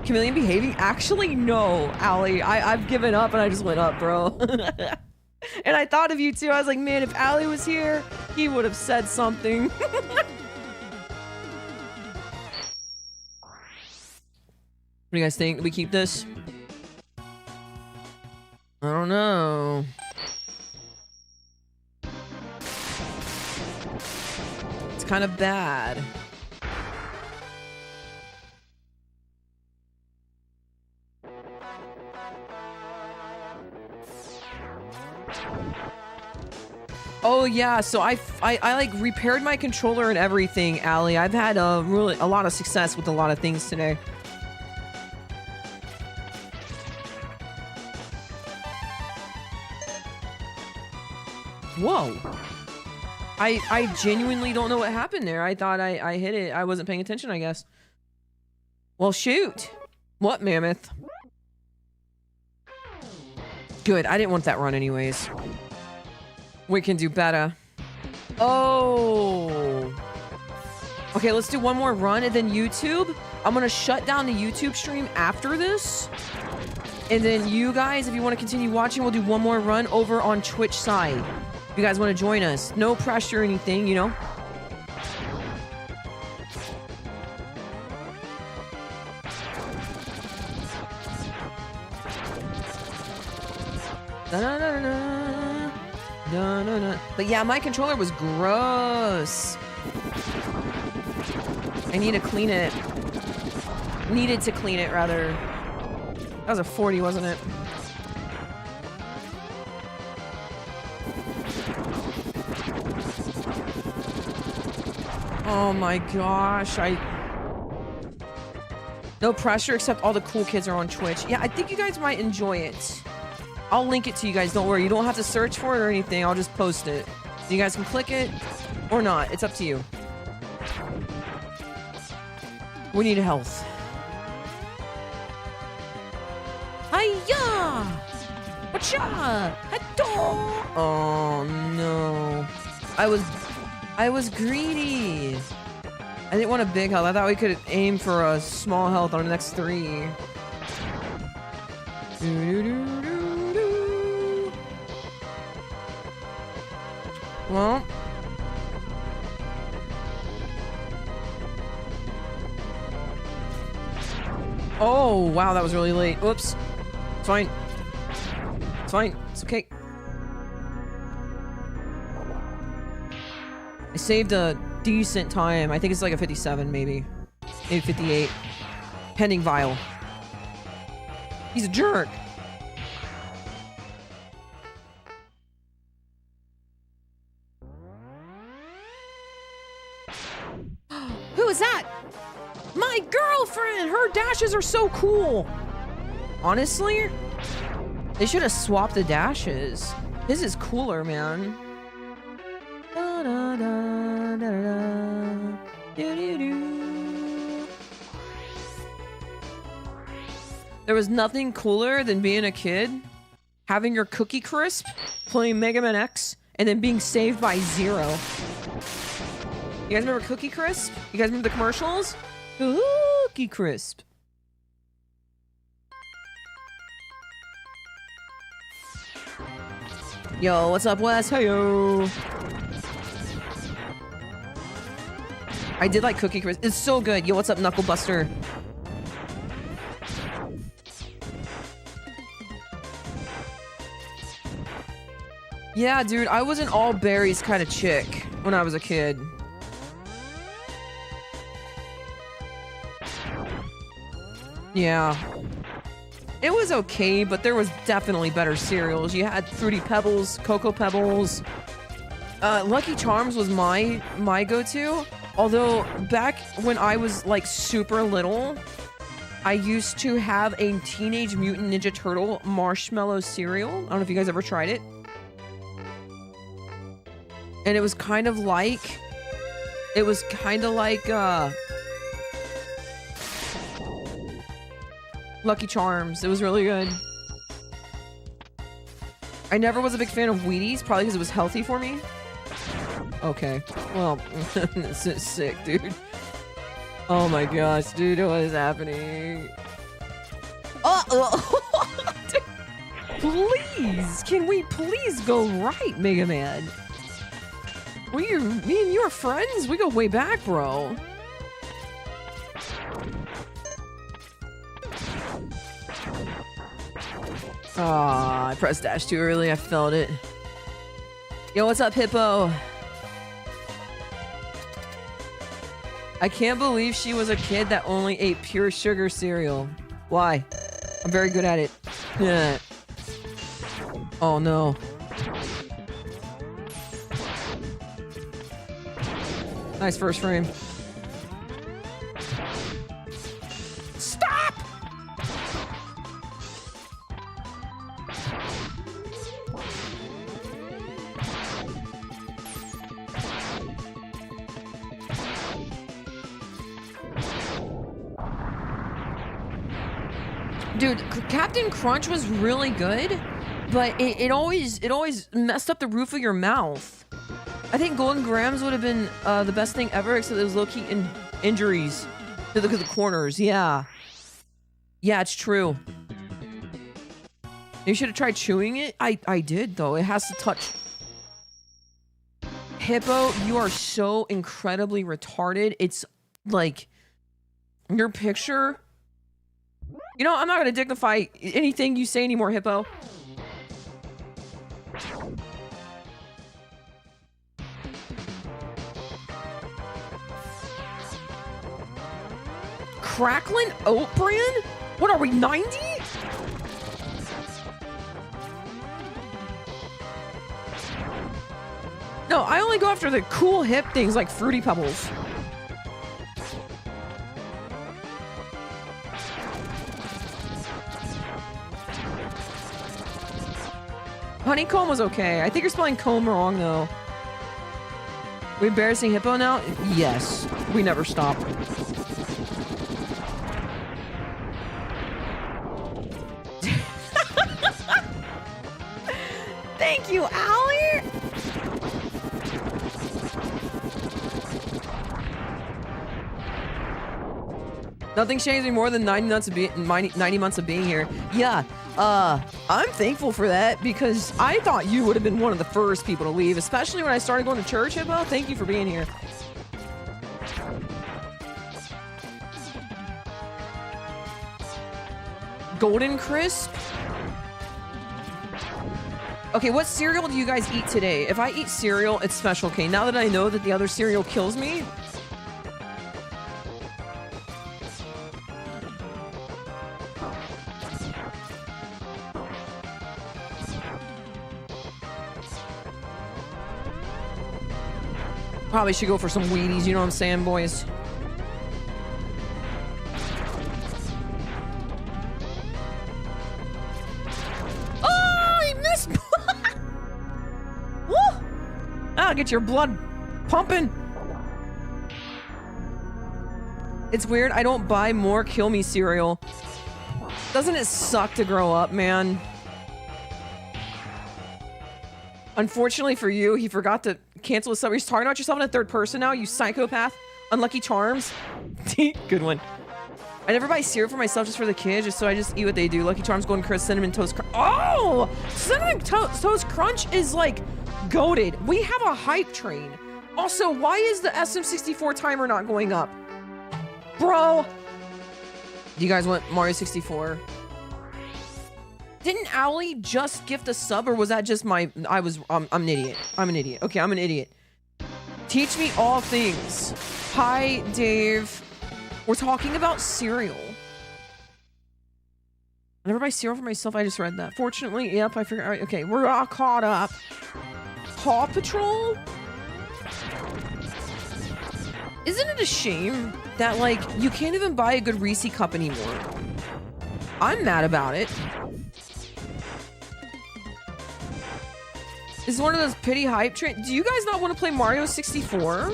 Chameleon behaving? Actually, no, Allie. I've given up and I just went up, bro. And I thought of you too. I was like, man, if Allie was here, he would have said something. What do you guys think? Do we keep this? I don't know. It's kind of bad. Oh yeah, so I like repaired my controller and everything, Allie. I've had a lot of success with a lot of things today. Whoa. I genuinely don't know what happened there. I thought I hit it. I wasn't paying attention, I guess. Well, shoot. What, Mammoth? Good, I didn't want that run anyways. We can do better. Oh. Okay, let's do one more run and then YouTube. I'm gonna shut down the YouTube stream after this. And then you guys, if you want to continue watching, we'll do one more run over on Twitch side. If you guys want to join us. No pressure or anything, you know? Da-da-da-da. Da-da-da. But yeah, my controller was gross. I need to clean it. Needed to clean it, rather. That was a 40, wasn't it? Oh my gosh, no pressure, except all the cool kids are on Twitch. Yeah, I think you guys might enjoy it. I'll link it to you guys, don't worry. You don't have to search for it or anything. I'll just post it. You guys can click it or not. It's up to you. We need health. Hiya! Whatcha? Oh no. I was greedy. I didn't want a big health. I thought we could aim for a small health on the next 3. Well. Oh, wow, that was really late. Oops. It's fine. It's fine. It's okay. I saved a decent time. I think it's like a 57, maybe. Maybe 58. Pending vial. He's a jerk. Who is that? My girlfriend! Her dashes are so cool! Honestly, they should have swapped the dashes. His is cooler, man. Da, da, da, da, da, do, do, do. There was nothing cooler than being a kid, having your Cookie Crisp, playing Mega Man X, and then being saved by Zero. You guys remember Cookie Crisp? You guys remember the commercials? Cookie Crisp. Yo, what's up, Wes? Hey-yo. I did like Cookie Crisp. It's so good. Yo, what's up, Knuckle Buster? Yeah, dude, I was an all berries kind of chick when I was a kid. Yeah. It was okay, but there was definitely better cereals. You had Fruity Pebbles, Cocoa Pebbles. Lucky Charms was my go-to. Although, back when I was, like, super little, I used to have a Teenage Mutant Ninja Turtle marshmallow cereal. I don't know if you guys ever tried it. And it was kind of like... Lucky Charms. It was really good. I never was a big fan of Wheaties, probably because it was healthy for me. Okay. Well, this is sick, dude. Oh my gosh, dude, what is happening? Please! Can we please go right, Mega Me and you are friends? We go way back, bro. Aw, I pressed dash too early. I felt it. Yo, what's up, Hippo? I can't believe she was a kid that only ate pure sugar cereal. Why? I'm very good at it. Yeah. Oh, no. Nice first frame. Stop! Dude, Captain Crunch was really good, but it always messed up the roof of your mouth. I think Golden Grams would have been the best thing ever, except it was low-key injuries to the corners. Yeah. Yeah, it's true. You should have tried chewing it. I did, though. It has to touch. Hippo, you are so incredibly retarded. It's like your picture. You know, I'm not going to dignify anything you say anymore, Hippo. Cracklin' Oat Bran? What are we, 90? No, I only go after the cool hip things like Fruity Pebbles. Honeycomb was okay. I think you're spelling comb wrong, though. We embarrassing hippo now? Yes. We never stop. Thank you, Allie! Nothing changed me more than 90 months of being here. Yeah, I'm thankful for that because I thought you would have been one of the first people to leave, especially when I started going to church. Well, thank you for being here. Golden Crisp? Okay, what cereal do you guys eat today? If I eat cereal, it's Special K. Now that I know that the other cereal kills me, probably should go for some Wheaties, you know what I'm saying, boys? Oh, he missed! Woo! That'll get your blood pumping. It's weird, I don't buy more Kill Me cereal. Doesn't it suck to grow up, man? Unfortunately for you, he forgot to cancel his sub. He's talking about yourself in a third person now, you psychopath. Unlucky Charms. Good one. I never buy cereal for myself, just for the kids, just so I just eat what they do. Lucky Charms, Golden Crisp, Cinnamon Toast Crunch. Oh! Cinnamon Toast Crunch is like goated. We have a hype train. Also, why is the SM64 timer not going up? Bro! Do you guys want Mario 64? Didn't Owly just gift a sub, or was that just my... I'm an idiot. I'm an idiot. Okay, I'm an idiot. Teach me all things. Hi, Dave. We're talking about cereal. I never buy cereal for myself. I just read that. Fortunately, yep, I figured... All right, okay, we're all caught up. Paw Patrol? Isn't it a shame that, like, you can't even buy a good Reese cup anymore? I'm mad about it. This is one of those pity hype trains. Do you guys not want to play Mario 64?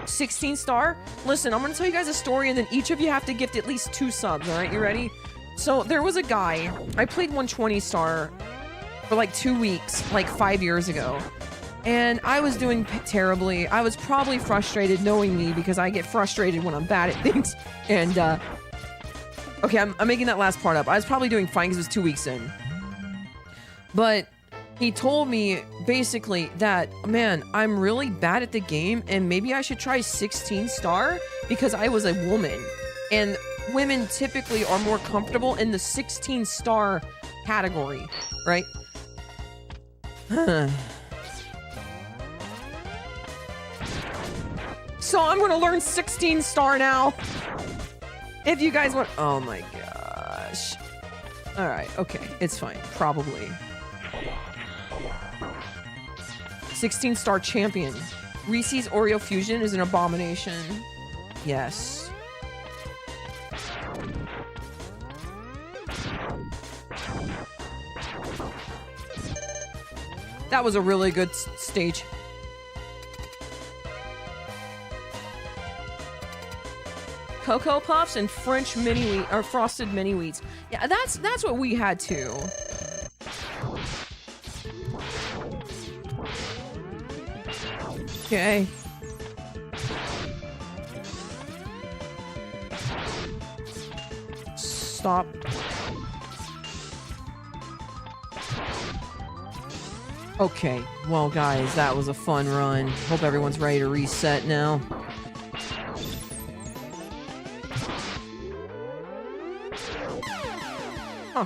16 star? Listen, I'm going to tell you guys a story and then each of you have to gift at least 2 subs, alright? You ready? So, there was a guy, I played 120 star for like 2 weeks, like 5 years ago. And I was doing terribly. I was probably frustrated, knowing me, because I get frustrated when I'm bad at things. And, okay, I'm making that last part up. I was probably doing fine because it was 2 weeks in. But he told me, basically, that, man, I'm really bad at the game, and maybe I should try 16 star, because I was a woman. And women typically are more comfortable in the 16 star category, right? So I'm gonna learn 16 star now. If you guys want... Oh my gosh. Alright, okay. It's fine. Probably. 16 star champion. Reese's Oreo Fusion is an abomination. Yes. That was a really good stage. Cocoa Puffs and French mini wheat or frosted mini wheats. Yeah, that's what we had too. Okay. Stop. Okay, well guys, that was a fun run. Hope everyone's ready to reset now. Huh,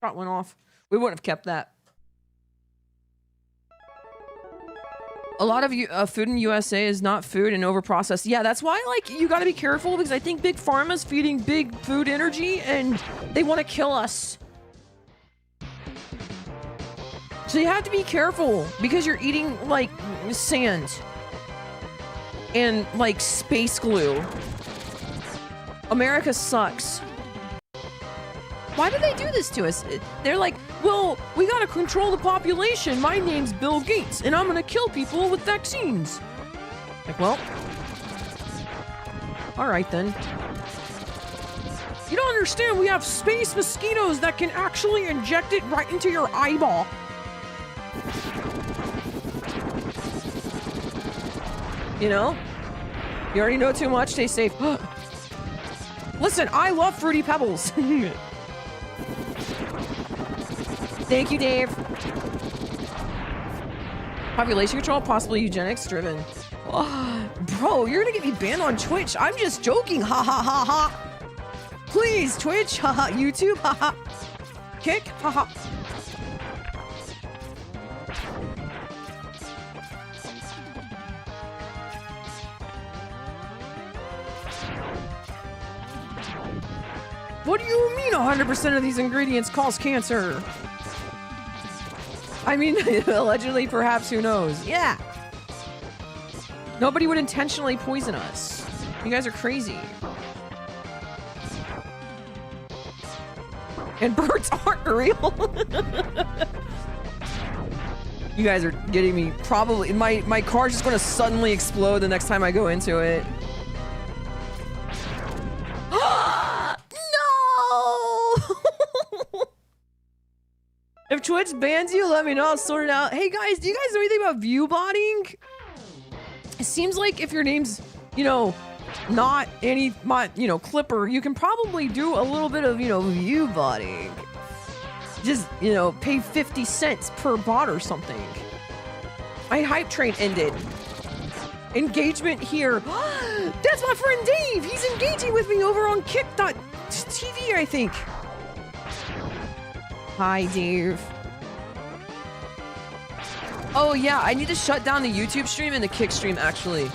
shot went off. We wouldn't have kept that. A lot of food in USA is not food and overprocessed. Yeah, that's why, like, you gotta be careful, because I think Big Pharma's feeding big food energy and they want to kill us. So you have to be careful, because you're eating, like, sand. And, like, space glue. America sucks. Why do they do this to us? They're like, well, we gotta control the population. My name's Bill Gates, and I'm gonna kill people with vaccines. Like, well, all right then. You don't understand, we have space mosquitoes that can actually inject it right into your eyeball. You know? You already know too much, stay safe. Listen, I love Fruity Pebbles. Thank you, Dave. Population control, possibly eugenics driven. Oh, bro, you're gonna get me banned on Twitch. I'm just joking, ha ha ha ha. Please, Twitch, haha, YouTube, haha. Kick, haha. What do you mean 100% of these ingredients cause cancer? I mean, allegedly, perhaps, who knows? Yeah. Nobody would intentionally poison us. You guys are crazy. And birds aren't real. You guys are getting me. Probably my car's just gonna suddenly explode the next time I go into it. No! If Twitch bans you, let me know. I'll sort it out. Hey guys, do you guys know anything about view botting? It seems like if your name's, you know, not any, you know, Clipper, you can probably do a little bit of, you know, view botting. Just, you know, pay 50 cents per bot or something. My hype train ended. Engagement here. That's my friend Dave. He's engaging with me over on kick.tv, I think. Hi, Dave. Oh, yeah, I need to shut down the YouTube stream and the Kick stream, actually.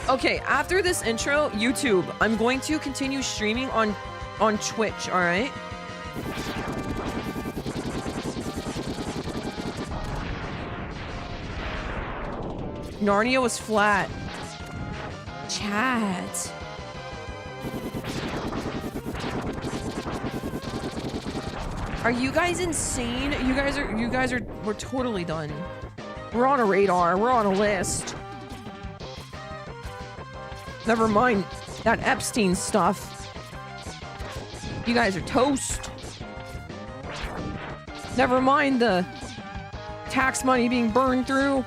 Okay, after this intro, YouTube, I'm going to continue streaming on Twitch, all right? Narnia was flat. Chat. Are you guys insane? You guys are, we're totally done. We're on a radar, we're on a list. Never mind that Epstein stuff. You guys are toast. Never mind the tax money being burned through,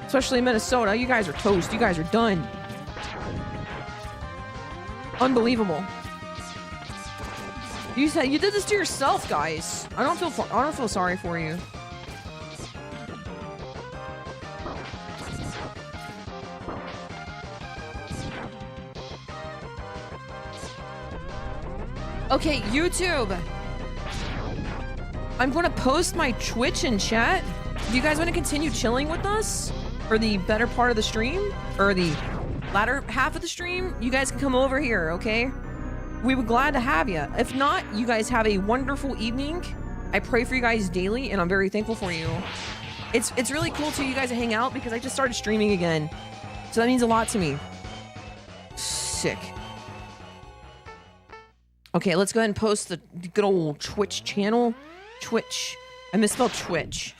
especially in Minnesota. You guys are toast. You guys are done. Unbelievable. You said you did this to yourself, guys. I don't feel sorry for you. Okay, YouTube. I'm going to post my Twitch in chat. Do you guys want to continue chilling with us for the better part of the stream? Or the latter half of the stream? You guys can come over here, okay? We would glad to have you. If not, you guys have a wonderful evening. I pray for you guys daily, and I'm very thankful for you. It's really cool, too, you guys to hang out, because I just started streaming again. So that means a lot to me. Sick. Okay, let's go ahead and post the good old Twitch channel. Twitch. I misspelled Twitch.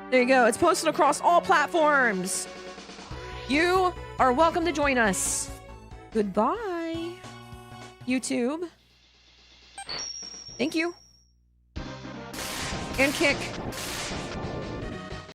There you go. It's posted across all platforms. You are welcome to join us. Goodbye, YouTube. Thank you. And Kick.